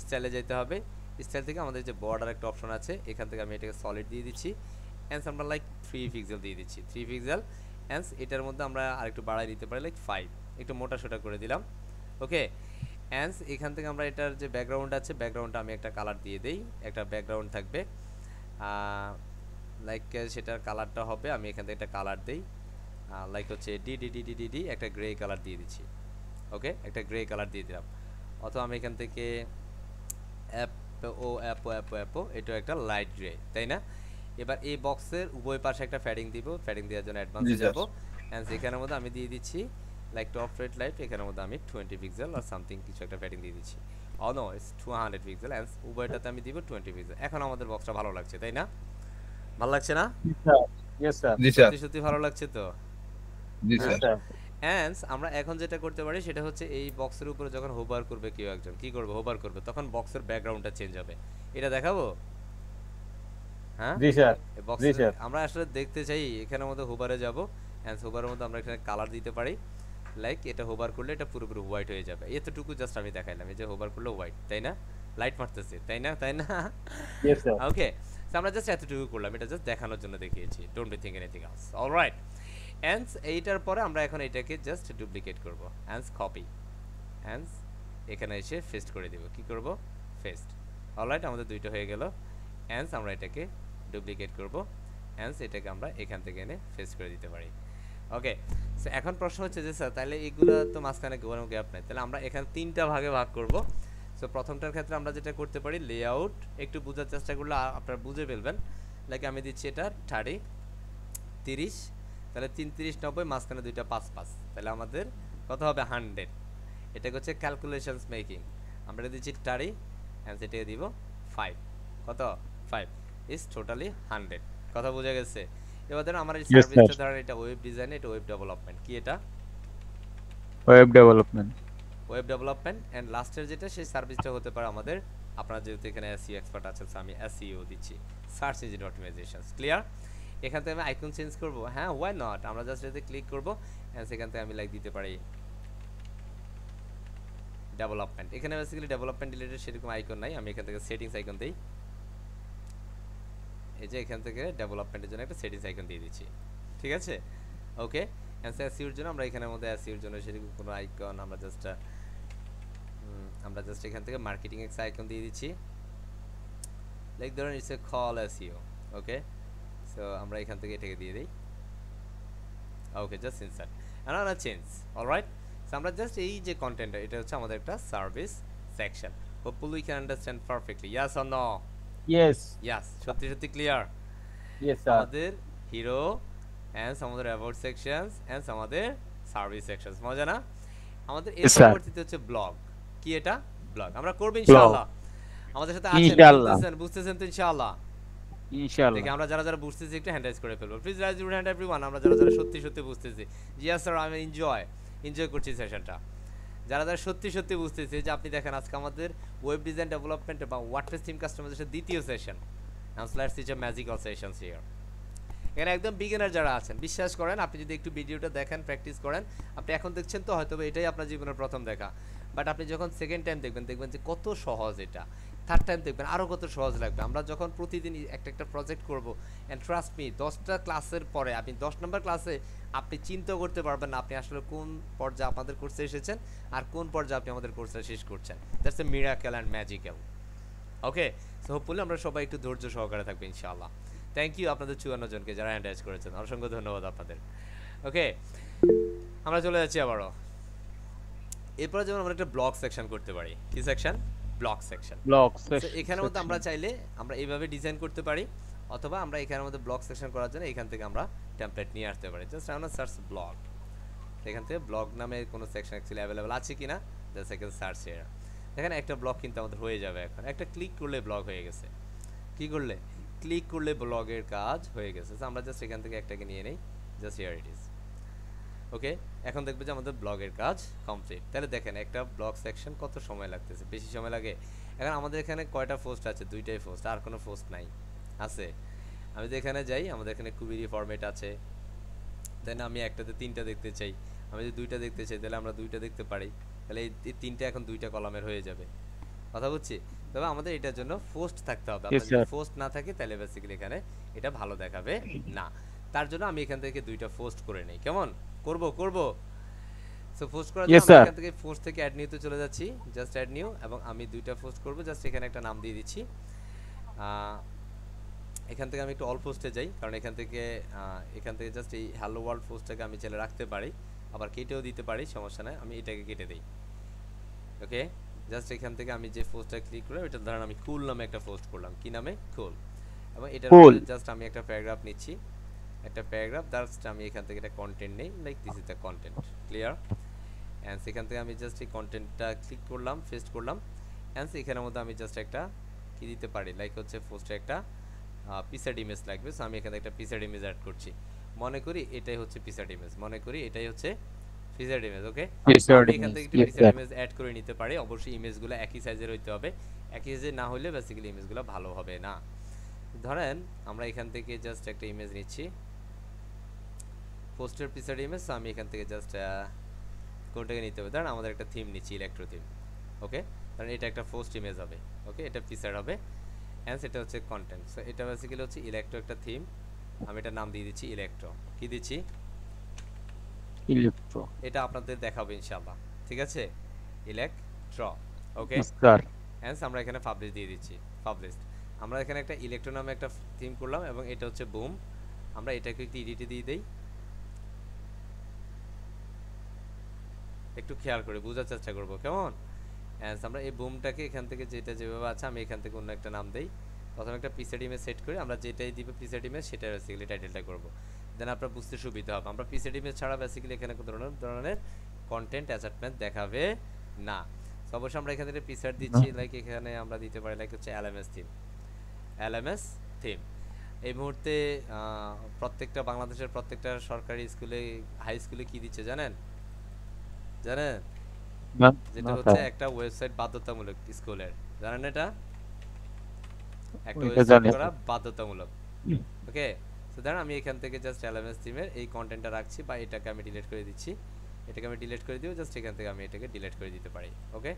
স্টাইলে যেতে হবে। স্টাইল থেকে আমাদের যে বর্ডার একটা অপশন আছে, এখান থেকে আমি এটাকে সলিড দিয়ে দিচ্ছি, অ্যান্ড আমরা লাইক 3 পিক্সেল দিয়ে দিচ্ছি, 3 পিক্সেল। অ্যান্ড এটার মধ্যে আমরা আরেকটু বাড়াই দিতে পারি, লাইক 5, একটু মোটা সোটা করে দিলাম। ওকে, অ্যান্ড এখান থেকে আমরা এটার যে ব্যাকগ্রাউন্ড আছে, ব্যাকগ্রাউন্ডটা আমি একটা কালার দিয়ে দেই, একটা ব্যাকগ্রাউন্ড থাকবে, লাইক সেটার কালারটা হবে, আমি এখান থেকে একটা কালার দেই, লাইক হচ্ছে ডি একটা গ্রে কালার দিয়ে দিচ্ছি। ওকে, একটা গ্রে কালার দিয়ে দিলাম, অথবা আমি এখান থেকে অ্যাপো এটা একটা লাইট গ্রে, তাই না? এবার এই বক্সের উভয় পাশে একটা প্যাডিং দিব, প্যাডিং দেওয়ার জন্য জি অ্যাডভান্সে স্যার যাব এন্ড এখানের মধ্যে আমি দিয়ে দিচ্ছি লাইক টপ রেড লাইট, এখানের মধ্যে আমি 20 পিক্সেল আর সামথিং কিছু একটা প্যাডিং দিয়ে দিচ্ছি। ও নো ইটস 200 পিক্সেল এন্ড উভয়টাতে আমি দিব 20 পিক্সেল। এখন আমাদের বক্সটা ভালো লাগছে তাই না? ভালো লাগছে না? ইয়েস স্যার জি স্যার সত্যি সত্যি ভালো লাগছে তো? জি হ্যাঁ স্যার হ্যান্স আমরা এখন যেটা করতে পারি সেটা হচ্ছে এই বক্সের উপরে যখন হোভার করবে কেউ একজন, কি করবে, হোভার করবে, তখন বক্সের ব্যাকগ্রাউন্ডটা চেঞ্জ হবে। এটা দেখাবো? হ্যাঁ জি স্যার এই জি বক্সের স্যার আমরা আসলে দেখতে চাই এখানের মধ্যে হোভারে যাব হ্যান্স হোভারের মধ্যে আমরা এখানে কালার দিতে পারি লাইক এটা হোভার করলে এটা পুরোপুরি হোয়াইট হয়ে যাবে, এতটুকু জাস্ট আমি দেখাইলাম। এই যে হোভার করলে হোয়াইট, তাই না? লাইট মারতেছে তাই না, তাই না? ইয়েস স্যার ওকে, সো আমরা জাস্ট এতটুকু করলাম, এটা জাস্ট দেখানোর জন্য দেখিয়েছি, don't be think anything else. Alright, অ্যান্স এইটার পরে আমরা এখন এটাকে জাস্ট ডুপ্লিকেট করব, অ্যান্স কপি, অ্যান্স এখানে এসে পেস্ট করে দিব। কি করব? পেস্ট। অলরাইট, আমাদের দুইটা হয়ে গেল। অ্যান্স আমরা এটাকে ডুপ্লিকেট করব, অ্যান্স এটাকে আমরা এখান থেকে এনে পেস্ট করে দিতে পারি। ওকে, সো এখন প্রশ্ন হচ্ছে যে স্যার তাহলে এগুলো তো মাঝখানে কোনো গ্যাপ নাই, তাহলে আমরা এখানে তিনটা ভাগে ভাগ করব। সো প্রথমটার ক্ষেত্রে আমরা যেটা করতে পারি, লেআউট একটু বোঝার চেষ্টা করলে আপনারা বুঝে ফেলবেন। লাইক আমি দিচ্ছি এটা 30, তাহলে 3 30 90, মাঝখানে দুইটা 5 5, তাহলে আমাদের কত হবে? 100। এটা হচ্ছে ক্যালকুলেশনস মেকিং। আমরা দিচ্ছি 30 অ্যান্ড এটা দিব 5, কত? 5 ইজ টোটালি 100। কথা বোঝা গেছে? এবার ধরুন আমার এই ইয়েস স্যার সার্ভিসটা ধরেন এটা ওয়েব ডিজাইন, এটা ওয়েব ডেভেলপমেন্ট। কি এটা? Web development web development and লাস্টের যেটা সেই সার্ভিসটা হতে পারে আমাদের, আপনারা যেহেতু এখানে এসইও এক্সপার্ট আছেন আমি এসইও দিচ্ছি, সার্চ ইঞ্জিন অপটিমাইজেশন। ক্লিয়ার? এখান থেকে আমি আইকন চেঞ্জ করব, হ্যাঁ ওয়াই নট, আমরা জাস্ট এতে ক্লিক করব এন্ড সেখান থেকে আমি লাইক দিতে পারি ডেভেলপমেন্ট। এখানে বেসিক্যালি ডেভেলপমেন্ট রিলেটেড সেরকম আইকন নাই, আমি এখান থেকে সেটিংস আইকন দেই। এই যে এখান থেকে ডেভেলপমেন্টের জন্য একটা সেটিংস আইকন দিয়ে দিচ্ছি, ঠিক আছে? ওকে, অ্যান্সার এসইওর জন্য আমরা এখানের মধ্যে এসইওর জন্য সেরকম কোনো আইকন আমরা জাস্ট এখান থেকে মার্কেটিং এক্স আইকন দিয়ে দিচ্ছি। লাইক ধরুন it's a call SEO. Okay, so আমরা এখান থেকে এটাকে দিয়ে দিই। ওকে, জাস্ট ইনসার্ট এন্ড আমরা চেঞ্জ। অলরাইট, সো আমরা জাস্ট এই যে কন্টেন্টটা, এটা হচ্ছে আমাদের একটা service section. Hopefully we can understand perfectly. Yes or no? Yes yes, সত্যি সত্যি ক্লিয়ার? ইয়েস স্যার আমাদের হিরো এন্ড আমাদের অ্যাবাউট সেকশনস এন্ড আমাদের সার্ভিস সেকশনস, মজা না? আমাদের এর Yes, sir. পরবর্তীতে হচ্ছে ব্লগ। কি এটা? ব্লগ আমরা করব Blog. ইনশাআল্লাহ। আমাদের সাথে আছেন, ইনশাআল্লাহ বুঝতেছেন তো ইনশাআল্লাহ? ইনশাআল্লাহ দেখি আমরা যারা যারা বুঝতেছি একটু হ্যান্ড রাইজ করে ফেলবো, please rise your hand everyone. আমরা যারা যারা সত্যি সত্যি বুঝতেছি, জিয়া স্যার আমি এনজয় করছি সেশনটা। যারা যারা সত্যি সত্যি বুঝতেছি, যে আপনি দেখেন আজকে আমাদের ওয়েব ডিজাইন ডেভেলপমেন্ট বা ওয়ার্ডপ্রেস থিম কাস্টমাইজেশন দ্বিতীয় session. Now let's see the magical sessions here. এখানে একদম বিগিনার যারা আছেন, বিশ্বাস করেন আপনি যদি একটু ভিডিওটা দেখেন, প্র্যাকটিস করেন, আপনি এখন দেখছেন তো হয়তো এটাই আপনার জীবনের প্রথম দেখা, বাট আপনি যখন সেকেন্ড টাইম দেখবেন, দেখবেন যে কত সহজ এটা। থার্ড টাইম দেখবেন আরও কত সহজ লাগবে। আমরা যখন প্রতিদিন একটা একটা প্রজেক্ট করব, অ্যান্ড ট্রাস্ট মি 10টা ক্লাসের পরে আপনি 10 নম্বর ক্লাসে আপনি চিন্তা করতে পারবেন না আপনি আসলে কোন পর্যায়ে আমাদের কোর্সে এসেছেন আর কোন পর্যায়ে আপনি আমাদের কোর্সটা শেষ করছেন। That's a miracle and magical. Okay, so hopefully আমরা সবাই একটু ধৈর্য সহকারে থাকবো ইনশাআল্লাহ। থ্যাংক ইউ আপনাদের 54 জনকে যারা হ্যান্ড রাইজ করেছেন, অসংখ্য ধন্যবাদ আপনাদের। ওকে, আমরা চলে যাচ্ছি আবারও। এরপরে যেমন আমরা একটা ব্লগ সেকশন করতে পারি। কি সেকশন? Blog section. ব্লগ এখানের মধ্যে আমরা চাইলে আমরা এইভাবে ডিজাইন করতে পারি, অথবা আমরা এখানের মধ্যে ব্লগ সেকশন করার জন্য এখান থেকে আমরা টেমপ্লেট নিয়ে আসতে পারি। জাস্ট আমরা সার্চ ব্লগ, এখান থেকে ব্লগ নামে কোনো সেকশন অ্যাকচুয়ালি অ্যাভেলেবল আছে কিনা জাস্ট এখানে সার্চ এর দেখেন একটা ব্লগ কিন্তু আমাদের হয়ে যাবে। এখন একটা ক্লিক করলে ব্লগ হয়ে গেছে। কি করলে? ক্লিক করলে ব্লগের কাজ হয়ে গেছে। আমরা জাস্ট এখান থেকে একটাকে নিয়ে নেই, জাস্ট হিয়ার ইট ইজ। ওকে, এখন দেখবে যে আমাদের ব্লগের কাজ কমপ্লিট। তাহলে দেখেন একটা ব্লগ সেকশন কত সময় লাগতেছে, বেশি সময় লাগে? এখন আমাদের এখানে কয়টা পোস্ট আছে? দুইটাই পোস্ট, আর কোনো পোস্ট নাই। আছে? আমি যদি এখানে যাই, আমাদের এখানে কুইরি ফরম্যাট আছে, দেন আমি একটাতে তিনটা দেখতে চাই, আমি যদি দুইটা দেখতে চাই তাহলে আমরা দুইটা দেখতে পারি। তাহলে এই তিনটা এখন দুইটা কলামের হয়ে যাবে। কথা বুঝছি? তবে আমাদের এটার জন্য পোস্ট থাকতে হবে। আপনার যদি পোস্ট না থাকে তাহলে বেসিক্যালি এখানে এটা ভালো দেখাবে না। তার জন্য আমি এখান থেকে দুইটা পোস্ট করে নেই। কেমন করব? সো পোস্ট করার জন্য আমি এখান থেকে পোস্ট থেকে অ্যাড নিউতে চলে যাচ্ছি, জাস্ট অ্যাড নিউ, এবং আমি দুইটা পোস্ট করব। জাস্ট এখানে একটা নাম দিয়ে দিচ্ছি। এখান থেকে আমি একটু অল পোস্টে যাই, কারণ এখান থেকে জাস্ট এই হ্যালো ওয়ার্ল্ড পোস্টটাকে আমি চাইলে রাখতে পারি, আবার কেটেও দিতে পারি, সমস্যা নাই। আমি এটাকে কেটে দেই। ওকে, জাস্ট এখান থেকে আমি যে পোস্টটা ক্লিক করে ওইটা ধরেন আমি কুল নামে একটা পোস্ট করলাম। কি নামে? কুল। এবং এটার Cool. মধ্যে জাস্ট আমি একটা প্যারাগ্রাফ নিচ্ছি, একটা প্যারাগ্রাফ জাস্ট আমি এখান থেকে একটা কন্টেন্ট নেই, like this is the content, clear. And সেখান থেকে আমি জাস্ট এই কন্টেন্টটা ক্লিক করলাম, পেস্ট করলাম। অ্যান্ড এখানের মধ্যে আমি জাস্ট একটা কি দিতে পারি, লাইক হচ্ছে পোস্টে একটা পিসার্ড ইমেজ লাগবে। সো আমি এখানে একটা পিসার্ড ইমেজ অ্যাড করছি, মনে করি এটাই হচ্ছে পিসার্ড ইমেজ, মনে করি এটাই হচ্ছে পিসার্ড ইমেজ। ওকে, Yes, sir. আমি এখান থেকে একটু Yes, পিসার্ড sir. ইমেজ অ্যাড করে নিতে পারি। অবশ্যই ইমেজগুলো একই সাইজের হইতে হবে, একই সাইজের না হলে বেসিক্যালি ইমেজগুলো ভালো হবে না। ধরেন আমরা এখান থেকে জাস্ট একটা ইমেজ নিচ্ছি, পোস্টের পিসার্ড ইমেজ। আমি এখান থেকে জাস্ট কোনটাকে নিতে হবে, ধরেন আমাদের একটা থিম নিচ্ছি, ইলেকট্রো থিম। ওকে, কারণ এটা একটা পোস্ট ইমেজ হবে। ওকে, এটা পিসার্ড হবে। অ্যান্ড এটা হচ্ছে কন্টেন্ট। সো এটা বেসিক্যালি হচ্ছে ইলেকট্রো একটা থিম, আমি এটা নাম দিয়ে দিচ্ছি ইলেকট্রো। কি দিচ্ছি, Electro. এটা আপনাদের দেখাবো ইনশাআল্লাহ, ঠিক আছে, ইলেকট্রো। ওকে, Yes, sir. হ্যান্স আমরা এখানে পাবলিশ দিয়ে দিচ্ছি, পাবলিশ। আমরা এখানে একটা ইলেকট্রো নামে একটা থিম করলাম এবং এটা হচ্ছে বুম। আমরা এটাকে একটু এডিটে দিয়ে দেই, একটু খেয়াল করে বোঝার চেষ্টা করবো, কেমন। অ্যান্স আমরা এই বুমটাকে এখান থেকে যেটা যেভাবে আছে আমি এখান থেকে অন্য একটা নাম দেই। প্রথমে একটা পিসেড ইমেজ সেট করি, আমরা যেটাই দিব পিসেড ইমেজ সেটা বেসিক্যালি টাইটেলটা করব, দেন আপনার বুঝতে সুবিধা হবে। আমরা পিসেড ইমেজ ছাড়া বেসিক্যালি এখানে কোনো ধরনের কন্টেন্ট অ্যাটাচমেন্ট দেখাবে না। তো অবশ্যই আমরা এখান থেকে পিসেড দিচ্ছি, লাইক এখানে আমরা দিতে পারি লাইক হচ্ছে এলএমএস থিম, এলএমএস থিম। এই মুহূর্তে প্রত্যেকটা বাংলাদেশের প্রত্যেকটা সরকারি স্কুলে, হাই স্কুলে কি দিচ্ছে জানেন, জানেন, No, যেটা no, হচ্ছে sir. একটা ওয়েবসাইট বাধ্যতামূলক স্কুলের, জানেন এটা, একটা ওইটা ওয়েবসাইট জানি, করা sir. বাধ্যতামূলক। ওকে, সো ধরেন আমি এখান থেকে জাস্ট এলএমএস থিমের এই কন্টেন্টটা রাখছি, বা এটাকে আমি ডিলিট করে দিচ্ছি, এটাকে আমি ডিলিট করে দিব, জাস্ট এখান থেকে আমি এটাকে ডিলিট করে দিতে পারি। ওকে,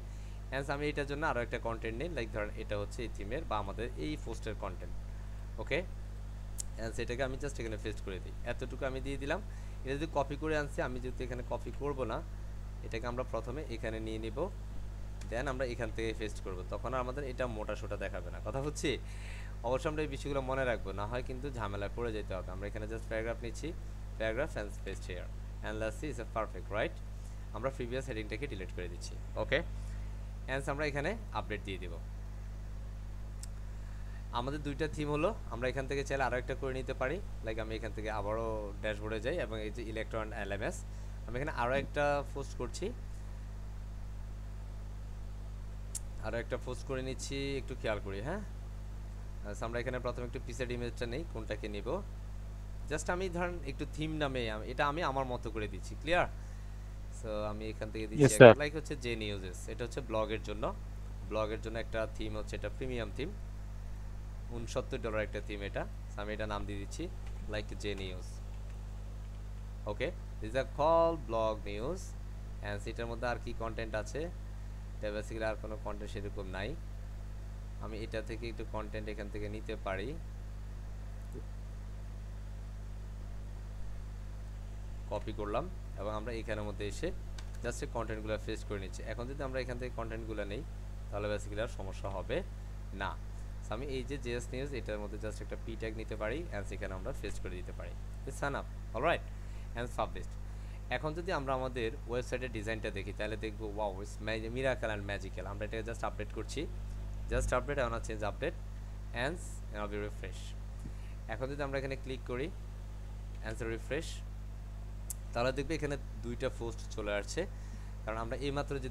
হ্যান্স আমি এটার জন্য আরও একটা কন্টেন্ট নিই, লাইক ধরেন এটা হচ্ছে এই থিমের বা আমাদের এই পোস্টের কন্টেন্ট। ওকে, হ্যান্স এটাকে আমি জাস্ট এখানে পেস্ট করে দিই, এতটুকু আমি দিয়ে দিলাম। এটা যদি কপি করে আনছি, আমি যেহেতু এখানে কপি করব না, এটাকে আমরা প্রথমে এখানে নিয়ে নিব, দেন আমরা এখান থেকে পেস্ট করব, তখন আর আমাদের এটা মোটা সোটা দেখাবে না, কথা হচ্ছে। অবশ্যই আমরা এই বিষয়গুলো মনে রাখবো, না হয় কিন্তু ঝামেলায় পড়ে যেতে হবে। আমরা এখানে জাস্ট প্যারাগ্রাফ নিচ্ছি, paragraph and paste here and let's see is a perfect, right. আমরা প্রিভিয়াস হেডিংটাকে ডিলিট করে দিচ্ছি। ওকে, অ্যান্ড আমরা এখানে আপডেট দিয়ে দিব। আমাদের দুইটা থিম হলো, আমরা এখান থেকে চাইলে আরও একটা করে নিতে পারি, লাইক আমি এখান থেকে আবারও ড্যাশবোর্ডে যাই এবং এই যে ইলেকট্রন এলএমএস, আমি এখানে আরও একটা পোস্ট করছি, আরও একটা পোস্ট করে নিচ্ছি, একটু খেয়াল করি। হ্যাঁ, আমরা এখানে প্রথমে একটু পিসেড ইমেজটা নেই, কোনটাকে নিব, জাস্ট আমি ধরেন একটু থিম নামে এটা আমি আমার মতো করে দিচ্ছি, ক্লিয়ার। সো আমি এখান থেকে দিচ্ছি Yes, sir. লাইক হচ্ছে জে নিউজেস, এটা হচ্ছে ব্লগের জন্য, ব্লগের জন্য একটা থিম হচ্ছে এটা প্রিমিয়াম থিম, $69 একটা থিম এটা। So আমি এটা নাম দিয়ে দিচ্ছি like J news. Okay, this are call blog news. And এটার মধ্যে আর কি কন্টেন্ট আছে, এটা বেসিক্যালি আর কোনো কন্টেন্ট সেরকম নাই। আমি এটা থেকে একটু কন্টেন্ট এখান থেকে নিতে পারি, কপি করলাম এবং আমরা এখানের মধ্যে এসে জাস্ট এই কন্টেন্টগুলো পেস্ট করে নিচ্ছি। এখন যদি আমরা এখান থেকে কন্টেন্টগুলো নেই, তাহলে বেসিক্যালি আর সমস্যা হবে না। আমি এই যে জেএস নিউজ এটার মধ্যে জাস্ট একটা পি ট্যাগ নিতে পারি, অ্যান্ড সেখানে আমরা পেস্ট করে দিতে পারি, sign up, alright, and published. এখন যদি আমরা আমাদের ওয়েবসাইটের ডিজাইনটা দেখি, তাহলে দেখবো wow, it's miracle and magical. আমরা এটাকে জাস্ট আপডেট করছি, জাস্ট আপডেট, এখন change update and be refresh. এখন যদি আমরা এখানে ক্লিক করি অ্যান্সার রিফ্রেশ, তাহলে দেখবে এখানে দুইটা পোস্ট চলে আসছে, কারণ আমরা এইমাত্র যে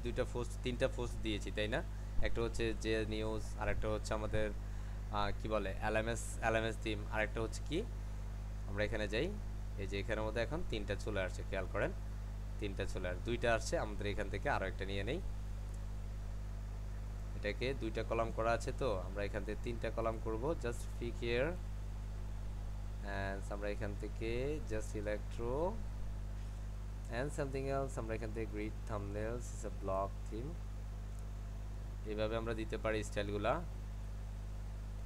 তিনটা পোস্ট দিয়েছি, তাই না। একটা হচ্ছে জে নিউজ, আরেকটা হচ্ছে আমাদের কি বলে এলএমএস থিম, আরেকটা হচ্ছে কি, আমরা এখানে যাই, এই যে এখানের মধ্যে এখন তিনটা চলে আসছে, খেয়াল করেন তিনটা চলে আসছে, দুইটা আসছে, আমাদের এখান থেকে আরও একটা নিয়ে নেই, এটাকে দুইটা কলাম করা আছে, তো আমরা এখান থেকে তিনটা কলাম করব, জাস্ট পিক হিয়ার অ্যান্ড আমরা এখান থেকে just electro and something else, আমরা এখান থেকে grid thumbnails is a block theme, এইভাবে আমরা দিতে পারি স্টাইলগুলা,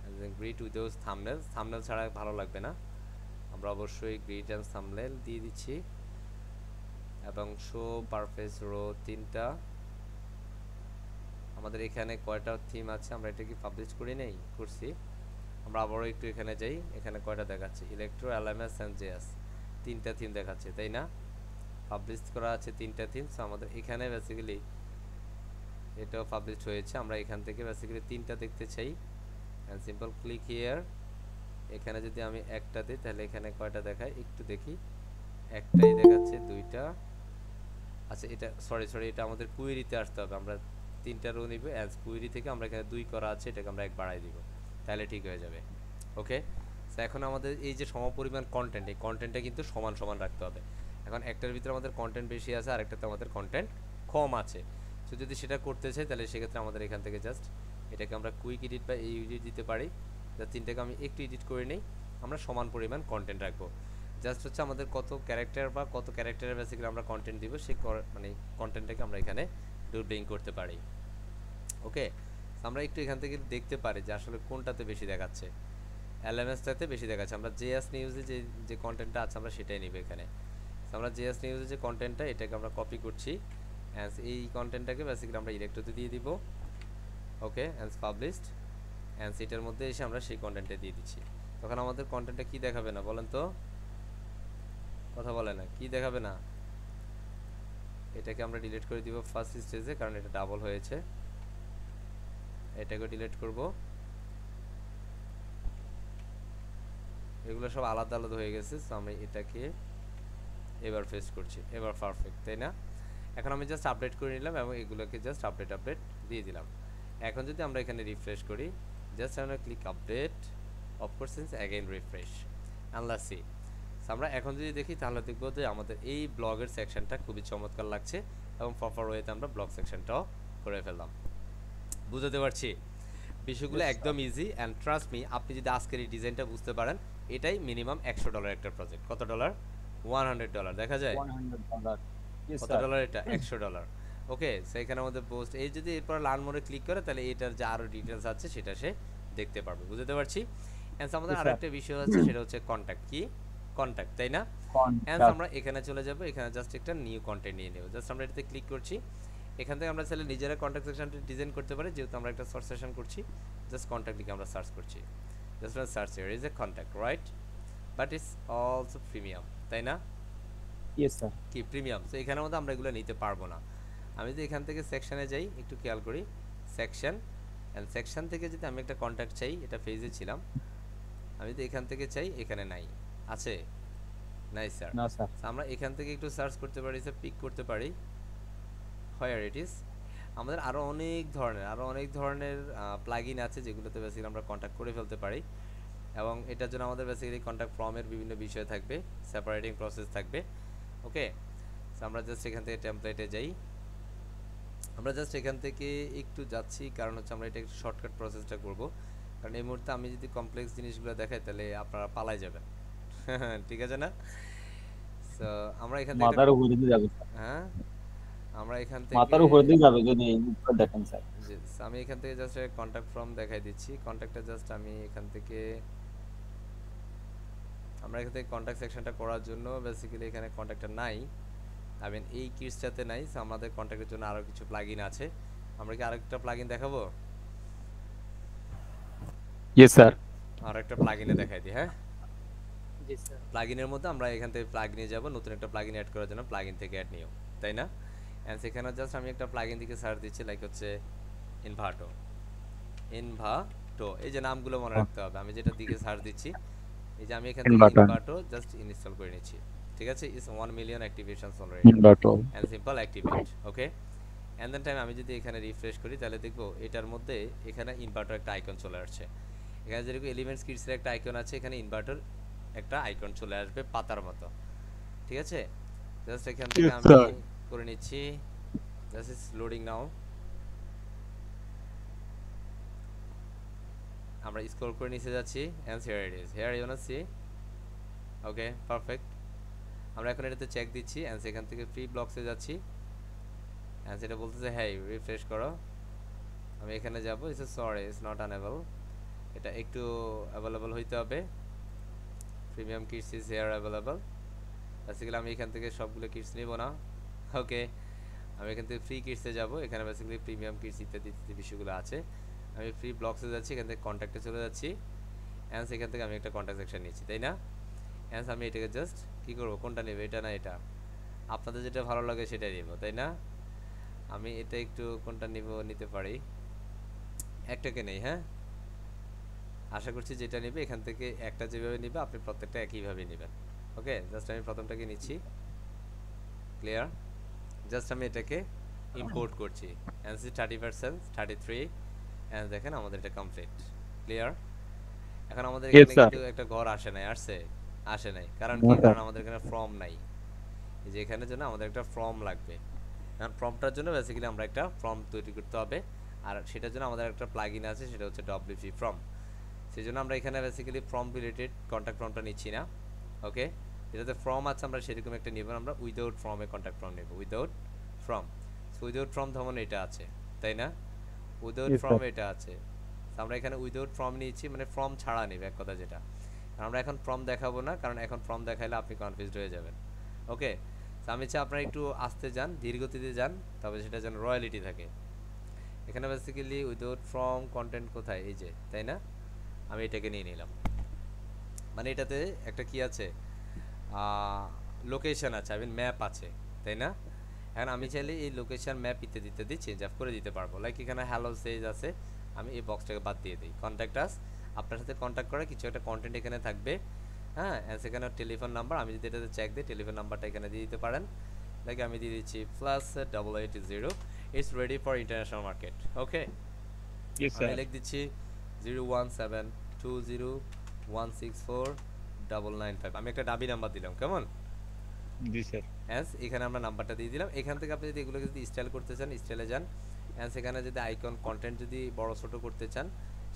and then grid with those thumbnails, thumbnail ছাড়া ভালো লাগবে না, আমরা অবশ্যই grid and thumbnail দিয়ে দিচ্ছি, এবং show purpose row তিনটা। আমাদের এখানে কয়টা থিম আছে, আমরা এটা কি পাবলিশ করি নেই, করছি, আমরা আবারও একটু এখানে যাই, এখানে কয়টা দেখাচ্ছে, ইলেকট্রো, এলএমএস এন্ড জেএস, তিনটা থিম দেখাচ্ছে, তাই না, পাবলিশ করা আছে তিনটা থিম। সো আমাদের এখানে বেসিক্যালি এটাও পাবলিশ হয়েছে, আমরা এখান থেকে বেসিক্যালি তিনটা দেখতে চাই, অ্যান্ড সিম্পল ক্লিক হিয়ার এখানে যদি আমি একটা দিই তাহলে এখানে কয়টা দেখায় একটু দেখি, একটাই দেখাচ্ছে, দুইটা। আচ্ছা এটা সরি সরি, এটা আমাদের কুয়েরিতে আসতে হবে, আমরা তিনটা রো নিব অ্যাজ কুয়েরি থেকে, আমরা এখানে দুই করা আছে, এটাকে আমরা এক বাড়াই দিব, তাহলে ঠিক হয়ে যাবে। ওকে, তো এখন আমাদের এই যে সমপরিমাণ কন্টেন্ট, এই কন্টেন্টটা কিন্তু সমান সমান রাখতে হবে। এখন একটার ভিতরে আমাদের কন্টেন্ট বেশি আছে আর একটাতে আমাদের কন্টেন্ট কম আছে। তো যদি সেটা করতে চাই তাহলে সেক্ষেত্রে আমাদের এখান থেকে জাস্ট এটাকে আমরা কুইক এডিট বা এই এডিট দিতে পারি। যা তিনটাকে আমি একটু এডিট করে নিই, আমরা সমান পরিমাণ কন্টেন্ট রাখবো। জাস্ট হচ্ছে আমাদের কত ক্যারেক্টার বা কত ক্যারেক্টারের বেসিক্যালি আমরা কন্টেন্ট দিব, সেই মানে কন্টেন্টটাকে আমরা এখানে ডুপ্লিং করতে পারি। ওকে, আমরা একটু এখান থেকে দেখতে পারি যে আসলে কোনটাতে বেশি দেখাচ্ছে। এলএমএসটাতে বেশি দেখাচ্ছে, আমরা জেএস নিউজে যে যে কন্টেন্টটা আছে আমরা সেটাই নিব এখানে। আমরা জেএস নিউজে যে কন্টেন্টটা, এটাকে আমরা কপি করছি, অ্যান্ড এই কন্টেন্টটাকে বেসিক্যালি আমরা ইলেক্ট্রোতে দিয়ে দিব। ওকে, অ্যান্ড পাবলিশড, অ্যান্ড এটার মধ্যে এসে আমরা সেই কন্টেন্টটা দিয়ে দিচ্ছি। তখন আমাদের কন্টেন্টটা কি দেখাবে না বলেন তো, কথা বলে না, কি দেখাবে না? এটাকে আমরা ডিলিট করে দিব ফার্স্ট স্টেজে, কারণ এটা ডাবল হয়েছে। এটাকে ডিলিট করব, এগুলো সব আলাদা আলাদা হয়ে গেছে। সো আমি এটাকে এবার পেস্ট করছি, এবার পারফেক্ট, তাই না? এখন আমি জাস্ট আপডেট করে নিলাম এবং এগুলোকে জাস্ট আপডেট দিয়ে দিলাম। এখন যদি আমরা এখানে রিফ্রেশ করি, জাস্ট আমরা click update, of course since again refresh, and let's C. আমরা এখন যদি দেখি তাহলে দেখবো যে আমাদের এই ব্লগের সেকশনটা খুবই চমৎকার লাগছে এবং প্রপার ওয়েতে আমরা ব্লগ সেকশনটাও করে ফেললাম। বুঝতে পারছি বিষয়গুলো একদম ইজি, অ্যান্ড ট্রাস্ট মি, আপনি যদি আজকের এই ডিজাইনটা বুঝতে পারেন, এটাই মিনিমাম $100 একটা প্রজেক্ট। কত ডলার? $100 দেখা যায়। $100. Yes, কত sir. ডলার এটা? $100। ওকে, সেইখানে আমাদের পোস্ট, এই যদি এরপর লার্ন মোডে ক্লিক করে তাহলে এটার যে আরো ডিটেলস আছে সেটা সে দেখতে পারবে। বুঝতে পারছি। এন্ড আমাদের Yes, sir. আরেকটা বিষয় আছে, সেটা হচ্ছে কন্টাক্ট। কি কন্টাক্ট, তাই না? And Contact. আমরা এখানে চলে যাব, এখানে জাস্ট একটা নিউ কন্টেন্ট নিয়ে নেব। জাস্ট আমরা এটাতে ক্লিক করছি, এখান থেকে আমরা চাইলে নিজেরা কন্টাক্ট সেকশনটা ডিজাইন করতে পারি, যেহেতু আমরা একটা সার্চ সেশন করছি। জাস্ট কন্টাক্ট লিখে আমরা সার্চ করছি, just search here is a contact, right? But it's also premium, তাই না? Yes, sir. কি প্রিমিয়াম? তো এখানের মধ্যে আমরা এগুলো নিতে পারবো না। আমি যদি এখান থেকে সেকশনে যাই, একটু খেয়াল করি, সেকশন, অ্যান্ড সেকশন থেকে যদি আমি একটা কন্ট্যাক্ট চাই, এটা পেজে ছিলাম, আমি যদি এখান থেকে চাই, এখানে নাই, আছে? নাই স্যার। No, sir. আমরা এখান থেকে একটু সার্চ করতে পারি, পিক করতে পারি, হোয়ার ইট ইজ। আমাদের আরও অনেক ধরনের প্লাগইন আছে যেগুলোতে বেসিক্যালি আমরা কন্ট্যাক্ট করে ফেলতে পারি, এবং এটার জন্য আমাদের বেসিক্যালি কন্ট্যাক্ট ফর্মের বিভিন্ন বিষয় থাকবে, সেপারেটিং প্রসেস থাকবে। ওকে, আমরা জাস্ট এখান থেকে টেমপ্লেটে যাই, আমরা জাস্ট এখান থেকে একটু যাচ্ছি, কারণ হচ্ছে আমরা এটা একটু শর্টকাট প্রসেসটা করব, কারণ এই মুহূর্তে আমি যদি কমপ্লেক্স জিনিসগুলো দেখাই তাহলে আপনারা পালাই যাবেন। ঠিক আছে না? সো আমরা এখান থেকে মাথার উপরে দিয়ে যাবে স্যার, হ্যাঁ, আমরা এখান মাথার থেকে উপরে দিয়ে যাবে যদি উপরে দেখেন স্যার। আমি এখান থেকে জাস্ট কন্টাক্ট ফর্ম দেখাই দিচ্ছি। কন্টাক্টটা জাস্ট আমি এখান থেকে, আমরা এখান থেকে কন্টাক্ট সেকশনটা করার জন্য বেসিক্যালি এখানে কন্টাক্টটা নাই, আই মিন এই কিটসটাতে নাই। সো আমাদের কন্টাক্টের জন্য আরও কিছু প্লাগইন আছে। আমরা কি আরেকটা প্লাগইন দেখাবো? Yes, sir. আরেকটা প্লাগইনে দেখাই দিই, হ্যাঁ। Yes, sir. প্লাগইনের মধ্যে আমরা এখান থেকে প্লাগইনে যাব, নতুন একটা প্লাগইন অ্যাড করার জন্য প্লাগইন থেকে অ্যাড নিও, তাই না? এন্ড সেখানে জাস্ট আমি একটা প্লাগইন দিকে সার্চ দিচ্ছি, লাইক হচ্ছে ইনভার্টো। এই যে নামগুলো মনে রাখতে হবে, আমি যেটা দিকে সার্চ দিচ্ছি, এই যে আমি এখান থেকে Inverter. ইনভার্টো জাস্ট ইনস্টল করে নিচ্ছি, ঠিক আছে? Is 1 million activations already, Inverter. And simple activate. Okay, and then time আমি যদি এখানে রিফ্রেশ করি তাহলে দেখবো এটার মধ্যে এখানে ইনভার্টার একটা আইকন চলে আসছে। এখানে যেরকম এলিমেন্টস কিটসের একটা আইকন আছে, এখানে ইনভার্টার একটা আইকন চলে আসবে পাতার মতো, ঠিক আছে? জাস্ট এখান থেকে Yes, আমি sir. করে নিচ্ছি, জাস্ট ইজ লোডিং নাও। আমরা স্ক্রল করে নিচে যাচ্ছি, and here it is, here you want see. Okay, perfect. আমরা এখন এটাতে চেক দিচ্ছি, এন্ড সেখান থেকে ফ্রি ব্লকসে যাচ্ছি, এন্ড সেটা বলতেছে হ্যাঁ রিফ্রেশ করো। আমি এখানে যাব, it's sorry it's not unable, এটা একটু অ্যাভেলেবল হইতে হবে। Premium Keats is here available. Basically আমি এখান থেকে সবগুলো কিটস নিব না। ওকে, আমি এখান থেকে ফ্রি কিটসে যাব, এখানে বেসিক্যালি প্রিমিয়াম কিটস ইত্যাদি ইত্যাদি বিষয়গুলো আছে। আমি ফ্রি ব্লকসে যাচ্ছি, এখান থেকে কন্ট্যাক্টে চলে যাচ্ছি, অ্যান্ড এখান থেকে আমি একটা কন্ট্যাক্ট সেকশন নিচ্ছি, তাই না? অ্যান্ড আমি এটাকে জাস্ট কী করবো, কোনটা নেব, এটা না এটা? আপনাদের যেটা ভালো লাগে সেটাই নেব, তাই না? আমি এটা একটু কোনটা নিতে পারি, একটাকে নেই, হ্যাঁ। আশা করছি যেটা নেবে এখান থেকে একটা যেভাবে নেবে আপনি প্রত্যেকটা একইভাবে নেবেন। ওকে, জাস্ট আমি প্রথমটাকে নিচ্ছি, ক্লিয়ার। জাস্ট আমি এটাকে ইম্পোর্ট করছি, এনসি 30% 33, এন্ড দেখেন আমাদের এটা কমপ্লিট, ক্লিয়ার। এখন আমাদের Yes, এখানে sir. কিন্তু একটা ঘর আসে নাই, আসে নাই, কারণ No, কি? sir. কারণ আমাদের এখানে ফর্ম নাই। এই যে এখানে জন্য আমাদের একটা ফর্ম লাগবে। কারণ ফর্মটার জন্য বেসিক্যালি আমরা একটা ফর্ম তৈরি করতে হবে, আর সেটার জন্য আমাদের একটা প্লাগইন আছে, সেটা হচ্ছে ডব্লিউপি ফর্ম। সেই জন্য আমরা এখানে বেসিক্যালি ফর্ম রিলেটেড কন্ট্যাক্ট ফর্মটা নিচ্ছি না। ওকে, যেটাতে ফর্ম আছে আমরা সেরকম একটা নিব না, আমরা উইদাউট ফর্মে কন্ট্যাক্ট ফর্ম নেব, without form. So without form ধরুন এটা আছে, তাই না? Without Yes, form sir. এটা আছে। তো আমরা এখানে উইদাউট ফর্ম নিয়েছি, মানে ফর্ম ছাড়া নেব এক কথা যেটা। আমরা এখন ফর্ম দেখাবো না, কারণ এখন ফর্ম দেখাইলে আপনি কনফিউজড হয়ে যাবেন। ওকে, তো আমি চাই আপনারা একটু আস্তে যান, ধীর গতিতে যান, তবে সেটা যেন রয়্যালিটি থাকে। এখানে বেসিক্যালি উইদাউট ফর্ম কন্টেন্ট কোথায়? এই যে, তাই না? আমি এটাকে নিয়ে নিলাম, মানে এটাতে একটা কি আছে, লোকেশন আছে, আই মিন ম্যাপ আছে, তাই না? এখন আমি চাইলে এই লোকেশন ম্যাপ ইত্যাদি ইত্যাদি চেঞ্জ আপ করে দিতে পারবো। লাইক এখানে হ্যালো সেজ আছে, আমি এই বক্সটাকে বাদ দিয়ে দিই। কন্ট্যাক্ট আস, আপনার সাথে কন্ট্যাক্ট করে কিছু একটা কন্টেন্ট এখানে থাকবে, হ্যাঁ। সেখানে টেলিফোন নাম্বার, আমি যদি এটাতে চেক দিই টেলিফোন নাম্বারটা এখানে দিয়ে দিতে পারেন। লাইক আমি দিয়ে দিচ্ছি +8880, it's ready for international market. Okay, Yes, আমি sir. লিখ দিচ্ছি 01720164995, আমি একটা ডাবি নাম্বার দিলাম, কেমন? Yes, sir. এখানে আমরা নাম্বারটা দিয়ে দিলাম। এখান থেকে আপনি যদি এগুলোকে যদি স্টাইল করতে চান স্টাইলে যান, সেখানে যদি আইকন কন্টেন্ট যদি বড় ছোট করতে চান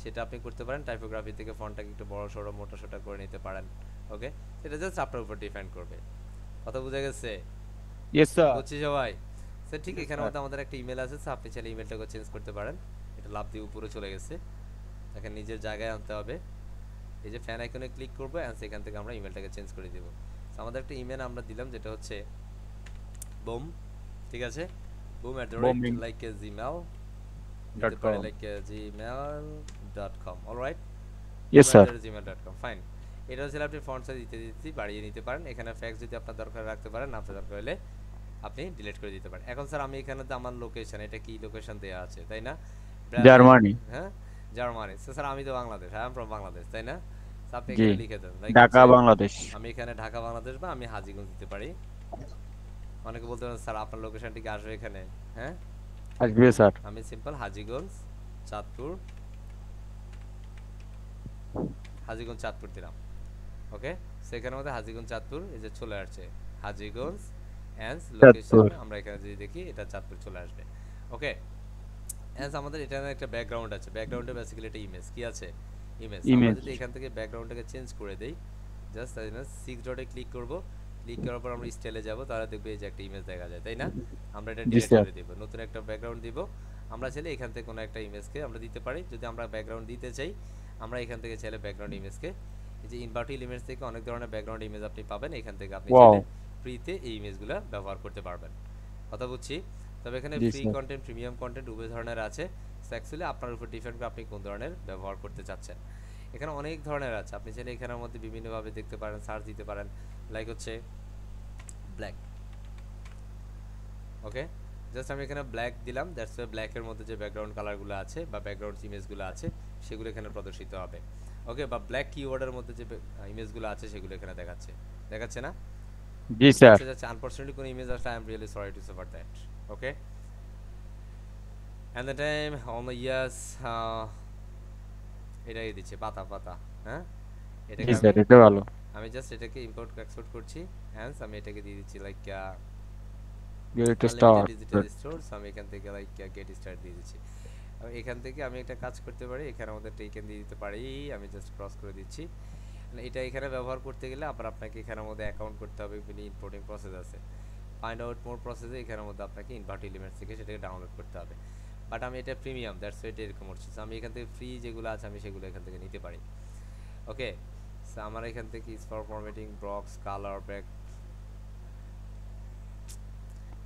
সেটা আপনি করতে পারেন। টাইপোগ্রাফি থেকে ফন্টটাকে একটু বড় সড়ো মোটা সোটা করে নিতে পারেন। ওকে, সেটা জাস্ট আপনার উপর ডিপেন্ড করবে। কথা বুঝা গেছে? Yes, sir. বুঝছি সবাই? স্যার ঠিক Yes, এখানে sir. মধ্যে আমাদের একটা ইমেল আছে, স্যার আপনি চাইলে ইমেলটাকে চেঞ্জ করতে পারেন। এটা লাভ দিয়ে উপরে চলে গেছে, এখন নিজের জায়গায় আনতে হবে। এই যে ফ্যান আইকনে ক্লিক করবো এন্ড সেখান থেকে আমরা ইমেলটাকে চেঞ্জ করে দিব। আমাদের একটা ইমেল আমরা দিলাম যেটা হচ্ছে বুম, ঠিক আছে, boom@, like gmail, দিতে পারে .com. like gmail.com, alright. Yes, sir. boom@gmail.com, fine. এটা হচ্ছে আপনি ফন্ট সাইজ দিতে দিতে বাড়িয়ে নিতে পারেন। এখানে ফ্যাক্স যদি আপনার দরকার রাখতে পারেন, আপনার দরকার হলে আপনি ডিলিট করে দিতে পারেন। এখন স্যার আমি এখানে তো আমার লোকেশন, এটা কি লোকেশন দেয়া আছে, তাই না? Germany. হ্যাঁ, জার্মানি। স্যার আমি তো Bangladesh, I am from Bangladesh, তাই না? আপনি জি। এখানে লিখে দেন লাইক ঢাকা, বাংলাদেশ। আমি এখানে ঢাকা বাংলাদেশ বা আমি হাজীগঞ্জ দিতে পারি। অনেকে বলতে পারেন স্যার আপনার লোকেশনটি কি আসবে এখানে? হ্যাঁ, আসবে স্যার। আমি সিম্পল হাজীগঞ্জ চাঁদপুর, হাজীগঞ্জ চাঁদপুর দিলাম। ওকে, সেখানের মধ্যে হাজীগঞ্জ চাঁদপুর এই যে চলে আসছে, হাজীগঞ্জ এন্ড লোকেশন চাঁদপুর। আমরা এখানে যদি দেখি এটা চাঁদপুর চলে আসবে। ওকে, এন্ড আমাদের এটা একটা ব্যাকগ্রাউন্ড আছে, ব্যাকগ্রাউন্ডে বেসিক্যালি একটা ইমেজ কি আছে, ইমেজ। আমরা ইমেজ। যদি এখান থেকে ব্যাকগ্রাউন্ডটাকে চেঞ্জ করে দেই, জাস্ট তাই না, 6 ডটে ক্লিক করব, ক্লিক করার পর আমরা স্টাইলে যাব, তাহলে দেখবে এই যে একটা ইমেজ দেখা যায়, তাই না? আমরা এটা জি ডিলিট স্যার। করে দেব, নতুন একটা ব্যাকগ্রাউন্ড দিব। আমরা চাইলে এখান থেকে কোনো একটা ইমেজকে আমরা দিতে পারি। যদি আমরা ব্যাকগ্রাউন্ড দিতে চাই, আমরা এখান থেকে চাইলে ব্যাকগ্রাউন্ড ইমেজকে, এই যে ইনভার্টিল ইমেজ থেকে অনেক ধরনের ব্যাকগ্রাউন্ড ইমেজ আপনি পাবেন, এখান থেকে আপনি ওয়াও। চাইলে ফ্রিতে এই ইমেজগুলো ব্যবহার করতে পারবেন। কথা বুঝছি? তবে এখানে জি free sir. Content, premium content উভয় ধরনের আছে। অ্যাকচুয়ালি আপনার উপর ডিপেন্ড করে আপনি কোন ধরনের ব্যবহার করতে চাচ্ছেন। এখানে অনেক ধরনের আছে, আপনি চাইলে এখানের মধ্যে বিভিন্নভাবে দেখতে পারেন, সার্চ দিতে পারেন। লাইক হচ্ছে ব্ল্যাক, ওকে, জাস্ট আমি এখানে ব্ল্যাক দিলাম, দ্যাটস ওয়াই ব্ল্যাকের মধ্যে যে ব্যাকগ্রাউন্ড কালারগুলো আছে বা ব্যাকগ্রাউন্ড ইমেজগুলো আছে সেগুলো এখানে প্রদর্শিত হবে। ওকে, বা ব্ল্যাক কিওয়ার্ডের মধ্যে যে ইমেজগুলো আছে সেগুলো এখানে দেখাচ্ছে, দেখাচ্ছে না? জি স্যার। যাচ্ছে আনফরচুনেটলি কোনো ইমেজ আসলে I am really sorry to say for that. Okay, and the time on the yes, এটাই দিচ্ছে পাতা পাতা, হ্যাঁ, জি এটাকে স্যার, এটা ভালো। আমি জাস্ট এটাকে ইম্পোর্ট এক্সপোর্ট করছি, হ্যাঁ, আমি এটাকে দিয়ে দিচ্ছি like gate unlimited start. Digital store. আমি এখান থেকে লাইক গেট স্টার্ট দিয়ে দিচ্ছি। এখান থেকে আমি একটা কাজ করতে পারি, এখানে আমাদের টেকেন দিয়ে দিতে পারি, আমি জাস্ট ক্রস করে দিচ্ছি। এটা এখানে ব্যবহার করতে গেলে আবার আপনাকে এখানের মধ্যে অ্যাকাউন্ট করতে হবে, বিভিন্ন ইম্পোর্টিং প্রসেস আছে। ফাইন্ড আউট মোর প্রসেসে এখানের মধ্যে আপনাকে ইনভার্ট এলিমেন্টস থেকে সেটাকে ডাউনলোড করতে হবে। বাট আমি এটা প্রিমিয়াম, দ্যাটস ওয়াই এটা এরকম হচ্ছে। আমি এখান থেকে ফ্রি যেগুলো আছে আমি সেগুলো এখান থেকে নিতে পারি। ওকে, সো আমার এখান থেকে is for formatting, box, colour, back,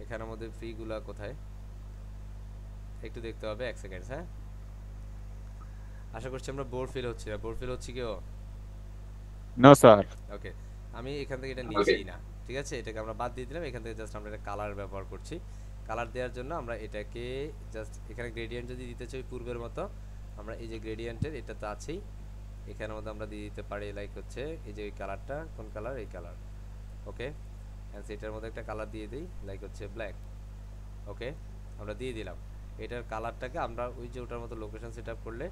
এখানের মধ্যে ফ্রিগুলো কোথায় একটু দেখতে হবে, এক সেকেন্ড। হ্যাঁ, আশা করছি আমরা বোর ফিল হচ্ছে না, বোর ফিল হচ্ছে কেউ? No sir. ওকে, আমি এখান থেকে এটা নিচ্ছি না, ঠিক আছে, এটাকে আমরা বাদ দিয়ে দিলাম। এখান থেকে জাস্ট আমরা এটা কালার ব্যবহার করছি। কালার দেওয়ার জন্য আমরা এটাকে জাস্ট এখানে গ্রেডিয়েন্ট যদি দিতে চাই পূর্বের মতো, আমরা এই যে গ্রেডিয়েন্টের এটা তো আছেই, এখানের মধ্যে আমরা দিয়ে দিতে পারি লাইক হচ্ছে এই যে এই কালারটা, কোন কালার, এই কালার। ওকে, এন্ড এটার মধ্যে একটা কালার দিয়ে দিই লাইক হচ্ছে ব্ল্যাক। ওকে, আমরা দিয়ে দিলাম। এটার কালারটাকে আমরা ওই যে ওটার মতো লোকেশন সেট আপ করলে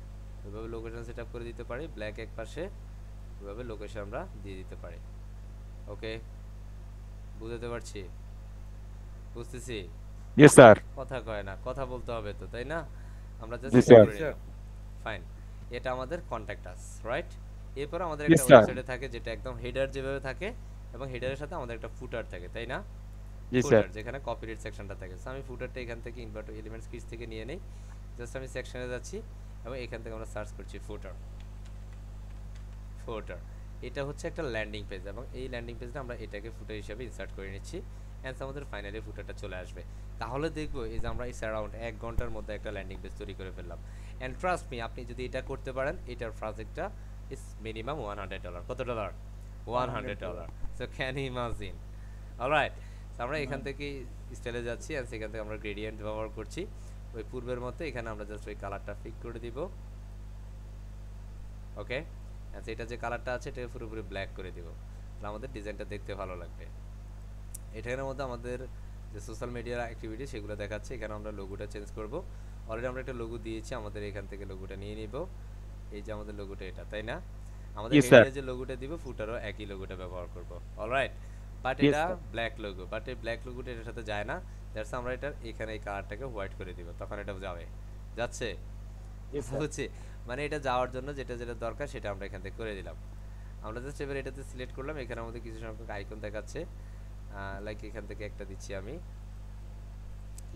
ওইভাবে লোকেশন সেট আপ করে দিতে পারি, ব্ল্যাক এক পাশে, ওইভাবে লোকেশন আমরা দিয়ে দিতে পারি। ওকে, বুঝতে পারছি, বুঝতেছি। Yes, sir. কথা কয় না, কথা বলতে হবে তো, তাই না? আমরা জাস্ট জি, সেট স্যার। করে নিলাম। ফাইন, এটা আমাদের কন্টাক্ট আস, রাইট? এরপর আমাদের Yes, একটা sir. ওয়েবসাইটে থাকে যেটা একদম হেডার যেভাবে থাকে, এবং হেডারের সাথে আমাদের একটা ফুটার থাকে, তাই না? Yes, ফুটার sir. যেখানে কপিরাইট সেকশনটা থাকে। সো আমি ফুটারটা এখান থেকে ইনভার্ট এলিমেন্টস কিটস থেকে নিয়ে নেই। জাস্ট আমি সেকশনে যাচ্ছি এবং এখান থেকে আমরা সার্চ করছি ফুটার। ফুটার এটা হচ্ছে একটা ল্যান্ডিং পেজ, এবং এই ল্যান্ডিং পেজটা আমরা এটাকে ফুটার হিসেবে ইনসার্ট করে নিচ্ছি। অ্যান্ড আমাদের ফাইনালি ফুটারটা চলে আসবে। তাহলে দেখবো এই যে আমরা এই অ্যারাউন্ড 1 ঘন্টার মধ্যে একটা ল্যান্ডিং পেজ তৈরি করে ফেললাম। অ্যান্ড ট্রাস্ট মি, আপনি যদি এটা করতে পারেন, এটার প্রজেক্টটা ইজ মিনিমাম $100। কত dollar? $100। So can you imagine? Alright, আমরা এখান থেকে স্টাইলে যাচ্ছি, অ্যান্ড সেখান থেকে আমরা গ্রেডিয়েন্ট ব্যবহার করছি ওই পূর্বের মতো। এখানে আমরা জাস্ট ওই কালারটা ফিক করে দিব। ওকে, আচ্ছা, এটা যে কালারটা আছে এটা পুরোপুরি ব্ল্যাক করে দিব, তাহলে আমাদের ডিজাইনটা দেখতে ভালো লাগবে। এটার মধ্যে আমাদের যে সোশ্যাল মিডিয়ার অ্যাক্টিভিটি সেগুলো দেখাচ্ছে। এখানে আমরা লোগোটা চেঞ্জ করব। অলরেডি আমরা একটা লোগো দিয়েছি, আমাদের এখান থেকে লোগোটা নিয়ে নিব। এই যে আমাদের লোগোটা এটা, তাই না? আমাদের Yes, sir. হেডারে যে লোগোটা দিব, ফুটারও একই লোগোটা ব্যবহার করব। অলরাইট, বাট Yes, এটা sir. ব্ল্যাক লোগো, বাট এই ব্ল্যাক লোগোটা এটার সাথে যায় না। দ্যাটস আমরা এটার এখানে এই কালারটাকে হোয়াইট করে দিব, তখন এটা যাবে। যাচ্ছে? Yes, sir. হচ্ছে, মানে এটা যাওয়ার জন্য যেটা যেটা দরকার সেটা আমরা এখান থেকে করে দিলাম। আমরা জাস্ট এবার এটাতে সিলেক্ট করলাম। এখানে আমাদের কিছু সংখ্যক আইকন দেখাচ্ছে, লাইক এখান থেকে একটা দিচ্ছি আমি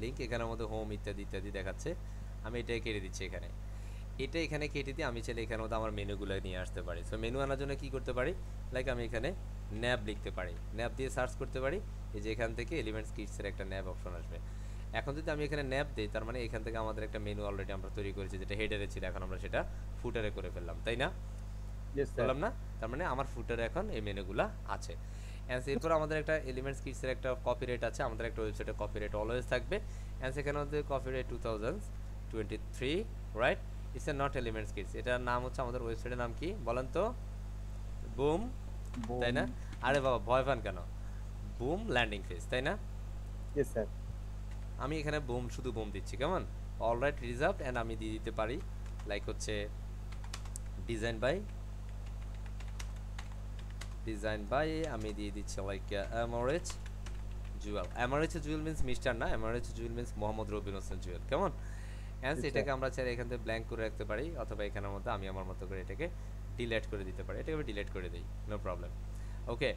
লিংক, এখানের মধ্যে হোম ইত্যাদি ইত্যাদি দেখাচ্ছে। আমি এটাই কেটে দিচ্ছি এখানে। এটা এখানে কেটে দিয়ে আমি চাইলে এখানের মধ্যে আমার মেনুগুলো নিয়ে আসতে পারি। সো মেনু আনার জন্য কি করতে পারি, লাইক আমি এখানে ন্যাব লিখতে পারি, ন্যাব দিয়ে সার্চ করতে পারি। এই যে এখান থেকে এলিমেন্টস কিটসের একটা ন্যাব অপশন আসবে। এখন যদি আমি এখানে ন্যাব দিই, তার মানে এখান থেকে আমাদের একটা মেনু অলরেডি আমরা তৈরি করেছি, যেটা হেডারে ছিল, এখন আমরা সেটা ফুটারে করে ফেললাম, তাই না? Yes, sir. বললাম না? তার মানে আমার ফুটারে এখন এই মেনুগুলা আছে। এরপর আমাদের একটা এলিমেন্টস কিটসের একটা কপিরাইট আছে, আমাদের একটা ওয়েবসাইটে কপিরাইট অলওয়েজ থাকবে। সেখানে আমাদের copyright 2023, right? It's a not elements kits. এটার নাম হচ্ছে, আমাদের ওয়েবসাইটের নাম কি বলেন তো? বুম, তাই না? আরে বাবা, ভয় পান কেন? বুম ল্যান্ডিং পেজ, তাই না? Yes, sir. আমি এখানে বুম, শুধু বুম দিচ্ছি, কেমন? অলরাইট, রিজার্ভড, এন্ড আমি দিয়ে দিতে পারি লাইক হচ্ছে ডিজাইন বাই আমি দিয়ে দিচ্ছি like MRH Jewel. MRH Jewel means mister না, এমআরএইচ জুয়েল মিন্স মোহাম্মদ রবিউল হোসেন জুয়েল, কেমন? হ্যাঁ, এটাকে আমরা চাইলে এখান থেকে ব্ল্যাঙ্ক করে রাখতে পারি, অথবা এখানের মধ্যে আমি আমার মতো করে এটাকে ডিলিট করে দিতে পারি। এটাকে আমি ডিলিট করে দিই, নো প্রবলেম। ওকে,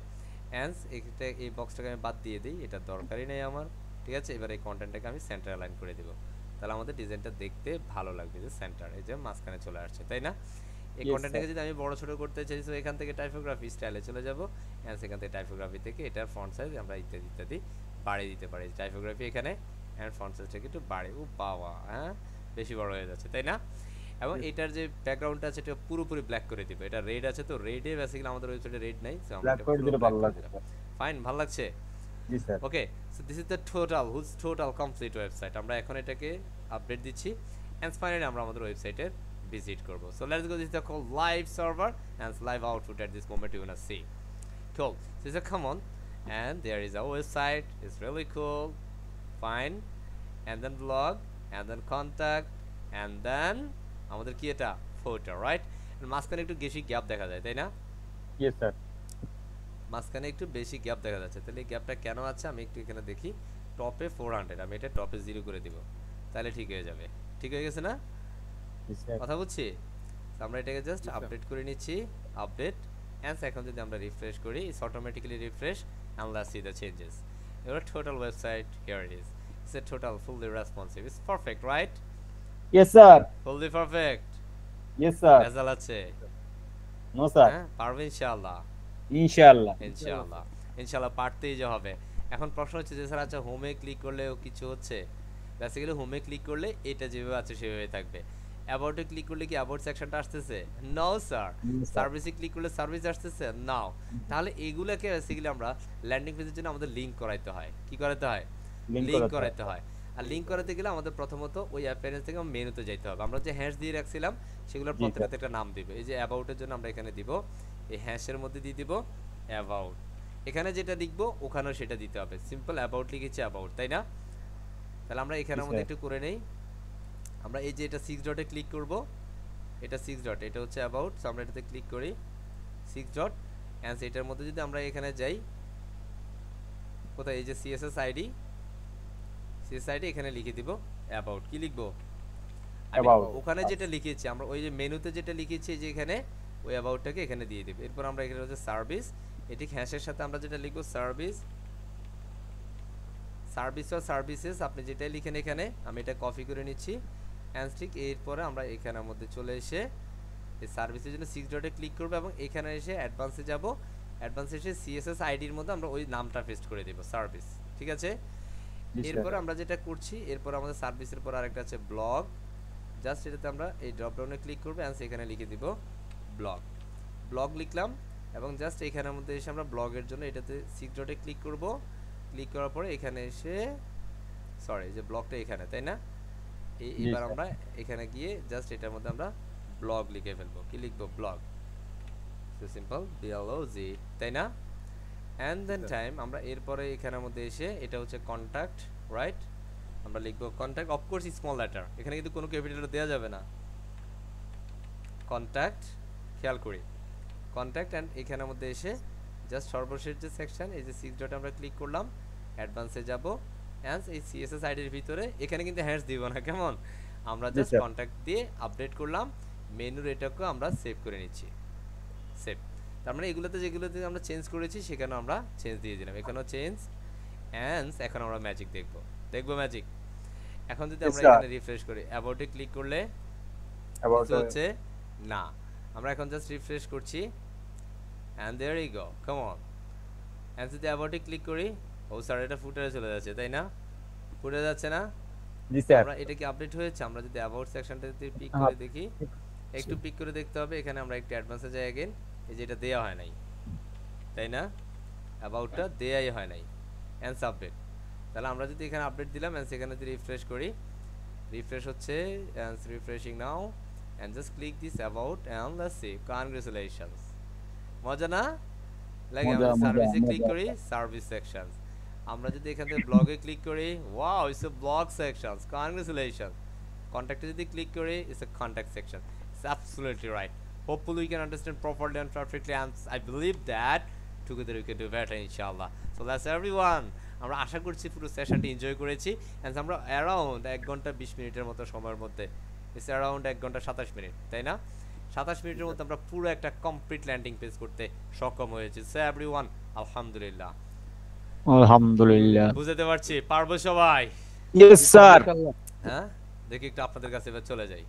এটা এই বক্সটাকে আমি বাদ দিয়ে দিই, এটা দরকারই নেই আমার। ঠিক আছে, এবার এই কন্টেন্টটাকে আমি সেন্টার অ্যালাইন করে দিব, তাহলে আমাদের ডিজাইনটা দেখতে ভালো লাগবে, যে সেন্টার এই যে মাঝখানে চলে আসছে, তাই না? এই Yes, কন্টেন্টটাকে sir. যদি আমি বড় ছোট করতে চাই, তো এখান থেকে টাইপোগ্রাফি স্টাইলে চলে যাব, এন্ড সেখান থেকে টাইপোগ্রাফি থেকে এটার ফন্ট সাইজ আমরা ইত্যাদি ইত্যাদি বাড়িয়ে দিতে পারি। টাইপোগ্রাফি এখানে, এন্ড ফন্ট সাইজটাকে একটু বাড়িয়ে, ও বাবা, হ্যাঁ, বেশি বড় হয়ে যাচ্ছে, তাই না? এবং এটার যে ব্যাকগ্রাউন্ডটা আছে এটা পুরোপুরি ব্ল্যাক করে দিব। এটা রেড আছে, তো রেডে বেসিক্যালি আমাদের ওয়েবসাইটে রেড নাই, সো আমরা Black এটা করে পুরো দিলে black ভালো করে লাগবে। দিলাম। ফাইন, ভালো লাগছে? Yes, sir. Okay, so this is the total complete website. আমরা এখন এটাকে আপডেট দিচ্ছি, এন্ড ফাইনালি আমরা আমাদের ওয়েবসাইটে visit করব। So let's go, this is the called live server and live output at this moment you're gonna see. Cool, so it's a come on, and there is a website, it's really cool, fine, and then blog, and then contact, and then আমাদের কি এটা photo, right? মাঝখানে একটু বেশি gap দেখা যায়, তাই না? Yes, sir. মাঝখানে একটু বেশি গ্যাপ দেখা যাচ্ছে, তাহলে এই গ্যাপটা কেন আছে আমি একটু এখানে দেখি। টপে 400, আমি এটা টপে 0 করে দিব, তাহলে ঠিক হয়ে যাবে। ঠিক হয়ে গেছে না? Yes, sir. কথা বুঝছি? তো আমরা এটাকে জাস্ট Yes, sir. আপডেট করে নিচ্ছি, আপডেট, এন্ড এখন যদি আমরা রিফ্রেশ করি, it's automatically refresh, and let's see the changes. Your total website, here it is. It's a total fully responsive. It's perfect, right? Yes, sir. Fully perfect. Yes, sir. Result আছে? No, sir. হ্যাঁ, পারবে ইনশাআল্লাহ। Inshallah. ইনশাআল্লাহ, ইনশাআল্লাহ পারতেই যে হবে। এখন প্রশ্ন হচ্ছে যে স্যার, আচ্ছা হোমে ক্লিক করলেও কিছু হচ্ছে? বেসিক্যালি হোমে ক্লিক করলে এটা যেভাবে আছে সেভাবে থাকবে। অ্যাবাউটে ক্লিক করলে কি অ্যাবাউট সেকশনটা আসতেছে? No sir. No, sir. সার্ভিসে ক্লিক করলে সার্ভিস আসতেছে? নাও। তাহলে এগুলোকে বেসিক্যালি আমরা ল্যান্ডিং পেজের জন্য আমাদের লিংক করাইতে হয়। কি করাইতে হয়? Link লিংক করাতে হয়। করাইতে হয়। আর লিঙ্ক করাতে গেলে আমাদের প্রথমত ওই অ্যাপিয়ারেন্স থেকে মেনুতে যাইতে হবে। আমরা যে হ্যাশ দিয়ে রাখছিলাম সেগুলোর জি প্রত্যেকটাতে স্যার একটা নাম দিব। এই যে অ্যাবাউটের জন্য আমরা এখানে দিব, এই হ্যাশের মধ্যে দিয়ে দিব অ্যাবাউট। এখানে যেটা লিখবো ওখানেও সেটা দিতে হবে। সিম্পল অ্যাবাউট লিখেছি অ্যাবাউট, তাই না? তাহলে আমরা জি এখানের মধ্যে স্যার একটু করে নেই। আমরা এই যে এটা 6 ডটে ক্লিক করব, এটা 6 ডট, এটা হচ্ছে অ্যাবাউট। সো আমরা এটাতে ক্লিক করি 6 ডট অ্যান্ড এটার মধ্যে যদি আমরা এখানে যাই, কোথায় এই যে সিএসএস আইডি এখানে লিখে দিব অ্যাবাউট। কি লিখবো? আমি অ্যাবাউট ওখানে যেটা লিখেছি, আমরা ওই যে মেনুতে যেটা লিখেছি যে এখানে ওই অ্যাবাউটটাকে এখানে দিয়ে দিব। এরপর আমরা এখানে হচ্ছে সার্ভিস, এটি হ্যাশের সাথে আমরা যেটা লিখবো সার্ভিস আর সার্ভিসেস, আপনি যেটাই লিখেন এখানে আমি এটা কপি করে নিচ্ছি অ্যান্ড ঠিক। এরপরে আমরা এখানের মধ্যে চলে এসে এই সার্ভিসের জন্য 6 ডটে ক্লিক করব এবং এখানে এসে অ্যাডভান্সে যাব। অ্যাডভান্সে এসে সিএসএস আইডির মধ্যে আমরা ওই নামটা পেস্ট করে দেব সার্ভিস, ঠিক আছে? জি স্যার এরপর আমরা যেটা করছি, এরপর আমাদের সার্ভিসের পর আরেকটা আছে ব্লগ। জাস্ট এটাতে আমরা এই ড্রপ ডাউনে ক্লিক করব অ্যান্ড এখানে লিখে দিব ব্লগ লিখলাম এবং জাস্ট এখানের মধ্যে এসে আমরা ব্লগের জন্য এটাতে 6 ডটে ক্লিক করব। ক্লিক করার পরে এখানে এসে সরি যে ব্লগটা এখানে, তাই না? জি এবার স্যার আমরা এখানে গিয়ে জাস্ট এটার মধ্যে আমরা ব্লগ লিখে ফেলবো। কি লিখবো? ব্লগ। সো সিম্পল BLOG, তাই না? অ্যান্ড দেন টাইম আমরা এরপরে এখানের মধ্যে এসে এটা হচ্ছে কন্ট্যাক্ট, রাইট? আমরা লিখবো কন্ট্যাক্ট, অফকোর্স স্মল লেটার, এখানে কিন্তু কোনো ক্যাপিটাল দেওয়া যাবে না। কন্ট্যাক্ট, খেয়াল করি কন্ট্যাক্ট অ্যান্ড এখানের মধ্যে এসে জাস্ট সর্বশেষ যে সেকশন এই যে 6 ডটে আমরা ক্লিক করলাম, অ্যাডভান্সে যাব অ্যান্ড এই সিএসএস আইডির ভিতরে এখানে কিন্তু হ্যাশ দিব না, কেমন? আমরা জি জাস্ট স্যার কন্ট্যাক্ট দিয়ে আপডেট করলাম, মেনুর এটাকে আমরা সেভ করে নিচ্ছি। সেভ, তার মানে এগুলোতে যেগুলোতে আমরা চেঞ্জ করেছি সেখানে আমরা চেঞ্জ দিয়ে দিলাম। এখানেও চেঞ্জ অ্যান্ড এখন আমরা ম্যাজিক দেখবো ম্যাজিক। এখন যদি জি আমরা স্যার এখানে রিফ্রেশ করি, অ্যাবাউটে ক্লিক করলে অ্যাবাউট কিছু হচ্ছে না। আমরা এখন জাস্ট রিফ্রেশ করছি and there you go, come on, and যদি অ্যাবাউটে ক্লিক করি, ও স্যার এটা ফুটারে চলে যাচ্ছে, তাই না? ফুটে যাচ্ছে না? জি স্যার আমরা এটা কি আপডেট হয়েছে? আমরা যদি অ্যাবাউট সেকশনটাতে পিক হ্যাঁ করে দেখি, একটু পিক করে দেখতে হবে। এখানে আমরা একটু অ্যাডভান্সে যাই अगेन, এই যে এটা দেয়া হয় নাই, তাই না? অ্যাবাউটটা দেয়াই হয় নাই এন্ড সাবমিট। তাহলে আমরা যদি এখানে আপডেট দিলাম এন্ড সেখানে যদি রিফ্রেশ করি, রিফ্রেশ হচ্ছে and refreshing now and just click this about and let's see, congratulations. মজা না লাগে? মজা আমরা মজা সার্ভিসে ক্লিক মজা করি, সার্ভিস সেকশনস। আমরা যদি এখান থেকে ব্লগে ক্লিক করি, wow it's a blog sections, congratulations. কন্ট্যাক্টে যদি ক্লিক করি, it's a contact section. It's absolutely right. Hopefully we can understand properly and perfectly, and I believe that together we can do better inshallah. So that's everyone. আমরা আশা করছি পুরো সেশনটি enjoy করেছি and আমরা around 1 ঘন্টা 20 মিনিটের মতো সময়ের মধ্যে, ইটস অ্যারাউন্ড 1 ঘন্টা 27 মিনিট, তাই না? 27 মিনিটের মধ্যে আমরা পুরো একটা কমপ্লিট ল্যান্ডিং পেজ করতে সক্ষম হয়েছি। সো এভরিওয়ান আলহামদুলিল্লাহ। আলহামদুলিল্লাহ বুঝতে পারছি, পারবো সবাই? ইয়েস স্যার হ্যাঁ, দেখি একটু আপনাদের কাছে এবার চলে যাই,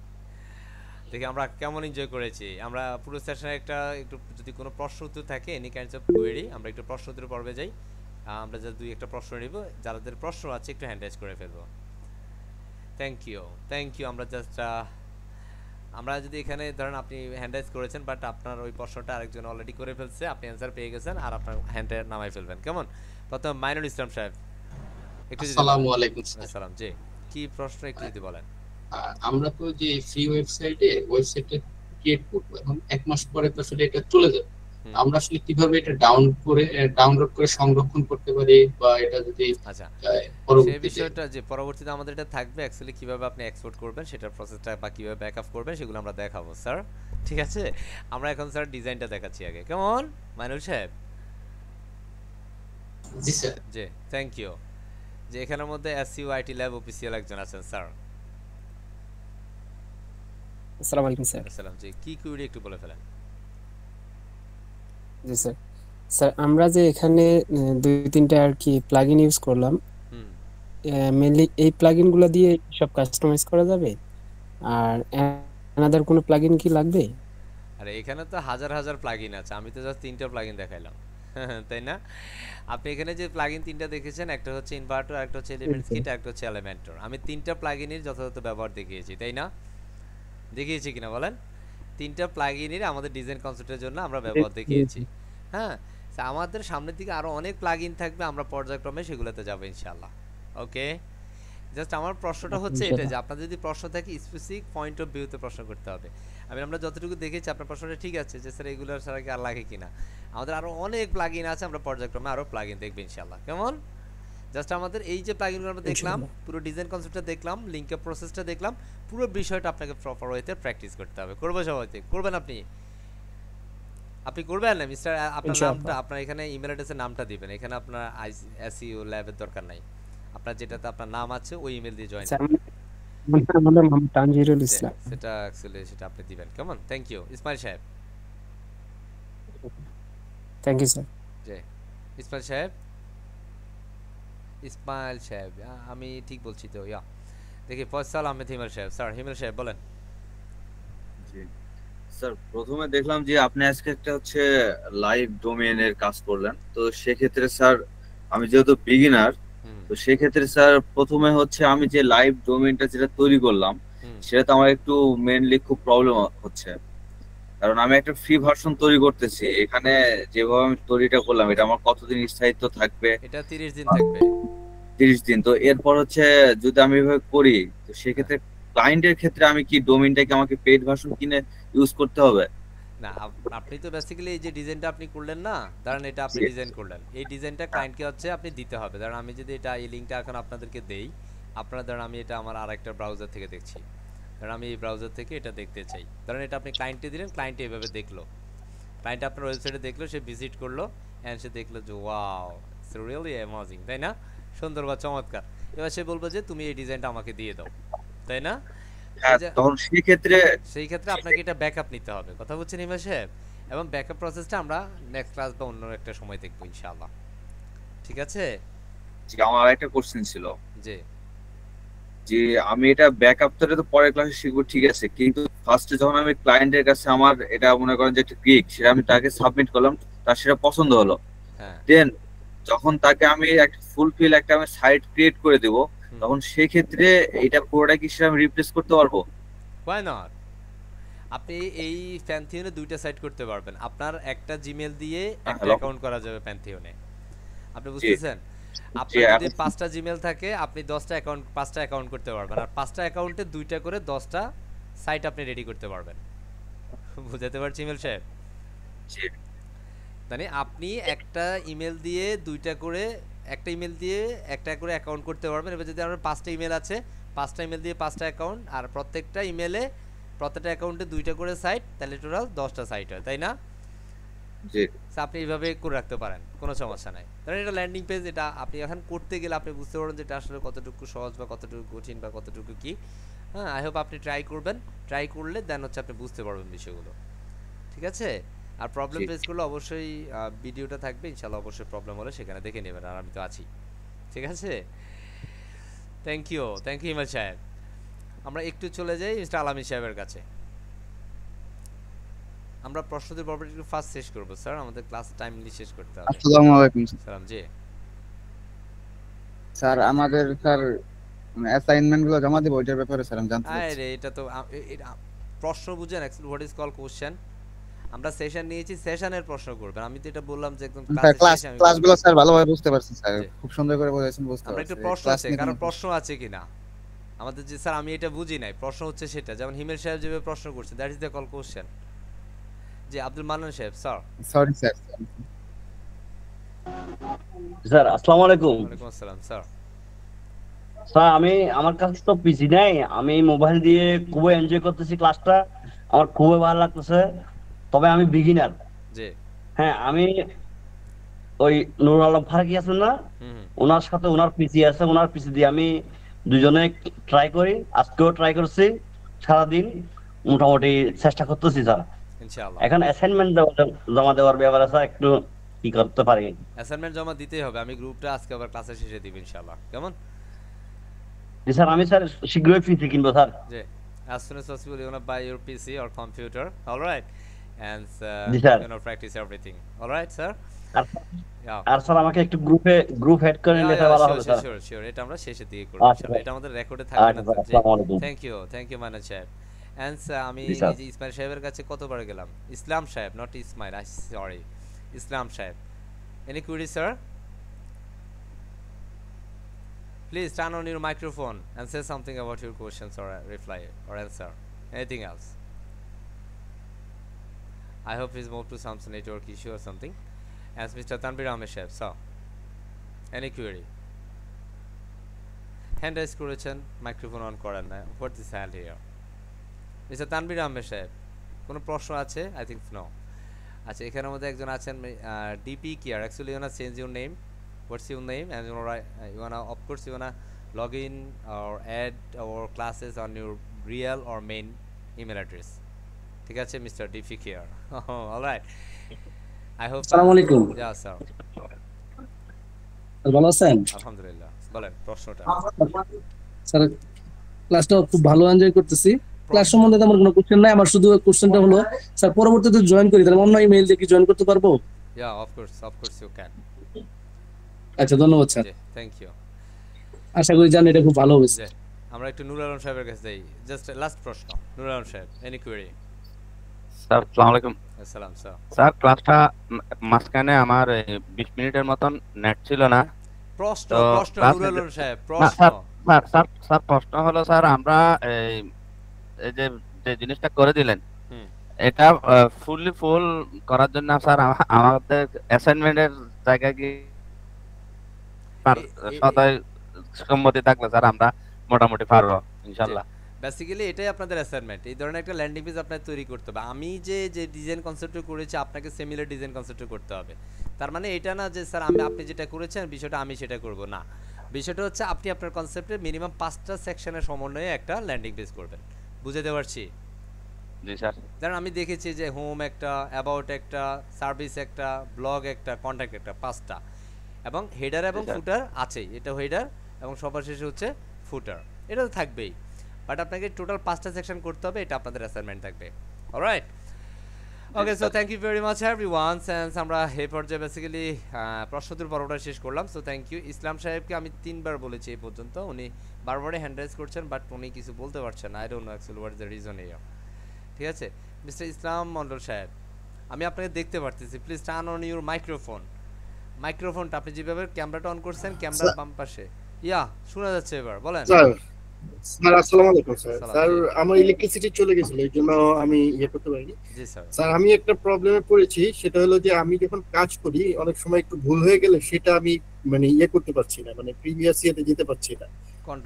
দেখি আমরা কেমন এনজয় করেছি। আমরা পুরো সেশনে একটু যদি কোনো প্রশ্ন উত্তর থাকে, এনি কাইন্ডস অফ কোয়েরি, আমরা একটু প্রশ্ন উত্তর পর্বে যাই। আমরা যা দুই একটা প্রশ্ন নিব, যাদের প্রশ্ন আছে একটু হ্যান্ড রাইজ করে ফেলবো। Thank you. আমরা জাস্ট আমরা যদি এখানে ধরেন আপনি হ্যান্ড রাইজ করেছেন বাট আপনার ওই প্রশ্নটা আরেকজন অলরেডি করে ফেলছে, আপনি অ্যান্সার পেয়ে গেছেন আর আপনার হ্যান্ডে নামাই ফেলবেন, কেমন? প্রথম মাইনুল ইসলাম সাহেব, একটু যদি আসসালামু আলাইকুম স্যার। আসসালাম জি, কি প্রশ্ন একটু যদি বলেন। আমরা তো যে ফ্রি ওয়েবসাইটে ক্রিয়েট করবো, এখন 1 মাস পরে তো আসলে এটা চলে যাবে। আমরা আসলে কিভাবে এটা ডাউনলোড করে সংরক্ষণ করতে পারি, বা এটা যদি আচ্ছা, সেই পরবর্তীতে বিষয়টা যে পরবর্তীতে আমাদের এটা থাকবে, অ্যাকচুয়ালি কিভাবে আপনি এক্সপোর্ট করবেন সেটার প্রসেসটা বা কিভাবে ব্যাকআপ করবেন সেগুলো আমরা দেখাবো স্যার, ঠিক আছে? আমরা এখন স্যার ডিজাইনটা দেখাচ্ছি আগে, কেমন মাইনুল সাহেব? জি স্যার। জি, থ্যাংক ইউ। যে এখানের মধ্যে SUIT ল্যাব অফিসিয়াল একজন আছেন স্যার। আসসালামু আলাইকুম স্যার। আসসালাম জি, কি কুইরি একটু বলে ফেলেন। জি স্যার। স্যার আমরা যে এখানে 2-3টা আর কি প্লাগইন ইউজ করলাম, হুম, মেইনলি এই প্লাগইনগুলো দিয়ে সব কাস্টমাইজ করা যাবে? আর অ্যানাদার কোনো প্লাগইন কি লাগবে? আরে এখানে তো হাজার হাজার প্লাগইন আছে, আমি তো জাস্ট 3টা প্লাগইন দেখাইলাম তাই না? আপনি এখানে যে প্লাগইন 3টা দেখেছেন, একটা হচ্ছে ইনভার্টার, একটা হচ্ছে এলিমেন্টস কিট, একটা হচ্ছে এলিমেন্টর। আমি 3টা প্লাগইনের যথাযথ ব্যবহার দেখিয়েছি, তাই না? দেখিয়েছি কিনা বলেন? 3টা প্লাগইনের আমাদের ডিজাইন কনসেপ্টের জন্য আমরা ব্যবহার দেখিয়েছি। হ্যাঁ, আমাদের সামনের দিকে আরো অনেক প্লাগইন থাকবে, আমরা পর্যায়ক্রমে সেগুলোতে যাব ইনশাআল্লাহ। ওকে, জাস্ট আমার প্রশ্নটা হচ্ছে এটা যে আপনার যদি প্রশ্ন থাকে স্পেসিফিক পয়েন্ট অফ ভিউতে প্রশ্ন করতে হবে। আমরা যতটুকু দেখেছি আপনার প্রশ্নটা ঠিক আছে যে স্যার এগুলোর ছাড়া কি আর লাগে কিনা। আমাদের আরো অনেক প্লাগইন আছে, আমরা পর্যায়ক্রমে আরো প্লাগইন দেখব ইনশাআল্লাহ। কেমন? জাস্ট আমাদের এই যে প্লাগইনগুলো আমরা দেখলাম, পুরো ডিজাইন কনসেপ্টটা দেখলাম, লিংকের প্রসেসটা দেখলাম, পুরো বিষয়টা আপনাকে প্রপার ওয়েতে প্র্যাকটিস করতে হবে। করবে সবাইতে করবেন আপনি? আপনি করবেন না মিস্টার? আপনার নামটা, আপনার এখানে ইমেল অ্যাড্রেসের নামটা দিবেন। এখানে আপনার এসইও ল্যাবের দরকার নাই। আপনার যেটাতে আপনার নাম আছে ওই ইমেল দিয়ে জয়েন করুন। আমাদের নাম তানজিরুল ইসলাম। সেটা অ্যাকচুয়ালি সেটা আপনি দিবেন। কেমন? Thank you Ismail Saheb. Thank you sir. জি ইসমাইল সাহেব, ইসমাইল সাহেব আমি ঠিক বলছি তো? ইয়া দেখি ফয়সাল আহমেদ হিমেল সাহেব। স্যার হিমেল সাহেব বলেন। জি স্যার, প্রথমে দেখলাম যে আপনি আজকে একটা হচ্ছে লাইভ ডোমেইনের কাজ করলেন। তো সেক্ষেত্রে স্যার আমি যেহেতু বিগিনার, তো সেক্ষেত্রে স্যার প্রথমে হচ্ছে আমি যে লাইভ ডোমেইনটা যেটা তৈরি করলাম সেটা তো আমার একটু মেইনলি খুব প্রবলেম হচ্ছে। কারণ আমি একটা ফ্রি ভার্সন তৈরি করতেছি, এখানে যেভাবে আমি তৈরিটা করলাম এটা আমার কতদিন স্থায়িত্ব থাকবে? এটা 30 দিন থাকবে। 30 দিন। তো এরপর হচ্ছে যদি আমি এভাবে করি তো সেক্ষেত্রে ক্লায়েন্টের ক্ষেত্রে আমি কি ডোমেইনটাকে আমাকে পেইড ভার্সন কিনে ইউজ করতে হবে? না আপনি তো বেসিক্যালি এই যে ডিজাইনটা আপনি করলেন না, ধরেন এটা আপনি ডিজাইন করলেন, এই ডিজাইনটা ক্লায়েন্টকে হচ্ছে আপনি দিতে হবে। ধরেন আমি যদি এটা এই লিংকটা এখন আপনাদেরকে দেই, আপনারা ধরেন আমি এটা আমার আরেকটা ব্রাউজার থেকে দেখছি, ধরেন আমি এই ব্রাউজার থেকে এটা দেখতে চাই, ধরেন এটা আপনি ক্লায়েন্টে দিলেন, ক্লায়েন্ট এইভাবে দেখলো, ক্লায়েন্ট আপনার ওয়েবসাইটে দেখলো, সে ভিজিট করলো এন্ড সে দেখলো যে ওয়াও ইটস রিয়েলি অ্যামেজিং, তাই না? সুন্দর বা চমৎকার। এবার সে বলবে যে তুমি এই ডিজাইনটা আমাকে দিয়ে দাও, তাই না? তখন সেই ক্ষেত্রে আপনাকে এটা ব্যাকআপ নিতে হবে। কথা বলছেন হিমেশ সাহেব? এবং ব্যাকআপ প্রসেসটা আমরা নেক্সট ক্লাস বা অন্য একটা সময় দেখব ইনশাআল্লাহ। ঠিক আছে? জি, আমার একটা কোশ্চেন ছিল জি যে আমি এটা ব্যাকআপ তো পরের ক্লাসে শিখবো, ঠিক আছে, কিন্তু ফার্স্টে যখন আমি ক্লায়েন্টের কাছে আমার এটা মনে করেন যে একটা ক্লিক, সেটা আমি তাকে সাবমিট করলাম, তার সেটা পছন্দ হলো, হ্যাঁ দেন যখন তাকে আমি একটা ফুলফিল একটা আমি সাইট ক্রিয়েট করে দেব, তখন সেই ক্ষেত্রে এটা পুরোটা কি সেটা আমি রিপ্লেস করতে পারবো? why not? আপনি এই প্যান্থিয়নে দুইটা সাইট করতে পারবেন। আপনার একটা জিমেল দিয়ে একটা অ্যাকাউন্ট করা যাবে প্যান্থিয়নে। আপনি বুঝতেছেন? আপনার যদি 5টা জিমেল থাকে আপনি 5টা অ্যাকাউন্ট করতে পারবেন, আর 5টা অ্যাকাউন্টে দুইটা করে 10টা সাইট আপনি রেডি করতে পারবেন। বুঝাতে পারছি ইমেল সাহেব? মানে আপনি একটা ইমেল দিয়ে দুইটা করে, একটা ইমেল দিয়ে একটা করে অ্যাকাউন্ট করতে পারবেন। এবার যদি আপনার 5টা ইমেল আছে, 5টা ইমেল দিয়ে 5টা অ্যাকাউন্ট, আর প্রত্যেকটা ইমেলে প্রত্যেকটা অ্যাকাউন্টে দুইটা করে সাইট, তাহলে টোটাল 10টা সাইট হয়, তাই না? জি, আপনি এইভাবে করে রাখতে পারেন, কোনো সমস্যা নাই। কারণ এটা ল্যান্ডিং পেজ, এটা আপনি এখন করতে গেলে আপনি বুঝতে পারবেন যে এটা আসলে কতটুকু সহজ বা কতটুকু কঠিন বা কতটুকু কি। হ্যাঁ, আই হোপ আপনি ট্রাই করবেন। ট্রাই করলে দেন হচ্ছে আপনি বুঝতে পারবেন বিষয়গুলো। ঠিক আছে? আর প্রবলেম পেজগুলো অবশ্যই ভিডিওটা থাকবে ইনশাআল্লাহ, অবশ্যই প্রবলেম হলে সেখানে দেখে নেবেন, আর আমি তো আছি। ঠিক আছে? থ্যাংক ইউ ইমাল সাহেব। আমরা একটু চলে যাই মিস্টার আলামী সাহেবের কাছে। আমরা প্রশ্নোত্তর পর্বটি একটু ফাস্ট শেষ করব স্যার, আমাদের ক্লাস টাইমলি শেষ করতে হবে। আসসালামু আলাইকুম সালাম। জি স্যার, আমাদের স্যার অ্যাসাইনমেন্ট গুলো জমা দেব, ওইটার ব্যাপারে স্যার আমি জানতে চাচ্ছি। আরে এটা তো প্রশ্ন বুঝেন actually what is call question. আমরা সেশন নিয়েছি, সেশনের প্রশ্ন করবেন। আমি তো এটা বললাম যে একদম ক্লাসগুলো স্যার ভালোভাবে বুঝতে পারছি স্যার, খুব সুন্দর করে বোঝাচ্ছেন, বুঝতে পারছি। আমরা একটু প্রশ্ন আছে, কারণ প্রশ্ন আছে কিনা আমাদের, যে স্যার আমি এটা বুঝি নাই, প্রশ্ন হচ্ছে সেটা। যেমন হিমেল সাহেব যেভাবে প্রশ্ন করছে, that is the call question. জি Abdul Mannan Saheb. Sir sorry sir. Sir আসসালামু আলাইকুম। ওয়ালাইকুম আসসালাম। স্যার স্যার আমি, আমার কাছে তো পিসি নাই, আমি মোবাইল দিয়ে খুবই এনজয় করতেছি ক্লাসটা, আমার খুবই ভালো লাগতেছে। তবে আমি বিগিনার। জি হ্যাঁ, আমি ওই নুরুল আলম ফারুকী আছেন না, ওনার সাথে ওনার পিসি আছে, ওনার পিসি দিয়ে আমি দুজনে ট্রাই করি। আজকেও ট্রাই করছি, সারাদিন মোটামুটি চেষ্টা করতেছি স্যার। ইনশাআল্লাহ। এখন অ্যাসাইনমেন্ট জমা দেওয়ার ব্যাপারে স্যার একটু কি করতে পারি? অ্যাসাইনমেন্ট জমা দিতেই হবে, আমি গ্রুপটা আজকে আবার ক্লাসের শেষে দিব ইনশাআল্লাহ। কেমন? জি স্যার, আমি স্যার শীঘ্রই পিসি কিনবো sir. G as soon as possible you're gonna buy your PC or computer, all right, and practice everything, all right sir? R sir আমাকে একটু গ্রুপ হেড করে নিলে ভালো হবে স্যার। শিওর এটা আমরা শেষের দিকে করব ইনশাআল্লাহ, এটা আমাদের রেকর্ডে থাকবে না স্যার। থ্যাংক ইউ মানান সাহেব। এন্ড আমি এই যে ইসমাইল সাহেবের কাছে কতবার গেলাম, ইসলাম সাহেব, নট ইসমাইল, সরি ইসলাম সাহেব। Any query sir? Please turn on your microphone and say something about your questions or reply or answer. Anything else? I hope he's moved to some network issue or something. As Mr. Tanbir Ahmed Shep. So, any query? Hand raise করেছেন, microphone on করেন না. What is hand here? Mr. Tanbir Ahmed Shep. কোনো প্রশ্ন আছে? I think no. আচ্ছা, এখানের মধ্যে একজন আছেন DP Care. Actually, you wanna change your name. What's your name? And you wanna, of course, you wanna log in or add our classes on your real or main email address. ঠিক আছে, Mr. DP Care. All right. I hope. আসসালামু আলাইকুম। Yeah, sir. ভালো আছেন? আলহামদুলিল্লাহ। বলেন প্রশ্নটা। Sir, ক্লাসটা খুব ভালো এনজয় করতেছি। ক্লাস সম্বন্ধে আমার কোনো কোশ্চেন নাই, আমার শুধু কোশ্চেনটা হলো স্যার পরবর্তীতে জয়েন করি তাহলে অন্য ইমেইল দিয়ে কি জয়েন করতে পারবো? Yeah, of course you can. আচ্ছা, ধন্যবাদ স্যার। Thank you. আশা করি জানি এটা খুব ভালো হবে। আমরা একটু নূর আলম সাহেবের কাছে যাই। জাস্ট লাস্ট প্রশ্ন। নূর আলম সাহেব, এনি কোয়েরি? স্যার আসসালামু আলাইকুম। আসসালাম স্যার। স্যার, ক্লাসটা মাঝখানে আমার 20 মিনিটের মতন নেট ছিল না। প্রশ্ন নূর আলম সাহেব, স্যার প্রশ্ন হলো স্যার, আমরা এই যে জিনিসটা করে দিলেন, এটা ফুল করার জন্য স্যার আমাদের অ্যাসাইনমেন্টের জায়গায় কি সদয় সম্মতি থাকলে স্যার আমরা মোটামুটি পারবো ইনশাআল্লাহ। বেসিক্যালি এটাই আপনাদের অ্যাসাইনমেন্ট। এই ধরনের একটা ল্যান্ডিং পেজ আপনাদের তৈরি করতে হবে। আমি যে ডিজাইন কনসেপ্ট করেছি আপনাকে সিমিলার ডিজাইন কনসেপ্ট করতে হবে। তার মানে এটা না যে স্যার আপনি যেটা করেছেন বিষয়টা আমি সেটা করব না। বিষয়টা হচ্ছে আপনি আপনার কনসেপ্টে মিনিমাম 5টা সেকশনের সমন্বয়ে একটা ল্যান্ডিং পেজ করবেন। বুঝাতে পারছি? জি স্যার। ধরুন আমি দেখেছি যে হোম একটা, অ্যাবাউট একটা, সার্ভিস একটা, ব্লগ একটা, কন্ট্যাক্ট একটা, 5টা, এবং হেডার এবং ফুটার আছে। এটা হেডার এবং সবার শেষে হচ্ছে ফুটার। এটা তো থাকবেই, বাট আপনাকে টোটাল 5টা সেকশন করতে হবে। এটা আপনাদের অ্যাসাইনমেন্ট থাকবে। Alright, okay. So thank you very much everyone. Since আমরা এই পর্যায়ে বেসিক্যালি প্রশ্নোত্তর পর্বটা শেষ করলাম। So thank you. ইসলাম সাহেবকে আমি 3বার বলেছি এই পর্যন্ত, উনি বারবারই হ্যান্ড রেজ করছেন, বাট উনি কিছু বলতে পারছেন না। I don't know actually what is the reason here. ঠিক আছে, মিস্টার ইসলাম মন্ডল সাহেব, আমি আপনাকে দেখতে পারতেছি। প্লিজ টার্ন অন ইউর মাইক্রোফোনটা আপনি যেভাবে ক্যামেরাটা অন করছেন, ক্যামেরার বাম পাশে। ইয়া, শোনা যাচ্ছে এবার, বলেন। স্যার আসসালামু আলাইকুম। স্যার আমার ইলেকট্রিসিটি চলে গেছিল, এই জন্য আমি করতে পারিনি। জি স্যার। স্যার আমি একটা প্রবলেমে পড়েছি, সেটা হলো যে আমি যখন কাজ করি অনেক সময় একটু ভুল হয়ে গেলে সেটা আমি মানে করতে পারছি না, মানে প্রিভিয়াস ইয়েতে যেতে পারছি না।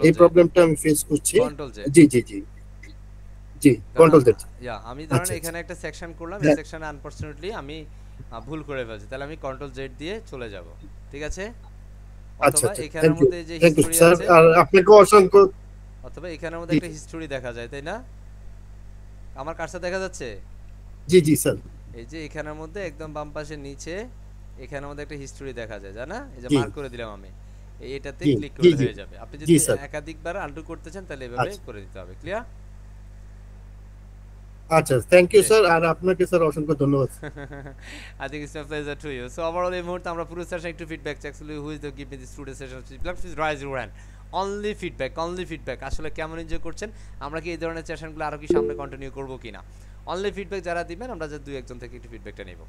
এই প্রবলেমটা আমি ফেস করছি। জি জি জি জি, কন্ট্রোল জেড। ইয়া, আমি ধরেন এখানে একটা সেকশন করলাম, এই সেকশনে আনফরচুনেটলি আমি ভুল করে ফেলছি, তাহলে আমি কন্ট্রোল জেড দিয়ে চলে যাব। ঠিক আছে? আচ্ছা, অথবা এখানের মধ্যে যে হিস্টরি আছে, আর আপনাকে অসংখ্য, অথবা এখানের মধ্যে একটা হিস্টরি দেখা যায়, তাই না? আমার কার্সর দেখা যাচ্ছে? জি জি স্যার। এই যে এখানের মধ্যে একদম বাম পাশে নিচে এখানের মধ্যে একটা হিস্টরি দেখা যায়, জানা? এই যে মার্ক করে দিলাম আমি, এটাতে ক্লিক করলে হয়ে যাবে। আপনি যদি একাধিকবার আনডু করতে চান তাহলে এভাবে করে দিতে হবে। ক্লিয়ার? আচ্ছা, থ্যাংক ইউ স্যার। আর আপনাকে স্যার অসংখ্য ধন্যবাদ। I think it's my pleasure to you. So overall এই মুহূর্তে আমরা পুরো সেশন একটু ফিডব্যাক চাই। Actually who is the give me the student session? Please raise your hand. Only feedback. আসলে কেমন এনজয় করছেন? আমরা কি এই ধরনের সেশনগুলো আরো কি সামনে কন্টিনিউ করব কিনা? অনলি ফিডব্যাক যারা দিবেন আমরা যে দুই একজন থেকে একটু ফিডব্যাকটা নেব।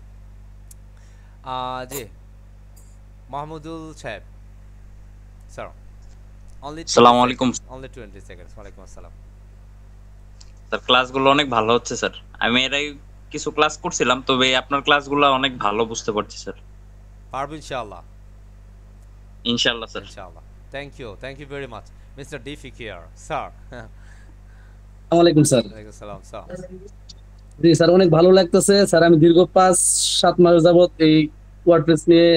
জি মাহমুদুল সাহেব স্যার, আসসালামু আলাইকুম। only 20 seconds। ওয়ালাইকুম আসসালাম। স্যার ক্লাসগুলো অনেক ভালো হচ্ছে স্যার। আমি এরাই কিছু ক্লাস করছিলাম, তবে আপনার ক্লাসগুলো অনেক ভালো বুঝতে পারছি স্যার। পারবো ইনশাআল্লাহ। ইনশাআল্লাহ স্যার। ইনশাআল্লাহ। Thank you very much mister ডিফি কেয়ার স্যার। আসসালামু আলাইকুম স্যার। ওয়ালাইকুম আসসালাম স্যার। জি স্যার, অনেক ভালো লাগতেছে স্যার। আমি দীর্ঘ 5-7 মাস যাবত এই ওয়ার্ডপ্রেস নিয়ে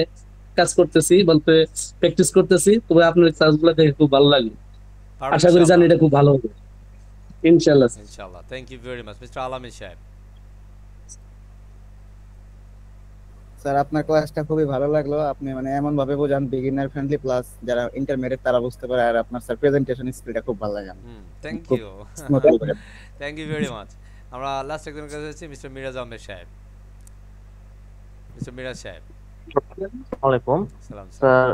কাজ করতেছি, বলতে প্র্যাকটিস করতেছি। তবে আপনার ক্লাসগুলো দেখে খুব ভালো লাগে। আশা করি জানি এটা খুব ভালো হবে ইনশাআল্লাহ। ইনশাআল্লাহ। Thank you very much mister Alamin Saheb. Sir আপনার ক্লাসটা খুবই ভালো লাগলো। আপনি মানে এমন ভাবে বোঝান বিগিনার ফ্রেন্ডলি, প্লাস যারা ইন্টারমিডিয়েট তারা বুঝতে পারে। আর আপনার স্যার প্রেজেন্টেশন স্কিলটা খুব ভালো লাগে। Thank you very much. আমরা লাস্ট একজনের কাছে যাচ্ছি, মিস্টার মিরাজ আহমেদ সাহেব। মিস্টার মিরাজ সাহেব। ওয়ালাইকুম স্যার।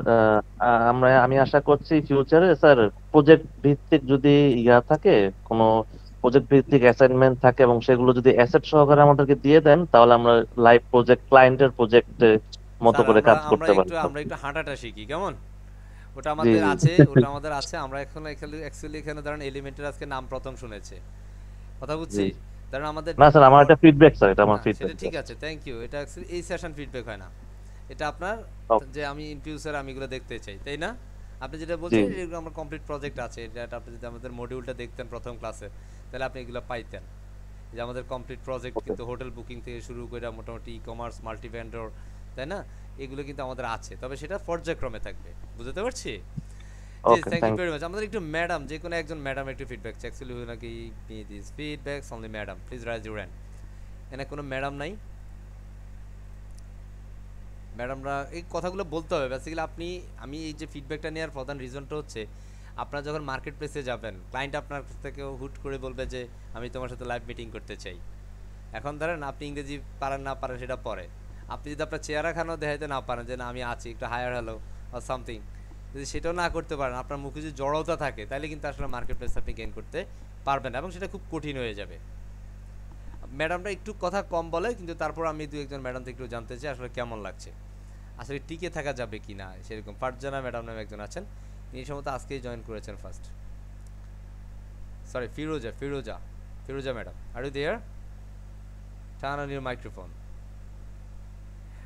আমি আশা করছি ফিউচারে স্যার প্রজেক্ট ভিত্তিক যদি থাকে, কোনো প্রজেক্ট ভিত্তিক অ্যাসাইনমেন্ট থাকে এবং সেগুলো যদি অ্যাসেট সহকারে আমাদেরকে দিয়ে দেন, তাহলে আমরা লাইভ প্রজেক্ট, ক্লায়েন্টের প্রজেক্ট মতো করে কাজ করতে পারবো। আমরা একটু হাঁটাটা শিখি, কেমন? ওটা আমাদের আছে আমরা এখন অ্যাকচুয়ালি এখানে ধরেন এলিমেন্টের আজকে নাম প্রথম শুনেছে কথা বুঝছি ধরেন আমাদের না স্যার আমার একটা ফিডব্যাক স্যার এটা আমার ফিডব্যাক সেটা ঠিক আছে থ্যাংক ইউ এটা অ্যাকচুয়ালি এই সেশন ফিডব্যাক হয় না এটা আপনার যে আমি ইন ফিউচার আমি এগুলো দেখতে চাই তাই না আপনি যেটা বলছেন এগুলো আমার কমপ্লিট প্রজেক্ট আছে এটা আপনি যদি আমাদের মডিউলটা দেখতেন প্রথম ক্লাসে তাহলে আপনি এগুলো পাইতেন যে আমাদের কমপ্লিট প্রজেক্ট কিন্তু হোটেল বুকিং থেকে শুরু করে মোটামুটি ই-কমার্স মাল্টি ভেন্ডর তাই না এগুলো কিন্তু আমাদের আছে তবে সেটা পর্যায়ক্রমে থাকবে বুঝতে পারছি থ্যাংক ইউ ভেরি মাচ আমাদের একটু ম্যাডাম যে কোনো একজন ম্যাডাম একটু ফিডব্যাক চাই অ্যাকচুয়ালি উই নাকি me this feedbacks only madam please rise your hand এখানে কোনো ম্যাডাম নাই ম্যাডামরা এই কথাগুলো বলতে হবে বেসিক্যালি আমি এই যে ফিডব্যাকটা নেওয়ার প্রধান রিজনটা হচ্ছে আপনারা যখন মার্কেট প্লেসে যাবেন ক্লায়েন্ট আপনার থেকে হুট করে বলবে যে আমি তোমার সাথে লাইভ মিটিং করতে চাই এখন ধরেন আপনি ইংরেজি পারেন না পারেন সেটা পরে আপনি যদি আপনার চেহারা খানো দেখাইতে না পারেন যে না আমি আছি একটু হায়ার হ্যালো আর সামথিং যদি সেটাও না করতে পারেন আপনার মুখে যদি জড়তা থাকে তাহলে কিন্তু আসলে মার্কেট প্লেসে আপনি গেইন করতে পারবেন এবং সেটা খুব কঠিন হয়ে যাবে ম্যাডামরা একটু কথা কম বলে কিন্তু তারপর আমি দু একজন ম্যাডাম থেকে একটু জানতে চাই আসলে কেমন লাগছে আসলে টিকে থাকা যাবে কি না সেরকম ফারজানা ম্যাডাম নামে একজন আছেন তিনি সম্ভবত আজকেই জয়েন করেছেন first sorry Firoza madam are you there turn on your microphone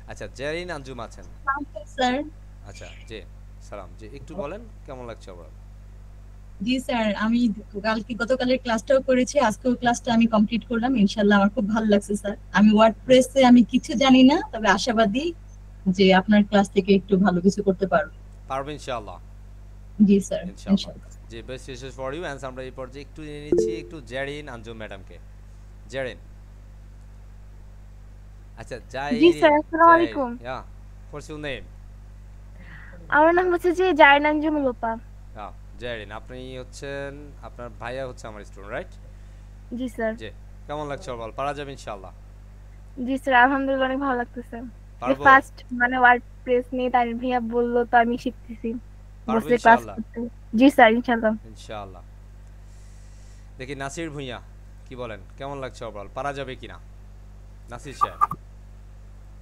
আচ্ছা জেরিন আঞ্জুম আছেন স্যার আচ্ছা জি সালাম জি একটু বলেন কেমন লাগছে আপনার জি স্যার আমি গতকালের ক্লাসটাও করেছি আজকেও ক্লাসটা আমি কমপ্লিট করলাম ইনশাআল্লাহ আমার খুব ভালো লাগছে স্যার আমি ওয়ার্ডপ্রেসে আমি কিছু জানি না তবে আশাবাদী যে আপনার ক্লাস থেকে একটু ভালো কিছু করতে পারবো ইনশাআল্লাহ জি স্যার ইনশাআল্লাহ জি best wishes for you and আমরা এই পর্যায়ে একটু নিয়ে নিচ্ছি একটু জেরিন আঞ্জুম ম্যাডামকে জেরিন আচ্ছা জি স্যার আসসালামু আলাইকুম ইয়া হোয়াটস ইউর নেম আমার নাম হচ্ছে যে জারিন আঞ্জুম লোপা জেরিন আপনি হচ্ছেন আপনার ভাইয়া হচ্ছে আমার স্টুডেন্ট রাইট জি স্যার জি কেমন লাগছে বল পারা যাবে ইনশাআল্লাহ জি স্যার আলহামদুলিল্লাহ অনেক ভালো লাগতেছে ফার্স্ট মানে ওয়ার্ডপ্রেস নিয়ে তার ভাইয়া বললো তো আমি শিখতেছি বসে ক্লাস করতে জি স্যার ইনশাআল্লাহ দেখি নাসির ভুঁইয়া কি বলেন কেমন লাগছে বল পারা যাবে কিনা নাসির সাহেব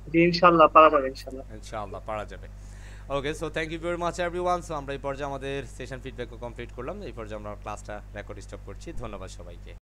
জি ইনশাআল্লাহ পারা যাবে ইনশাআল্লাহ পারা যাবে okay so thank you very much everyone so আমরা এই পর্যায়ে আমাদের সেশন ফিডব্যাকও কমপ্লিট করলাম এই পর্যায়ে আমরা ক্লাসটা রেকর্ড স্টপ করছি ধন্যবাদ সবাইকে